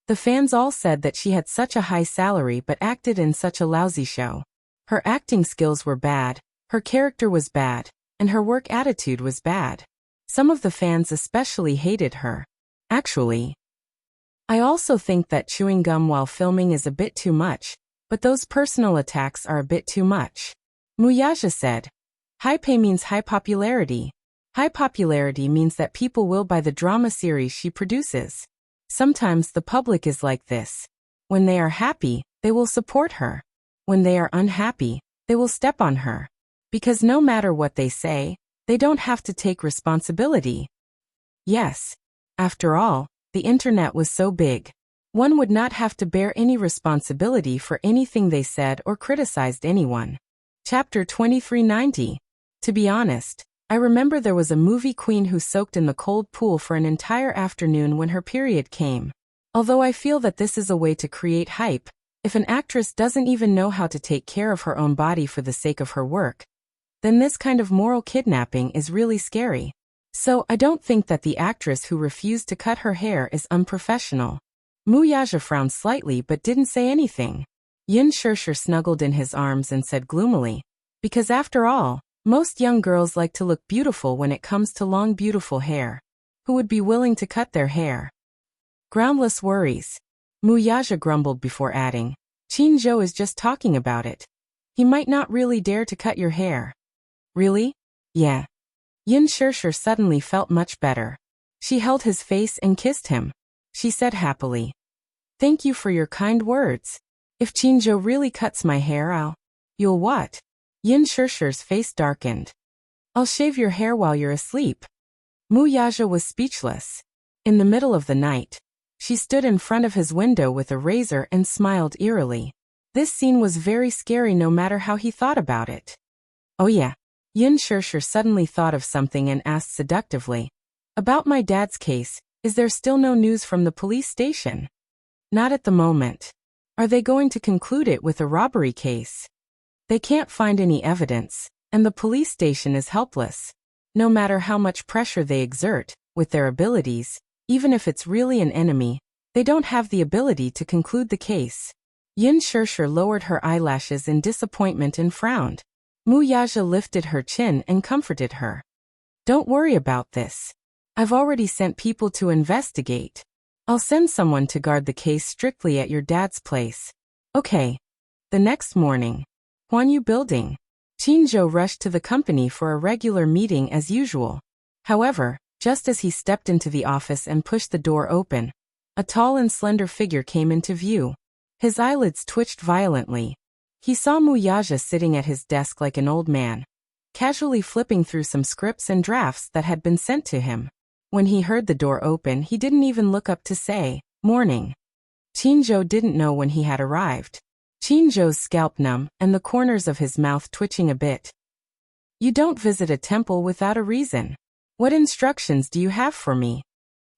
The fans all said that she had such a high salary but acted in such a lousy show. Her acting skills were bad, her character was bad, and her work attitude was bad. Some of the fans especially hated her. Actually, I also think that chewing gum while filming is a bit too much, but those personal attacks are a bit too much. Muyaja said. High pay means high popularity. High popularity means that people will buy the drama series she produces. Sometimes the public is like this. When they are happy, they will support her. When they are unhappy, they will step on her. Because no matter what they say, they don't have to take responsibility. Yes. After all, the internet was so big. One would not have to bear any responsibility for anything they said or criticized anyone. Chapter 2390. To be honest, I remember there was a movie queen who soaked in the cold pool for an entire afternoon when her period came. Although I feel that this is a way to create hype, if an actress doesn't even know how to take care of her own body for the sake of her work, then this kind of moral kidnapping is really scary. So I don't think that the actress who refused to cut her hair is unprofessional. Muyaja frowned slightly but didn't say anything. Yin Shirshir snuggled in his arms and said gloomily, because after all, most young girls like to look beautiful when it comes to long beautiful hair. Who would be willing to cut their hair? Groundless worries. Muyaja grumbled before adding, Qinzhou is just talking about it. He might not really dare to cut your hair. Really? Yeah. Yin Shirshir suddenly felt much better. She held his face and kissed him. She said happily, thank you for your kind words. If Qinzhou really cuts my hair, you'll what? Yin Shirshir's face darkened. I'll shave your hair while you're asleep. Muyaja was speechless. In the middle of the night, she stood in front of his window with a razor and smiled eerily. This scene was very scary no matter how he thought about it. Oh yeah. Yin Shirshir suddenly thought of something and asked seductively, about my dad's case, is there still no news from the police station? Not at the moment. Are they going to conclude it with a robbery case? They can't find any evidence, and the police station is helpless. No matter how much pressure they exert, with their abilities, even if it's really an enemy, they don't have the ability to conclude the case. Yin Shirshir lowered her eyelashes in disappointment and frowned. Muyaja lifted her chin and comforted her. Don't worry about this. I've already sent people to investigate. I'll send someone to guard the case strictly at your dad's place. Okay. The next morning. Huanyu Building. Qinzhou rushed to the company for a regular meeting as usual. However, just as he stepped into the office and pushed the door open, a tall and slender figure came into view. His eyelids twitched violently. He saw Muyaja sitting at his desk like an old man, casually flipping through some scripts and drafts that had been sent to him. When he heard the door open, he didn't even look up to say, morning. Qinzhou didn't know when he had arrived. Qinzhou's scalp numb and the corners of his mouth twitching a bit. You don't visit a temple without a reason. What instructions do you have for me?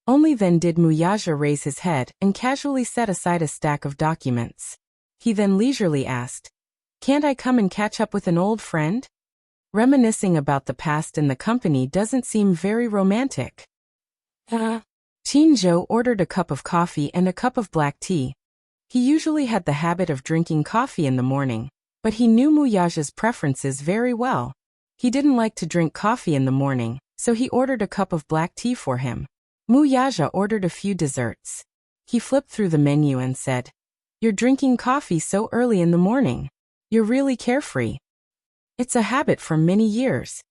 Only then did Muyaja raise his head and casually set aside a stack of documents. He then leisurely asked, can't I come and catch up with an old friend? Reminiscing about the past in the company doesn't seem very romantic. Qinzhou ordered a cup of coffee and a cup of black tea. He usually had the habit of drinking coffee in the morning, but he knew Muyaja's preferences very well. He didn't like to drink coffee in the morning, so he ordered a cup of black tea for him. Muyaja ordered a few desserts. He flipped through the menu and said, you're drinking coffee so early in the morning. You're really carefree. It's a habit for many years.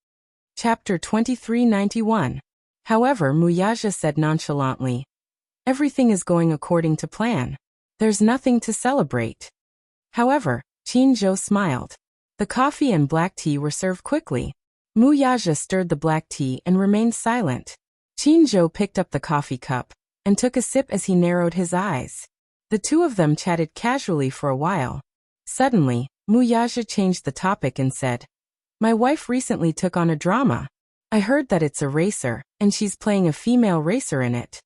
Chapter 2391. However, Muyaja said nonchalantly, everything is going according to plan. There's nothing to celebrate. However, Qinzhou smiled. The coffee and black tea were served quickly. Muyaja stirred the black tea and remained silent. Qinzhou picked up the coffee cup and took a sip as he narrowed his eyes. The two of them chatted casually for a while. Suddenly, Muyaja changed the topic and said, my wife recently took on a drama. I heard that it's a racer, and she's playing a female racer in it.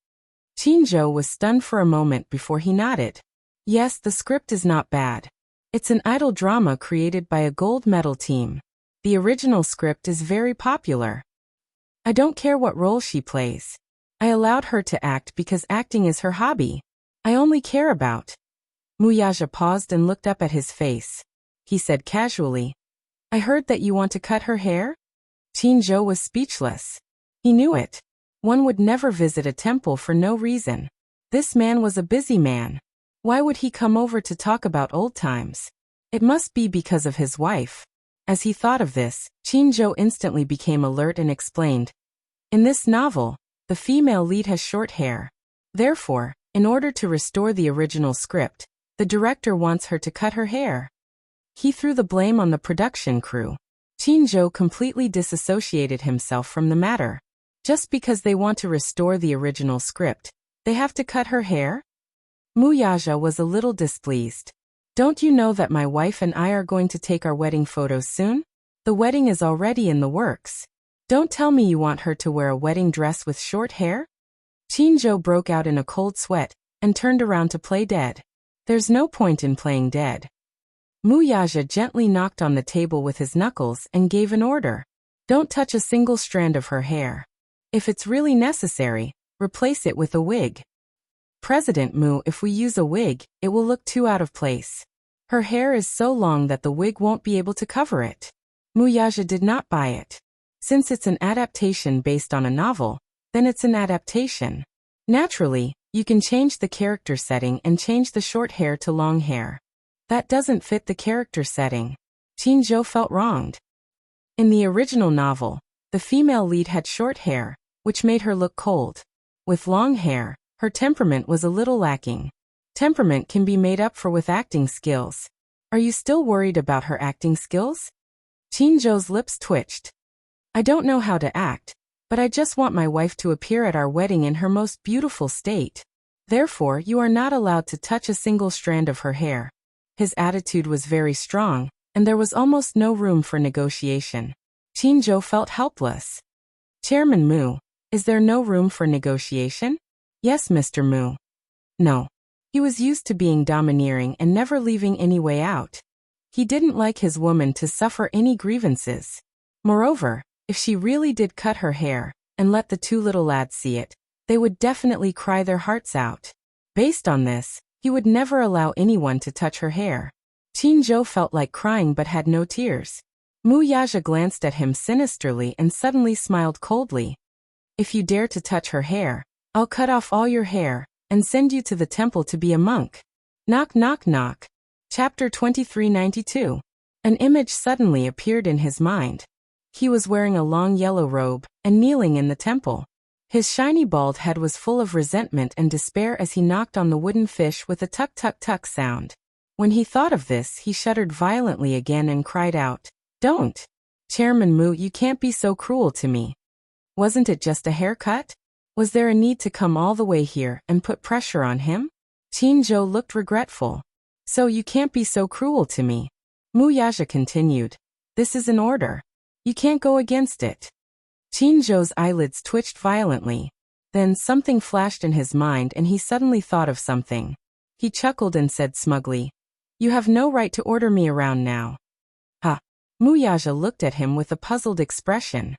Chinjo was stunned for a moment before he nodded. Yes, the script is not bad. It's an idol drama created by a gold medal team. The original script is very popular. I don't care what role she plays. I allowed her to act because acting is her hobby. I only care about. Muyaja paused and looked up at his face. He said casually, I heard that you want to cut her hair? Chinjo was speechless. He knew it. One would never visit a temple for no reason. This man was a busy man. Why would he come over to talk about old times? It must be because of his wife. As he thought of this, Chinjo instantly became alert and explained. In this novel, the female lead has short hair. Therefore, in order to restore the original script, the director wants her to cut her hair. He threw the blame on the production crew. Chinjo completely disassociated himself from the matter. Just because they want to restore the original script, they have to cut her hair? Muyaja was a little displeased. Don't you know that my wife and I are going to take our wedding photos soon? The wedding is already in the works. Don't tell me you want her to wear a wedding dress with short hair? Chinjo broke out in a cold sweat and turned around to play dead. There's no point in playing dead. Muyaja gently knocked on the table with his knuckles and gave an order. Don't touch a single strand of her hair. If it's really necessary, replace it with a wig. President Mu, if we use a wig, it will look too out of place. Her hair is so long that the wig won't be able to cover it. Muyaja did not buy it. Since it's an adaptation based on a novel, then it's an adaptation. Naturally, you can change the character setting and change the short hair to long hair. That doesn't fit the character setting. Chinjo felt wronged. In the original novel, the female lead had short hair, which made her look cold. With long hair, her temperament was a little lacking. Temperament can be made up for with acting skills. Are you still worried about her acting skills? Chinjo's lips twitched. I don't know how to act, but I just want my wife to appear at our wedding in her most beautiful state. Therefore, you are not allowed to touch a single strand of her hair. His attitude was very strong, and there was almost no room for negotiation. Chinjo felt helpless. Chairman Mu, is there no room for negotiation? Yes, Mr. Mu. No. He was used to being domineering and never leaving any way out. He didn't like his woman to suffer any grievances. Moreover, if she really did cut her hair and let the two little lads see it, they would definitely cry their hearts out. Based on this, he would never allow anyone to touch her hair. Chinjo felt like crying but had no tears. Muyaja glanced at him sinisterly and suddenly smiled coldly. If you dare to touch her hair, I'll cut off all your hair and send you to the temple to be a monk. Knock knock knock. Chapter 2392. An image suddenly appeared in his mind. He was wearing a long yellow robe and kneeling in the temple. His shiny bald head was full of resentment and despair as he knocked on the wooden fish with a tuck tuck tuck sound. When he thought of this, he shuddered violently again and cried out, Don't! Chairman Mu, you can't be so cruel to me. Wasn't it just a haircut? Was there a need to come all the way here and put pressure on him? Chinjo looked regretful. So you can't be so cruel to me. Muyaja continued. This is an order. You can't go against it. Chinjo's eyelids twitched violently. Then something flashed in his mind and he suddenly thought of something. He chuckled and said smugly, You have no right to order me around now. Ha! Muyaja looked at him with a puzzled expression.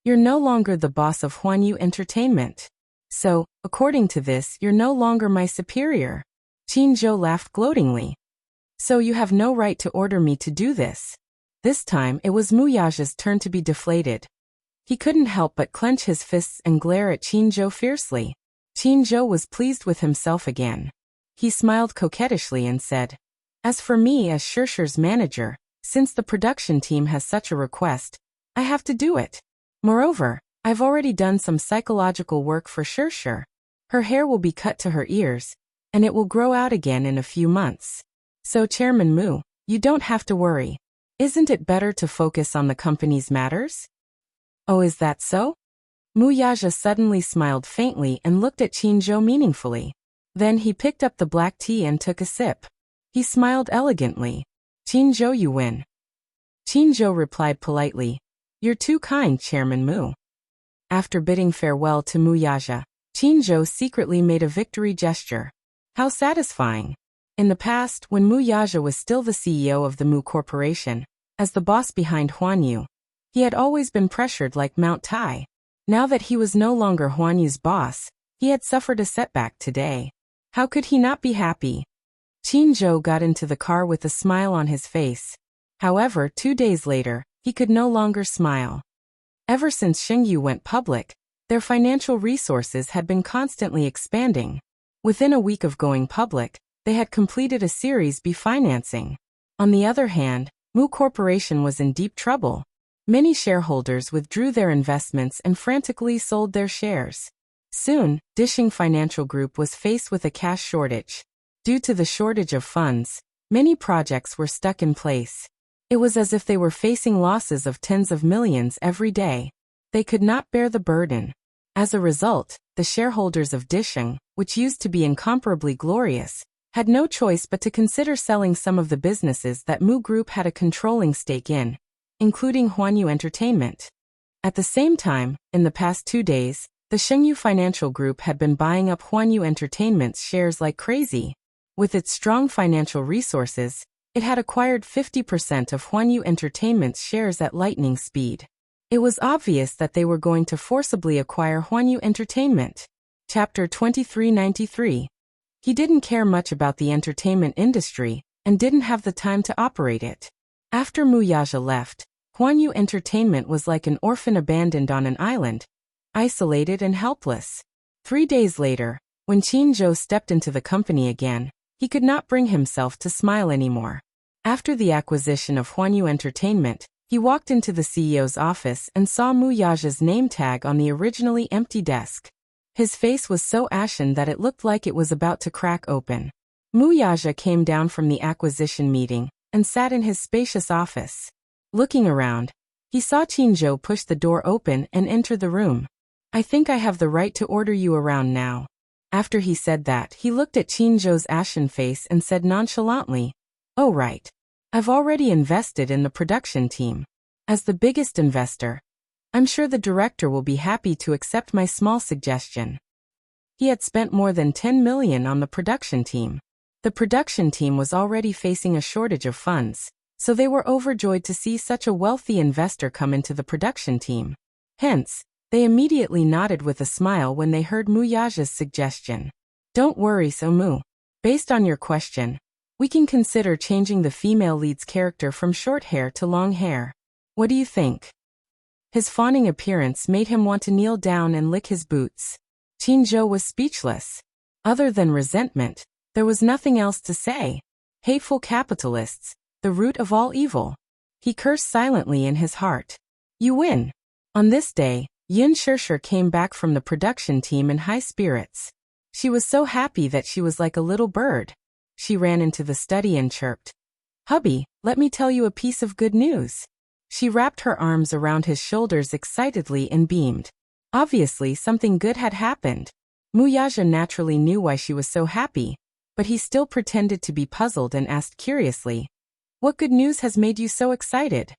You're no longer the boss of Huanyu Entertainment. So, according to this, you're no longer my superior. Chinjo laughed gloatingly. So you have no right to order me to do this. This time it was Muyaja's turn to be deflated. He couldn't help but clench his fists and glare at Chinjo fiercely. Chinjo was pleased with himself again. He smiled coquettishly and said, As for me as Shursher's manager, since the production team has such a request, I have to do it. Moreover, I've already done some psychological work for Shursher. Her hair will be cut to her ears, and it will grow out again in a few months. So Chairman Mu, you don't have to worry. Isn't it better to focus on the company's matters? Oh, is that so? Muyaja suddenly smiled faintly and looked at Chinjo meaningfully. Then he picked up the black tea and took a sip. He smiled elegantly. Chinjo, you win. Chinjo replied politely, You're too kind, Chairman Mu. After bidding farewell to Muyaja, Qin Zhou secretly made a victory gesture. How satisfying. In the past, when Mu Yaja was still the CEO of the Mu Corporation, as the boss behind Huan Yu, he had always been pressured like Mount Tai. Now that he was no longer Huan Yu's boss, he had suffered a setback today. How could he not be happy? Qin Zhou got into the car with a smile on his face. However, 2 days later, he could no longer smile. Ever since Shengyu went public, their financial resources had been constantly expanding. Within a week of going public, they had completed a Series B financing. On the other hand, Mu Corporation was in deep trouble. Many shareholders withdrew their investments and frantically sold their shares. Soon, Dishing Financial Group was faced with a cash shortage. Due to the shortage of funds, many projects were stuck in place. It was as if they were facing losses of tens of millions every day. They could not bear the burden. As a result, the shareholders of Dishing, which used to be incomparably glorious, had no choice but to consider selling some of the businesses that Mu Group had a controlling stake in, including Huanyu Entertainment. At the same time, in the past 2 days, the Shengyu Financial Group had been buying up Huanyu Entertainment's shares like crazy. With its strong financial resources, it had acquired 50% of Huanyu Entertainment's shares at lightning speed. It was obvious that they were going to forcibly acquire Huanyu Entertainment. Chapter 2393. He didn't care much about the entertainment industry, and didn't have the time to operate it. After Mu Yaja left, Huanyu Entertainment was like an orphan abandoned on an island, isolated and helpless. 3 days later, when Qin Zhou stepped into the company again, he could not bring himself to smile anymore. After the acquisition of Huanyu Entertainment, he walked into the CEO's office and saw Mu Yaja's name tag on the originally empty desk. His face was so ashen that it looked like it was about to crack open. Mu Yaja came down from the acquisition meeting and sat in his spacious office. Looking around, he saw Qin Zhou push the door open and enter the room. "I think I have the right to order you around now." After he said that, he looked at Qin Zhou's ashen face and said nonchalantly, "Oh right. I've already invested in the production team. As the biggest investor, I'm sure the director will be happy to accept my small suggestion." He had spent more than 10 million on the production team. The production team was already facing a shortage of funds, so they were overjoyed to see such a wealthy investor come into the production team. Hence, they immediately nodded with a smile when they heard Mu Yaja's suggestion. "Don't worry, Mu. Based on your question, we can consider changing the female lead's character from short hair to long hair. What do you think?" His fawning appearance made him want to kneel down and lick his boots. Qin Zhou was speechless. Other than resentment, there was nothing else to say. Hateful capitalists, the root of all evil. He cursed silently in his heart. "You win." On this day, Yin Shishir came back from the production team in high spirits. She was so happy that she was like a little bird. She ran into the study and chirped, "Hubby, let me tell you a piece of good news." She wrapped her arms around his shoulders excitedly and beamed. Obviously, something good had happened. Mu Yaja naturally knew why she was so happy, but he still pretended to be puzzled and asked curiously, "What good news has made you so excited?"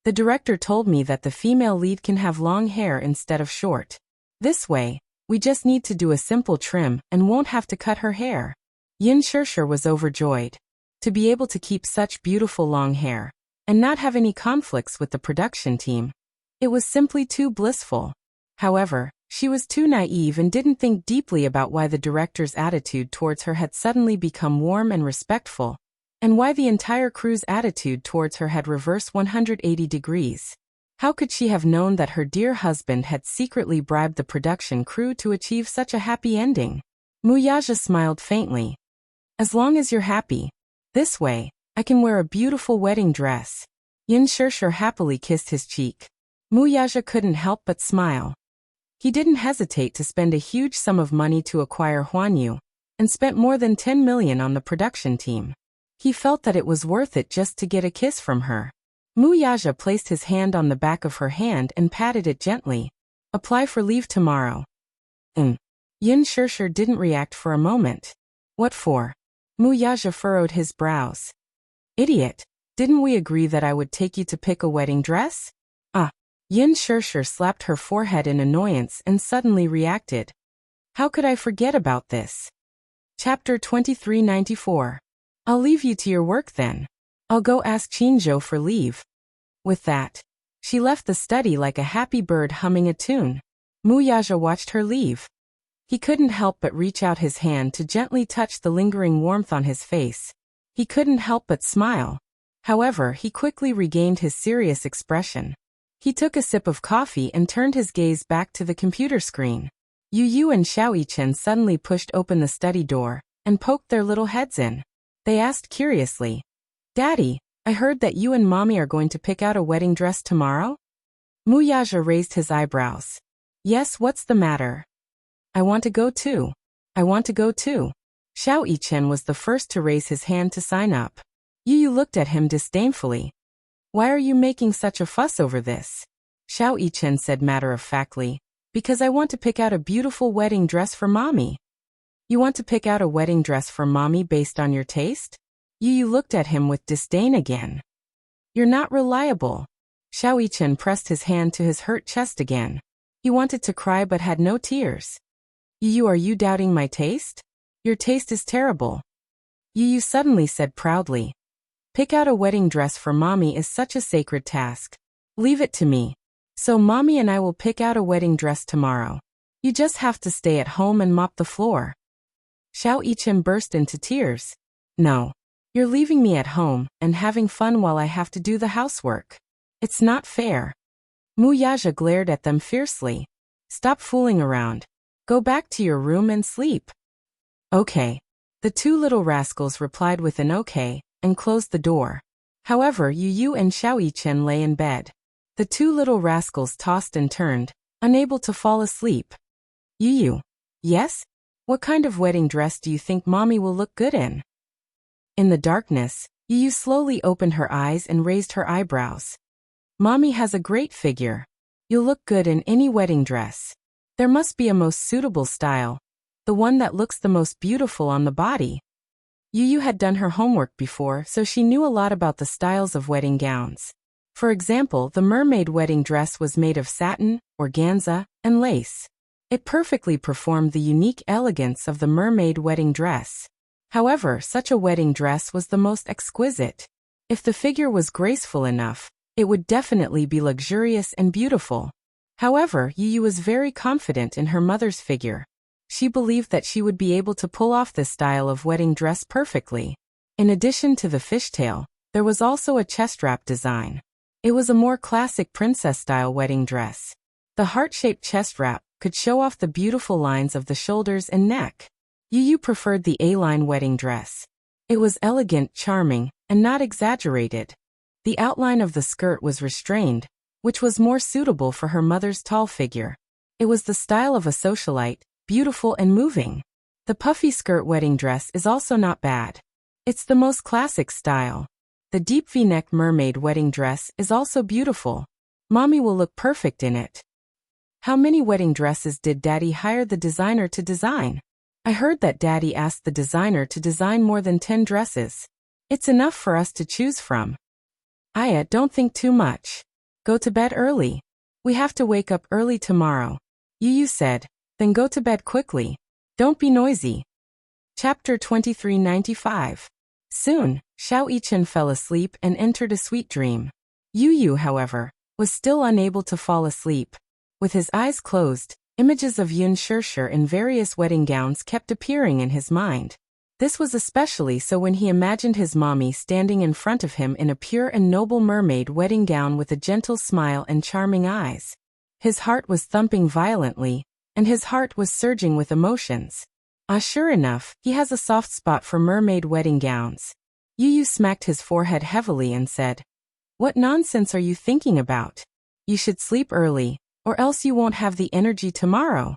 "The director told me that the female lead can have long hair instead of short. This way, we just need to do a simple trim and won't have to cut her hair." Yin Shishir was overjoyed. To be able to keep such beautiful long hair, and not have any conflicts with the production team, it was simply too blissful. However, she was too naive and didn't think deeply about why the director's attitude towards her had suddenly become warm and respectful, and why the entire crew's attitude towards her had reversed 180 degrees. How could she have known that her dear husband had secretly bribed the production crew to achieve such a happy ending? Mu Yaja smiled faintly. "As long as you're happy. This way, I can wear a beautiful wedding dress." Yin Shishir happily kissed his cheek. Mu Yaja couldn't help but smile. He didn't hesitate to spend a huge sum of money to acquire Huanyu, and spent more than 10 million on the production team. He felt that it was worth it just to get a kiss from her. Mu Yaja placed his hand on the back of her hand and patted it gently. "Apply for leave tomorrow." Yin Shishir didn't react for a moment. "What for?" Mu Yaja furrowed his brows. "Idiot, didn't we agree that I would take you to pick a wedding dress?" "Ah." Yin Shishir slapped her forehead in annoyance and suddenly reacted. How could I forget about this? Chapter 2394. I'll leave you to your work then. I'll go ask Chinjo for leave. With that, she left the study like a happy bird humming a tune. Muyaja watched her leave. He couldn't help but reach out his hand to gently touch the lingering warmth on his face. He couldn't help but smile. However, he quickly regained his serious expression. He took a sip of coffee and turned his gaze back to the computer screen. Yu Yu and Xiao Yichen suddenly pushed open the study door and poked their little heads in. They asked curiously, "Daddy, I heard that you and Mommy are going to pick out a wedding dress tomorrow?" Muyaja raised his eyebrows. "Yes, what's the matter?" "I want to go too. I want to go too." Xiao Yichen was the first to raise his hand to sign up. Yu Yu looked at him disdainfully. "Why are you making such a fuss over this?" Xiao Yichen said matter-of-factly, "Because I want to pick out a beautiful wedding dress for Mommy." "You want to pick out a wedding dress for Mommy based on your taste?" Yu Yu looked at him with disdain again. "You're not reliable." Xiao Yichen pressed his hand to his hurt chest again. He wanted to cry but had no tears. "Yu Yu, are you doubting my taste? Your taste is terrible." Yu Yu suddenly said proudly, "Pick out a wedding dress for Mommy is such a sacred task. Leave it to me. So Mommy and I will pick out a wedding dress tomorrow. You just have to stay at home and mop the floor." Xiao Yichen burst into tears. "No. You're leaving me at home and having fun while I have to do the housework. It's not fair." Muyaja glared at them fiercely. "Stop fooling around. Go back to your room and sleep." "Okay." The two little rascals replied with an okay and closed the door. However, Yu Yu and Xiao Yichen lay in bed. The two little rascals tossed and turned, unable to fall asleep. "Yu Yu." "Yes? What kind of wedding dress do you think Mommy will look good in?" In the darkness, Yu Yu slowly opened her eyes and raised her eyebrows. "Mommy has a great figure. You'll look good in any wedding dress. There must be a most suitable style, the one that looks the most beautiful on the body." Yu Yu had done her homework before, so she knew a lot about the styles of wedding gowns. For example, the mermaid wedding dress was made of satin, organza, and lace. It perfectly performed the unique elegance of the mermaid wedding dress. However, such a wedding dress was the most exquisite. If the figure was graceful enough, it would definitely be luxurious and beautiful. However, Yu Yu was very confident in her mother's figure. She believed that she would be able to pull off this style of wedding dress perfectly. In addition to the fishtail, there was also a chest wrap design. It was a more classic princess-style wedding dress. The heart-shaped chest wrap could show off the beautiful lines of the shoulders and neck. Yu Yu preferred the A-line wedding dress. It was elegant, charming, and not exaggerated. The outline of the skirt was restrained, which was more suitable for her mother's tall figure. It was the style of a socialite, beautiful and moving. The puffy skirt wedding dress is also not bad. It's the most classic style. The deep V-neck mermaid wedding dress is also beautiful. Mommy will look perfect in it. How many wedding dresses did Daddy hire the designer to design? I heard that Daddy asked the designer to design more than 10 dresses. It's enough for us to choose from. Aya, don't think too much. Go to bed early. We have to wake up early tomorrow. Yu Yu said, then go to bed quickly. Don't be noisy. Chapter 2395. Soon, Xiao Yichen fell asleep and entered a sweet dream. Yu Yu, however, was still unable to fall asleep. With his eyes closed, images of Yun Shirshir in various wedding gowns kept appearing in his mind. This was especially so when he imagined his mommy standing in front of him in a pure and noble mermaid wedding gown with a gentle smile and charming eyes. His heart was thumping violently, and his heart was surging with emotions. Sure enough, he has a soft spot for mermaid wedding gowns. Yu Yu smacked his forehead heavily and said, "What nonsense are you thinking about? You should sleep early, or else you won't have the energy tomorrow."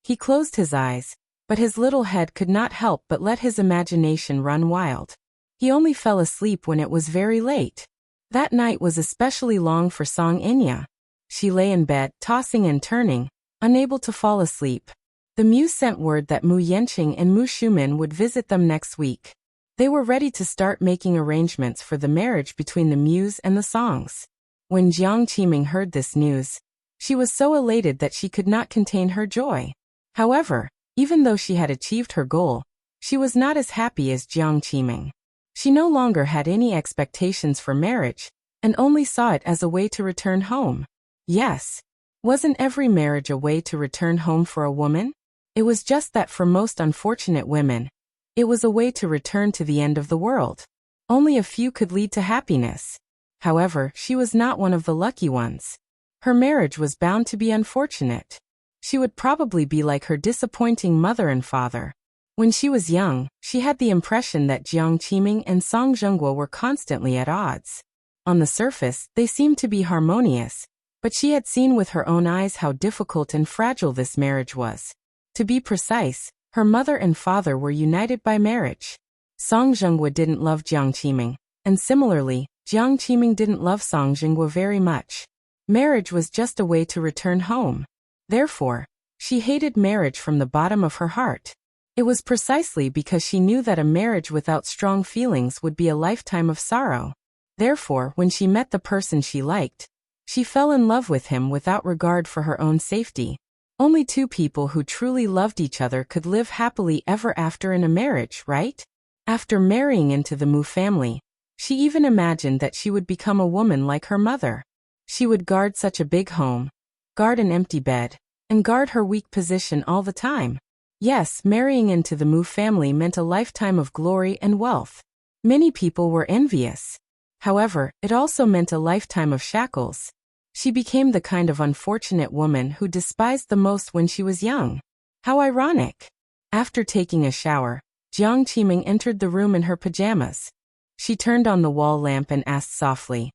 He closed his eyes, but his little head could not help but let his imagination run wild. He only fell asleep when it was very late. That night was especially long for Song Inya. She lay in bed, tossing and turning, unable to fall asleep. The Muse sent word that Mu Yenqing and Mu Shumin would visit them next week. They were ready to start making arrangements for the marriage between the Muse and the Songs. When Jiang Qiming heard this news, she was so elated that she could not contain her joy. However, Even though she had achieved her goal, she was not as happy as Jiang Qiming. She no longer had any expectations for marriage, and only saw it as a way to return home. Yes. Wasn't every marriage a way to return home for a woman? It was just that for most unfortunate women, it was a way to return to the end of the world. Only a few could lead to happiness. However, she was not one of the lucky ones. Her marriage was bound to be unfortunate. She would probably be like her disappointing mother and father. When she was young, she had the impression that Jiang Qiming and Song Zhenguo were constantly at odds. On the surface, they seemed to be harmonious, but she had seen with her own eyes how difficult and fragile this marriage was. To be precise, her mother and father were united by marriage. Song Zhenguo didn't love Jiang Qiming, and similarly, Jiang Qiming didn't love Song Zhenguo very much. Marriage was just a way to return home. Therefore, she hated marriage from the bottom of her heart. It was precisely because she knew that a marriage without strong feelings would be a lifetime of sorrow. Therefore, when she met the person she liked, she fell in love with him without regard for her own safety. Only two people who truly loved each other could live happily ever after in a marriage, right? After marrying into the Mu family, she even imagined that she would become a woman like her mother. She would guard such a big home, guard an empty bed, and guard her weak position all the time. Yes, marrying into the Mu family meant a lifetime of glory and wealth. Many people were envious. However, it also meant a lifetime of shackles. She became the kind of unfortunate woman who despised the most when she was young. How ironic. After taking a shower, Jiang Qiming entered the room in her pajamas. She turned on the wall lamp and asked softly,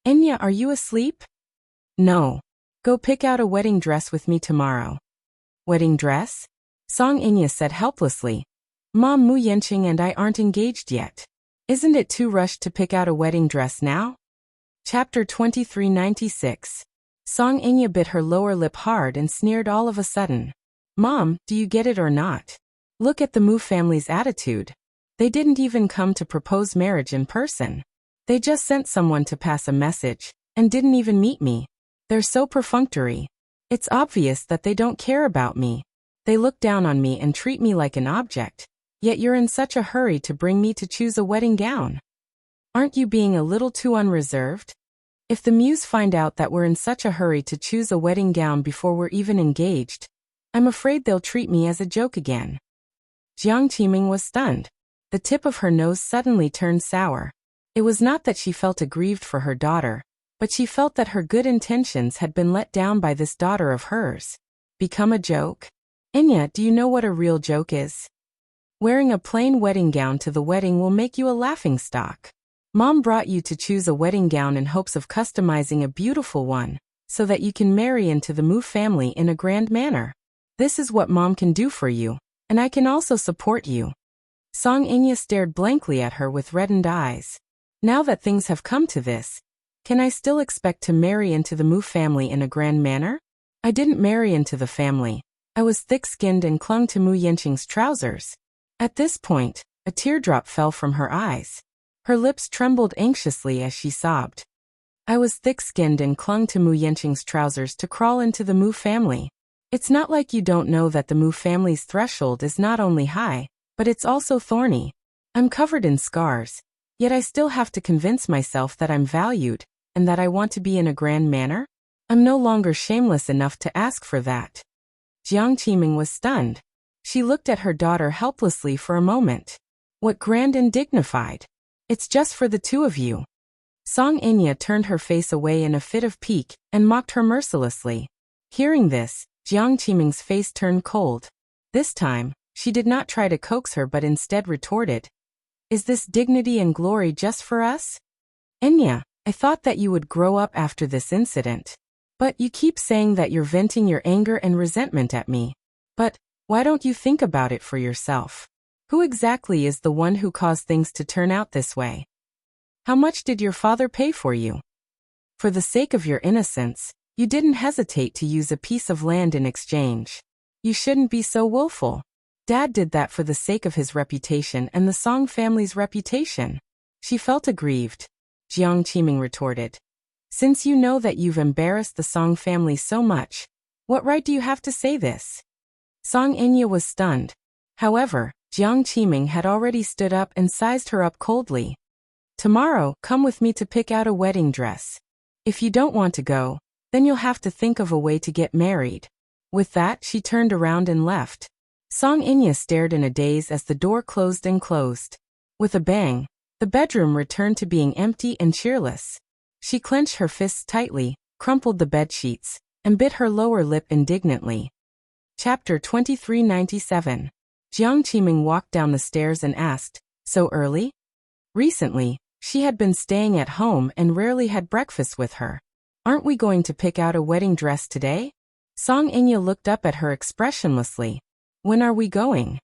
"Enya, are you asleep?" "No. Go pick out a wedding dress with me tomorrow." "Wedding dress?" Song Enya said helplessly. "Mom, Mu Yanqing and I aren't engaged yet. Isn't it too rushed to pick out a wedding dress now?" Chapter 2396. Song Enya bit her lower lip hard and sneered all of a sudden. "Mom, do you get it or not? Look at the Mu family's attitude. They didn't even come to propose marriage in person. They just sent someone to pass a message, and didn't even meet me. They're so perfunctory. It's obvious that they don't care about me. They look down on me and treat me like an object, yet you're in such a hurry to bring me to choose a wedding gown. Aren't you being a little too unreserved? If the Muse find out that we're in such a hurry to choose a wedding gown before we're even engaged, I'm afraid they'll treat me as a joke again." Jiang Qiming was stunned. The tip of her nose suddenly turned sour. It was not that she felt aggrieved for her daughter, but she felt that her good intentions had been let down by this daughter of hers. Become a joke? Enya, do you know what a real joke is? Wearing a plain wedding gown to the wedding will make you a laughingstock. Mom brought you to choose a wedding gown in hopes of customizing a beautiful one, so that you can marry into the Mu family in a grand manner. This is what Mom can do for you, and I can also support you. Song Enya stared blankly at her with reddened eyes. Now that things have come to this, can I still expect to marry into the Mu family in a grand manner? I didn't marry into the family. I was thick-skinned and clung to Mu Yanqing's trousers. At this point, a teardrop fell from her eyes. Her lips trembled anxiously as she sobbed. I was thick-skinned and clung to Mu Yanqing's trousers to crawl into the Mu family. It's not like you don't know that the Mu family's threshold is not only high, but it's also thorny. I'm covered in scars, yet I still have to convince myself that I'm valued, and that I want to be in a grand manner. I'm no longer shameless enough to ask for that. Jiang Qiming was stunned. She looked at her daughter helplessly for a moment. What grand and dignified. It's just for the two of you. Song Enya turned her face away in a fit of pique and mocked her mercilessly. Hearing this, Jiang Qiming's face turned cold. This time, she did not try to coax her but instead retorted. Is this dignity and glory just for us? Enya, I thought that you would grow up after this incident. But you keep saying that you're venting your anger and resentment at me. But why don't you think about it for yourself? Who exactly is the one who caused things to turn out this way? How much did your father pay for you? For the sake of your innocence, you didn't hesitate to use a piece of land in exchange. You shouldn't be so willful. Dad did that for the sake of his reputation and the Song family's reputation. She felt aggrieved. Jiang Qiming retorted. Since you know that you've embarrassed the Song family so much, what right do you have to say this? Song Inya was stunned. However, Jiang Qiming had already stood up and sized her up coldly. Tomorrow, come with me to pick out a wedding dress. If you don't want to go, then you'll have to think of a way to get married. With that, she turned around and left. Song Inya stared in a daze as the door closed and closed. With a bang, the bedroom returned to being empty and cheerless. She clenched her fists tightly, crumpled the bedsheets, and bit her lower lip indignantly. Chapter 2397. Jiang Qiming walked down the stairs and asked, "So early?" Recently, she had been staying at home and rarely had breakfast with her. "Aren't we going to pick out a wedding dress today?" Song Inya looked up at her expressionlessly. "When are we going?"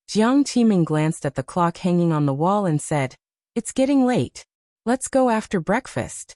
Jiang Qiming glanced at the clock hanging on the wall and said, "It's getting late. Let's go after breakfast."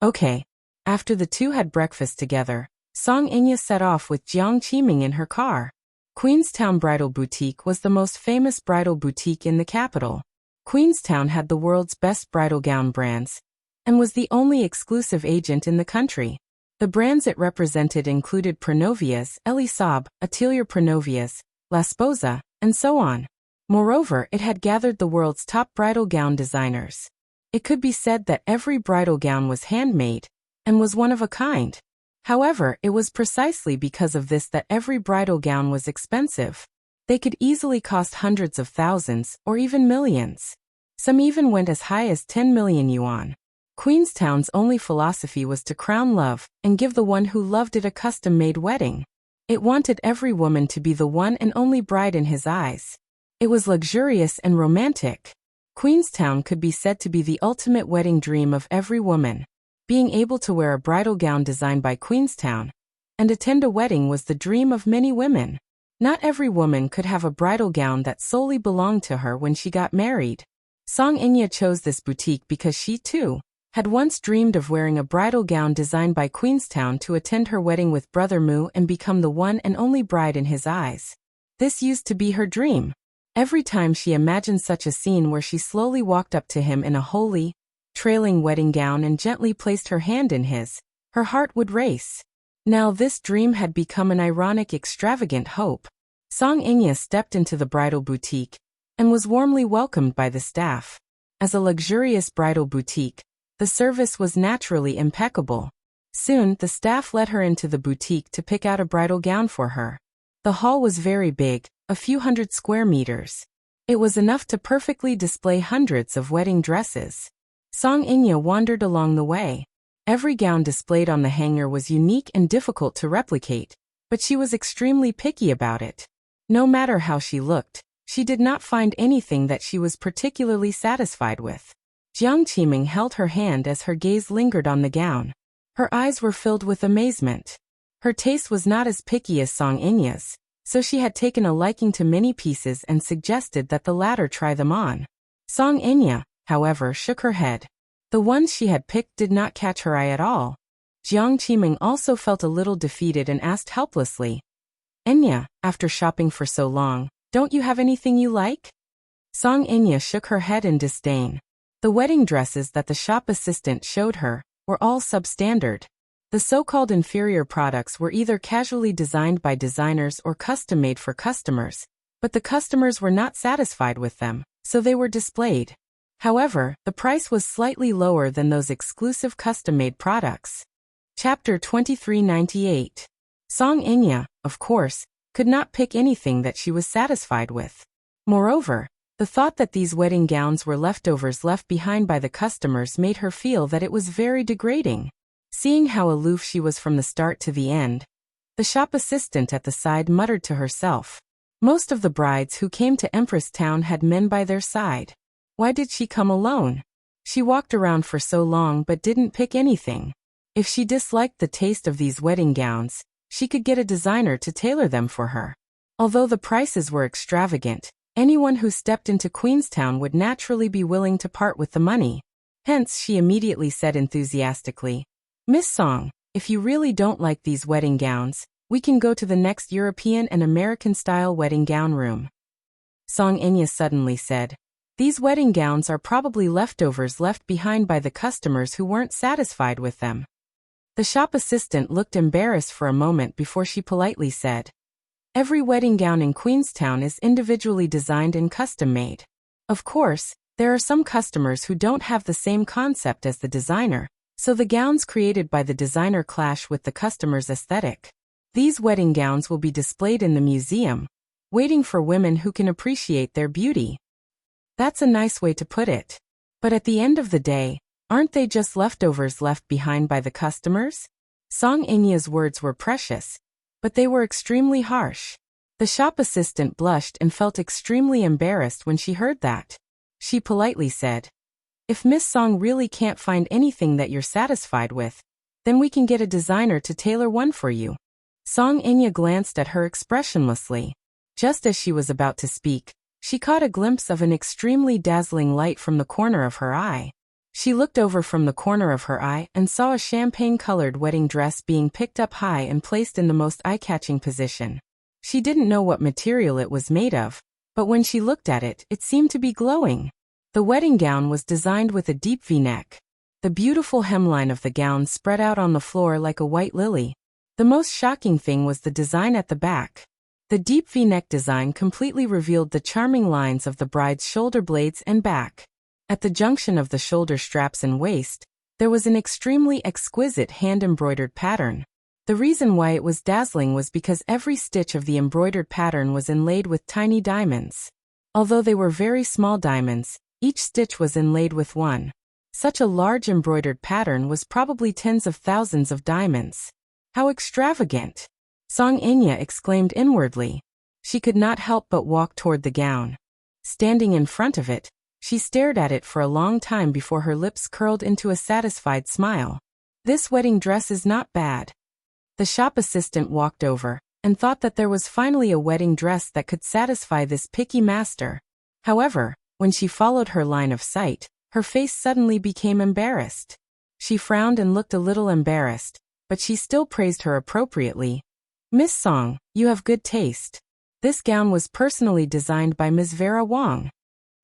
Okay. After the two had breakfast together, Song Inya set off with Jiang Qiming in her car. Queenstown Bridal Boutique was the most famous bridal boutique in the capital. Queenstown had the world's best bridal gown brands, and was the only exclusive agent in the country. The brands it represented included Pronovias, Elisab, Atelier Pronovias, La Sposa, and so on. Moreover, it had gathered the world's top bridal gown designers. It could be said that every bridal gown was handmade, and was one of a kind. However, it was precisely because of this that every bridal gown was expensive. They could easily cost hundreds of thousands, or even millions. Some even went as high as 10 million yuan. Queenstown's only philosophy was to crown love, and give the one who loved it a custom-made wedding. It wanted every woman to be the one and only bride in his eyes. It was luxurious and romantic. Queenstown could be said to be the ultimate wedding dream of every woman. Being able to wear a bridal gown designed by Queenstown and attend a wedding was the dream of many women. Not every woman could have a bridal gown that solely belonged to her when she got married. Song Inya chose this boutique because she, too, had once dreamed of wearing a bridal gown designed by Queenstown to attend her wedding with Brother Mu and become the one and only bride in his eyes. This used to be her dream. Every time she imagined such a scene where she slowly walked up to him in a holy, trailing wedding gown and gently placed her hand in his, her heart would race. Now this dream had become an ironic, extravagant hope. Song Inya stepped into the bridal boutique and was warmly welcomed by the staff. As a luxurious bridal boutique, the service was naturally impeccable. Soon, the staff led her into the boutique to pick out a bridal gown for her. The hall was very big, a few hundred square meters. It was enough to perfectly display hundreds of wedding dresses. Song Inya wandered along the way. Every gown displayed on the hanger was unique and difficult to replicate, but she was extremely picky about it. No matter how she looked, she did not find anything that she was particularly satisfied with. Jiang Qiming held her hand as her gaze lingered on the gown. Her eyes were filled with amazement. Her taste was not as picky as Song Inya's, so she had taken a liking to many pieces and suggested that the latter try them on. Song Inya, however, shook her head. The ones she had picked did not catch her eye at all. Jiang Qiming also felt a little defeated and asked helplessly, "Inya, after shopping for so long, don't you have anything you like?" Song Inya shook her head in disdain. The wedding dresses that the shop assistant showed her were all substandard. The so-called inferior products were either casually designed by designers or custom-made for customers, but the customers were not satisfied with them, so they were displayed. However, the price was slightly lower than those exclusive custom-made products. Chapter 2398. Song Inya, of course, could not pick anything that she was satisfied with. Moreover, the thought that these wedding gowns were leftovers left behind by the customers made her feel that it was very degrading. Seeing how aloof she was from the start to the end, the shop assistant at the side muttered to herself. Most of the brides who came to Empress Town had men by their side. Why did she come alone? She walked around for so long but didn't pick anything. If she disliked the taste of these wedding gowns, she could get a designer to tailor them for her. Although the prices were extravagant, anyone who stepped into Queenstown would naturally be willing to part with the money. Hence, she immediately said enthusiastically, "Miss Song, if you really don't like these wedding gowns, we can go to the next European and American-style wedding gown room." Song Inya suddenly said, "These wedding gowns are probably leftovers left behind by the customers who weren't satisfied with them." The shop assistant looked embarrassed for a moment before she politely said, Every wedding gown in Queenstown is individually designed and custom-made. Of course, there are some customers who don't have the same concept as the designer, so the gowns created by the designer clash with the customer's aesthetic. These wedding gowns will be displayed in the museum, waiting for women who can appreciate their beauty. That's a nice way to put it. But at the end of the day, aren't they just leftovers left behind by the customers? Song Inya's words were precious, but they were extremely harsh. The shop assistant blushed and felt extremely embarrassed when she heard that. She politely said, "If Miss Song really can't find anything that you're satisfied with, then we can get a designer to tailor one for you." Song Inya glanced at her expressionlessly. Just as she was about to speak, she caught a glimpse of an extremely dazzling light from the corner of her eye. She looked over from the corner of her eye and saw a champagne-colored wedding dress being picked up high and placed in the most eye-catching position. She didn't know what material it was made of, but when she looked at it, it seemed to be glowing. The wedding gown was designed with a deep V-neck. The beautiful hemline of the gown spread out on the floor like a white lily. The most shocking thing was the design at the back. The deep V-neck design completely revealed the charming lines of the bride's shoulder blades and back. At the junction of the shoulder straps and waist, there was an extremely exquisite hand-embroidered pattern. The reason why it was dazzling was because every stitch of the embroidered pattern was inlaid with tiny diamonds. Although they were very small diamonds, each stitch was inlaid with one. Such a large embroidered pattern was probably tens of thousands of diamonds. How extravagant! Song Inya exclaimed inwardly. She could not help but walk toward the gown. Standing in front of it, she stared at it for a long time before her lips curled into a satisfied smile. This wedding dress is not bad. The shop assistant walked over and thought that there was finally a wedding dress that could satisfy this picky master. However, when she followed her line of sight, her face suddenly became embarrassed. She frowned and looked a little embarrassed, but she still praised her appropriately. "Miss Song, you have good taste. This gown was personally designed by Ms. Vera Wang."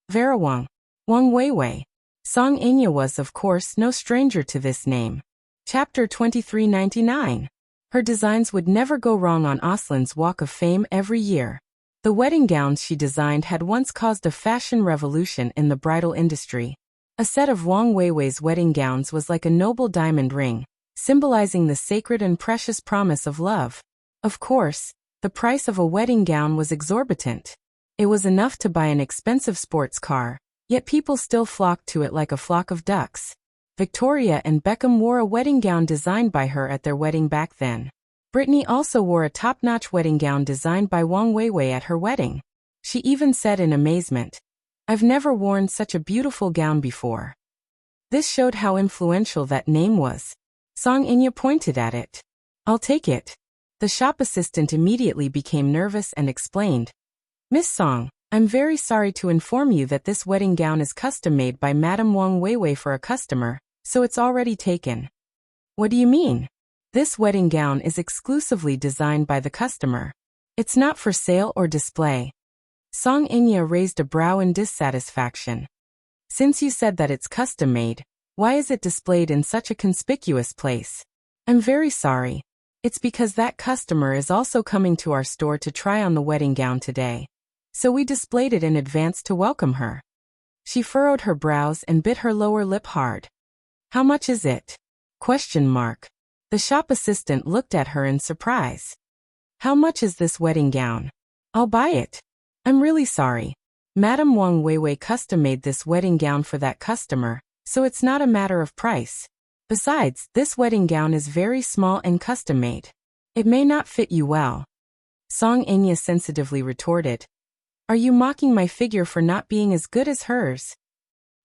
Vera Wang. Wang Weiwei. Song Inya was, of course, no stranger to this name. Chapter 2399. Her designs would never go wrong on Oslin's Walk of Fame every year. The wedding gowns she designed had once caused a fashion revolution in the bridal industry. A set of Wang Weiwei's wedding gowns was like a noble diamond ring, symbolizing the sacred and precious promise of love. Of course, the price of a wedding gown was exorbitant. It was enough to buy an expensive sports car, yet people still flocked to it like a flock of ducks. Victoria and Beckham wore a wedding gown designed by her at their wedding back then. Britney also wore a top-notch wedding gown designed by Wang Weiwei at her wedding. She even said in amazement, "I've never worn such a beautiful gown before." This showed how influential that name was. Song Inya pointed at it. "I'll take it." The shop assistant immediately became nervous and explained, "Miss Song, I'm very sorry to inform you that this wedding gown is custom-made by Madame Wang Weiwei for a customer, so it's already taken." "What do you mean?" "This wedding gown is exclusively designed by the customer. It's not for sale or display." Song Inya raised a brow in dissatisfaction. "Since you said that it's custom-made, why is it displayed in such a conspicuous place?" "I'm very sorry. It's because that customer is also coming to our store to try on the wedding gown today. So we displayed it in advance to welcome her." She furrowed her brows and bit her lower lip hard. "How much is it?" The shop assistant looked at her in surprise. "How much is this wedding gown?" "I'll buy it." "I'm really sorry. Madame Wang Weiwei custom-made this wedding gown for that customer, so it's not a matter of price. Besides, this wedding gown is very small and custom-made. It may not fit you well." Song Inya sensitively retorted, "Are you mocking my figure for not being as good as hers?"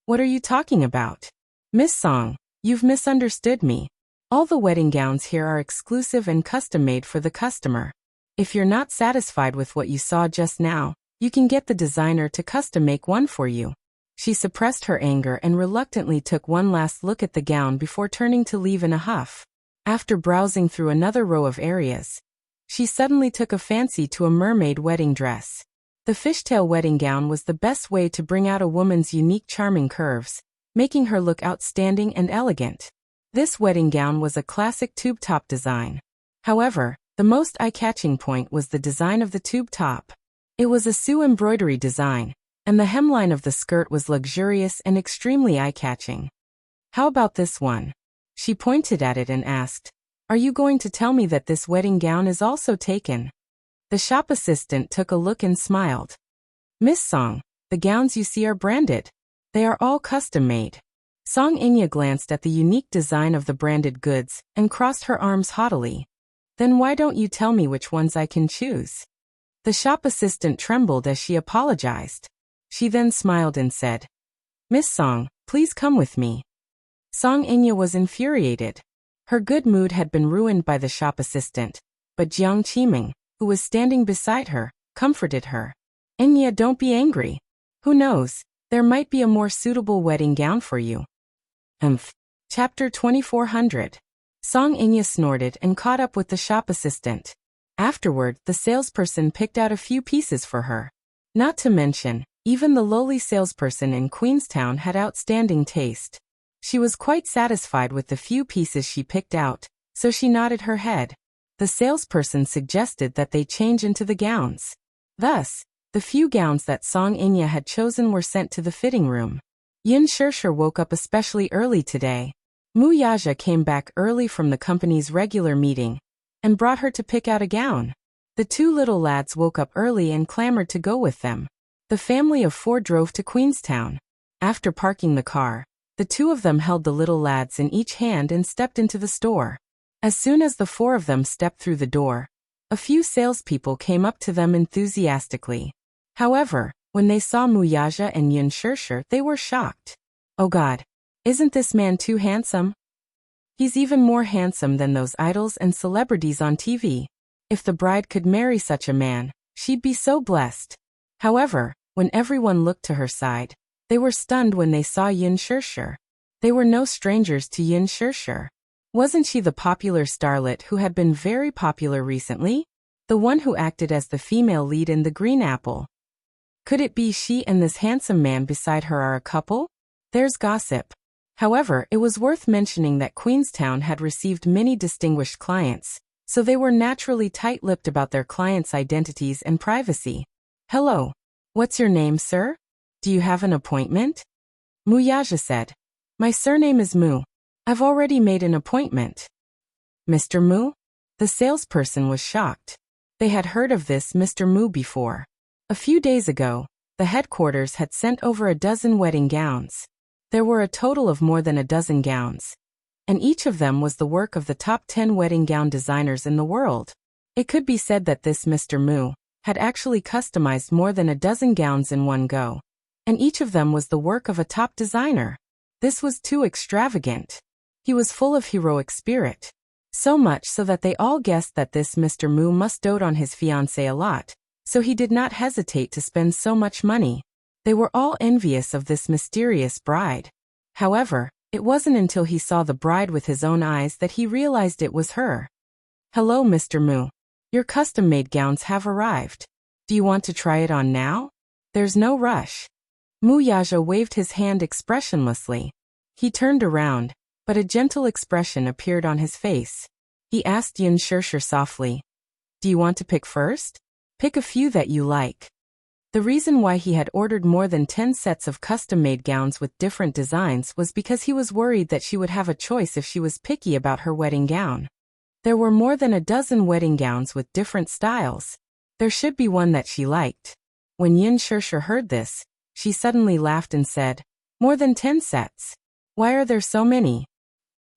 "What are you talking about?" "Miss Song, you've misunderstood me. All the wedding gowns here are exclusive and custom-made for the customer. If you're not satisfied with what you saw just now, you can get the designer to custom-make one for you." She suppressed her anger and reluctantly took one last look at the gown before turning to leave in a huff. After browsing through another row of areas, she suddenly took a fancy to a mermaid wedding dress. The fishtail wedding gown was the best way to bring out a woman's unique charming curves, making her look outstanding and elegant. This wedding gown was a classic tube-top design. However, The most eye-catching point was the design of the tube top. It was a Sioux embroidery design, and the hemline of the skirt was luxurious and extremely eye-catching. How about this one? She pointed at it and asked, "Are you going to tell me that this wedding gown is also taken?" The shop assistant took a look and smiled. "Miss Song, the gowns you see are branded. They are all custom-made." Song Inya glanced at the unique design of the branded goods and crossed her arms haughtily. "Then why don't you tell me which ones I can choose?" The shop assistant trembled as she apologized. She then smiled and said, "Miss Song, please come with me." Song Inya was infuriated. Her good mood had been ruined by the shop assistant, but Jiang Qiming, who was standing beside her, comforted her. "Inya, don't be angry. Who knows, there might be a more suitable wedding gown for you." Chapter 2400. Song Inya snorted and caught up with the shop assistant. Afterward, the salesperson picked out a few pieces for her. Not to mention, even the lowly salesperson in Queenstown had outstanding taste. She was quite satisfied with the few pieces she picked out, so she nodded her head. The salesperson suggested that they change into the gowns. Thus, the few gowns that Song Inya had chosen were sent to the fitting room. Yin Shirshir woke up especially early today. Mu Yaja came back early from the company's regular meeting and brought her to pick out a gown. The two little lads woke up early and clamored to go with them. The family of four drove to Queenstown. After parking the car, the two of them held the little lads in each hand and stepped into the store. As soon as the four of them stepped through the door, a few salespeople came up to them enthusiastically. However, when they saw Mu Yaja and Yin Shirshir, they were shocked. "Oh God, isn't this man too handsome? He's even more handsome than those idols and celebrities on TV. If the bride could marry such a man, she'd be so blessed." However, when everyone looked to her side, they were stunned when they saw Yin Shirshir. They were no strangers to Yin Shirshir. Wasn't she the popular starlet who had been very popular recently? The one who acted as the female lead in The Green Apple. Could it be she and this handsome man beside her are a couple? There's gossip. However, it was worth mentioning that Queenstown had received many distinguished clients, so they were naturally tight-lipped about their clients' identities and privacy. "Hello. What's your name, sir? Do you have an appointment?" Mu Yaja said. "My surname is Mu. I've already made an appointment." "Mr. Mu?" The salesperson was shocked. They had heard of this Mr. Mu before. A few days ago, the headquarters had sent over a dozen wedding gowns. There were a total of more than a dozen gowns, and each of them was the work of the top 10 wedding gown designers in the world. It could be said that this Mr. Mu had actually customized more than a dozen gowns in one go, and each of them was the work of a top designer. This was too extravagant. He was full of heroic spirit. So much so that they all guessed that this Mr. Mu must dote on his fiancée a lot, so he did not hesitate to spend so much money. They were all envious of this mysterious bride. However, it wasn't until he saw the bride with his own eyes that he realized it was her. "Hello, Mr. Mu. Your custom-made gowns have arrived. Do you want to try it on now? There's no rush." Mu Yaja waved his hand expressionlessly. He turned around, but a gentle expression appeared on his face. He asked Yin Shirshir softly, "Do you want to pick first? Pick a few that you like." The reason why he had ordered more than 10 sets of custom-made gowns with different designs was because he was worried that she would have a choice if she was picky about her wedding gown. There were more than a dozen wedding gowns with different styles. There should be one that she liked. When Yin Shirshir heard this, she suddenly laughed and said, "More than 10 sets? Why are there so many?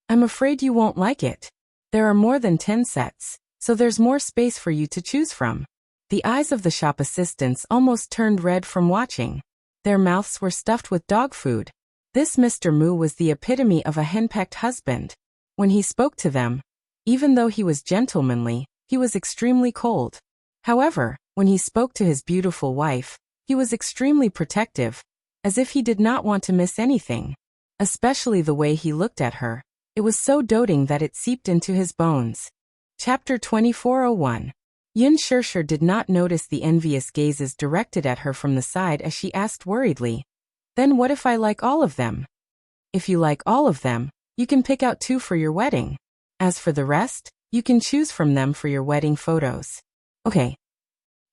I'm afraid you won't like it. There are more than 10 sets, so there's more space for you to choose from." The eyes of the shop assistants almost turned red from watching. Their mouths were stuffed with dog food. This Mr. Mu was the epitome of a henpecked husband. When he spoke to them, even though he was gentlemanly, he was extremely cold. However, when he spoke to his beautiful wife, he was extremely protective, as if he did not want to miss anything. Especially the way he looked at her. It was so doting that it seeped into his bones. Chapter 2401. Yin Shirshir did not notice the envious gazes directed at her from the side as she asked worriedly, "Then what if I like all of them?" "If you like all of them, you can pick out 2 for your wedding. As for the rest, You can choose from them for your wedding photos. Okay.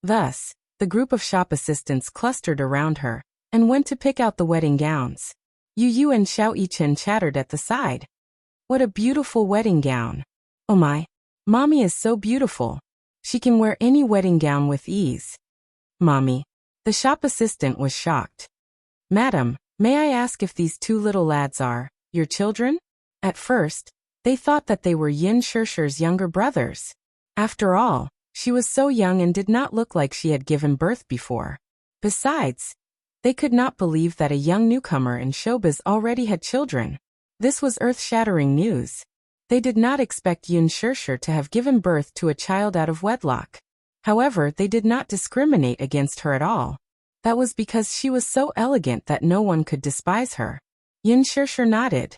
Thus, the group of shop assistants clustered around her and went to pick out the wedding gowns. Yu and Xiao Yichen chattered at the side. What a beautiful wedding gown. Oh my. Mommy is so beautiful. She can wear any wedding gown with ease. Mommy. The shop assistant was shocked. Madam, may I ask if these two little lads are your children? At first, they thought that they were Yin Shishir's younger brothers. After all, she was so young and did not look like she had given birth before. Besides, they could not believe that a young newcomer in showbiz already had children. This was earth-shattering news. They did not expect Yin Shishir to have given birth to a child out of wedlock. However, they did not discriminate against her at all. That was because she was so elegant that no one could despise her. Yin Shishir nodded.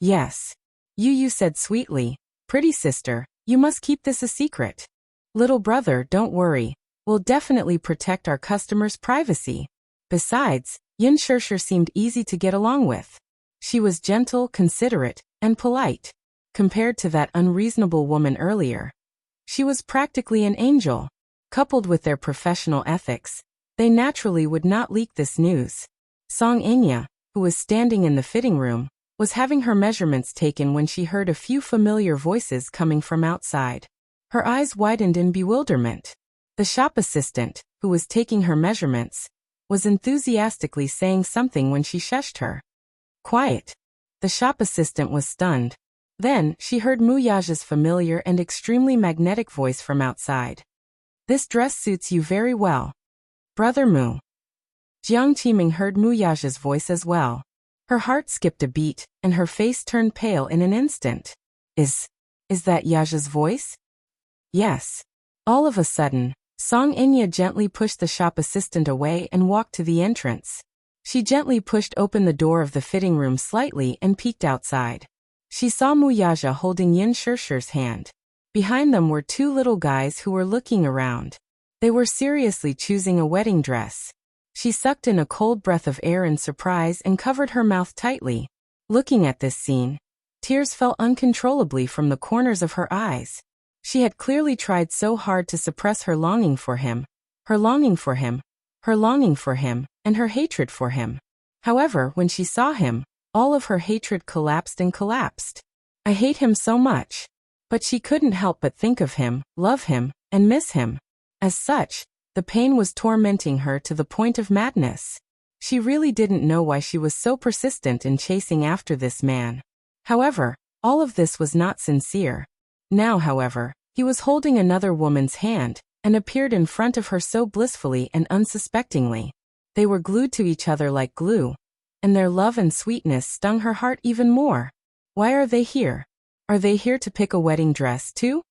Yes. Yu said sweetly, pretty sister, you must keep this a secret. Little brother, don't worry. We'll definitely protect our customers' privacy. Besides, Yin Shishir seemed easy to get along with. She was gentle, considerate, and polite. Compared to that unreasonable woman earlier, she was practically an angel. Coupled with their professional ethics, they naturally would not leak this news. Song Inya, who was standing in the fitting room, was having her measurements taken when she heard a few familiar voices coming from outside. Her eyes widened in bewilderment. The shop assistant, who was taking her measurements, was enthusiastically saying something when she shushed her. Quiet. The shop assistant was stunned. Then, she heard Muyaja's familiar and extremely magnetic voice from outside. This dress suits you very well. Brother Mu. Jiang Qiming heard Muyaja's voice as well. Her heart skipped a beat, and her face turned pale in an instant. Is that Yaja's voice? Yes. All of a sudden, Song Inya gently pushed the shop assistant away and walked to the entrance. She gently pushed open the door of the fitting room slightly and peeked outside. She saw Muyaja holding Yin Shishir's hand. Behind them were two little guys who were looking around. They were seriously choosing a wedding dress. She sucked in a cold breath of air in surprise and covered her mouth tightly. Looking at this scene, tears fell uncontrollably from the corners of her eyes. She had clearly tried so hard to suppress her longing for him, her longing for him, her longing for him, and her hatred for him. However, when she saw him, all of her hatred collapsed and collapsed. I hate him so much. But she couldn't help but think of him, love him, and miss him. As such, the pain was tormenting her to the point of madness. She really didn't know why she was so persistent in chasing after this man. However, all of this was not sincere. Now, however, he was holding another woman's hand, and appeared in front of her so blissfully and unsuspectingly. They were glued to each other like glue, and their love and sweetness stung her heart even more. Why are they here? Are they here to pick a wedding dress too?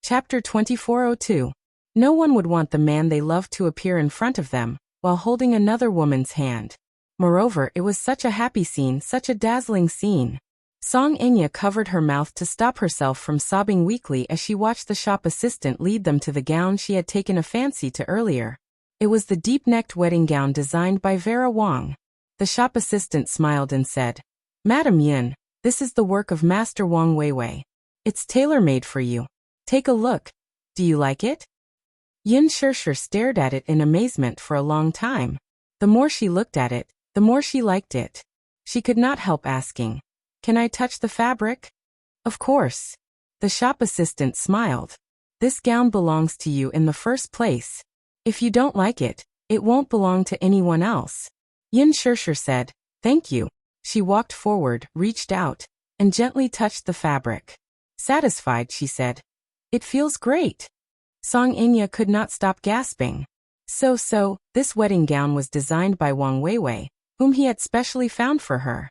Chapter 2402. No one would want the man they loved to appear in front of them, while holding another woman's hand. Moreover, it was such a happy scene, such a dazzling scene. Song Inya covered her mouth to stop herself from sobbing weakly as she watched the shop assistant lead them to the gown she had taken a fancy to earlier. It was the deep-necked wedding gown designed by Vera Wang. The shop assistant smiled and said, Madam Yin, this is the work of Master Wang Weiwei. It's tailor-made for you. Take a look. Do you like it? Yin Shishir stared at it in amazement for a long time. The more she looked at it, the more she liked it. She could not help asking, Can I touch the fabric? Of course. The shop assistant smiled. This gown belongs to you in the first place. If you don't like it, it won't belong to anyone else. Yin Shishir said, Thank you. She walked forward, reached out, and gently touched the fabric. Satisfied, she said, It feels great. Song Inya could not stop gasping. So, this wedding gown was designed by Wang Weiwei, whom he had specially found for her.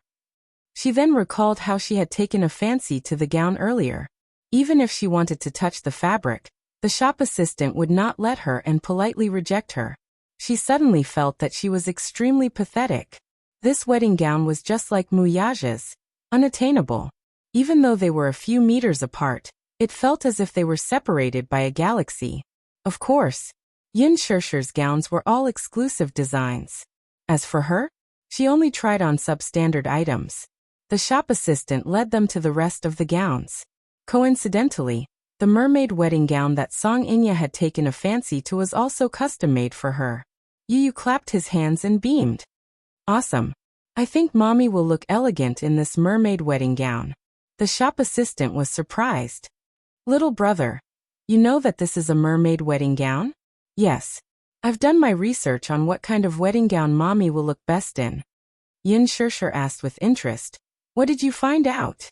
She then recalled how she had taken a fancy to the gown earlier. Even if she wanted to touch the fabric, the shop assistant would not let her and politely reject her. She suddenly felt that she was extremely pathetic. This wedding gown was just like Muyaja's, unattainable. Even though they were a few meters apart, it felt as if they were separated by a galaxy. Of course, Yin Shishir's gowns were all exclusive designs. As for her, she only tried on substandard items. The shop assistant led them to the rest of the gowns. Coincidentally, The mermaid wedding gown that Song Inya had taken a fancy to was also custom-made for her. Yu clapped his hands and beamed. Awesome. I think mommy will look elegant in this mermaid wedding gown. The shop assistant was surprised. Little brother, you know that this is a mermaid wedding gown? Yes. I've done my research on what kind of wedding gown mommy will look best in. Yin Shirshir asked with interest. What did you find out?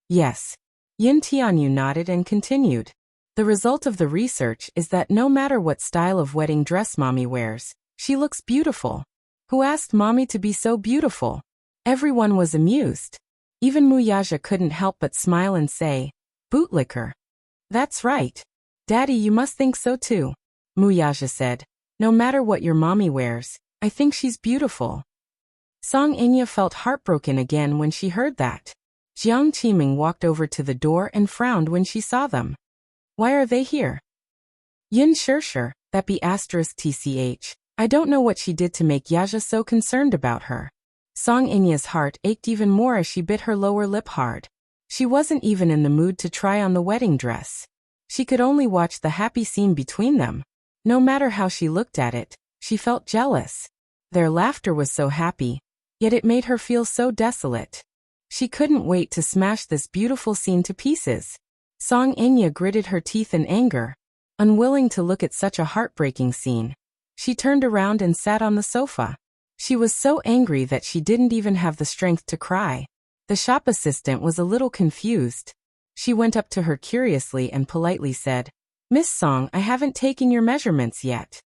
Yes. Yin Tianyu nodded and continued. The result of the research is that no matter what style of wedding dress mommy wears, she looks beautiful. Who asked mommy to be so beautiful? Everyone was amused. Even Muyaja couldn't help but smile and say, Bootlicker. That's right. Daddy, you must think so too. Muyaja said, no matter what your mommy wears, I think she's beautiful. Song Inya felt heartbroken again when she heard that. Jiang Qiming walked over to the door and frowned when she saw them. Why are they here? Yin Shirshir, that be *tch. I don't know what she did to make Yaja so concerned about her. Song Inya's heart ached even more as she bit her lower lip hard. She wasn't even in the mood to try on the wedding dress. She could only watch the happy scene between them. No matter how she looked at it, she felt jealous. Their laughter was so happy, yet it made her feel so desolate. She couldn't wait to smash this beautiful scene to pieces. Song Inya gritted her teeth in anger. Unwilling to look at such a heartbreaking scene, she turned around and sat on the sofa. She was so angry that she didn't even have the strength to cry. The shop assistant was a little confused. She went up to her curiously and politely said, Miss Song, I haven't taken your measurements yet.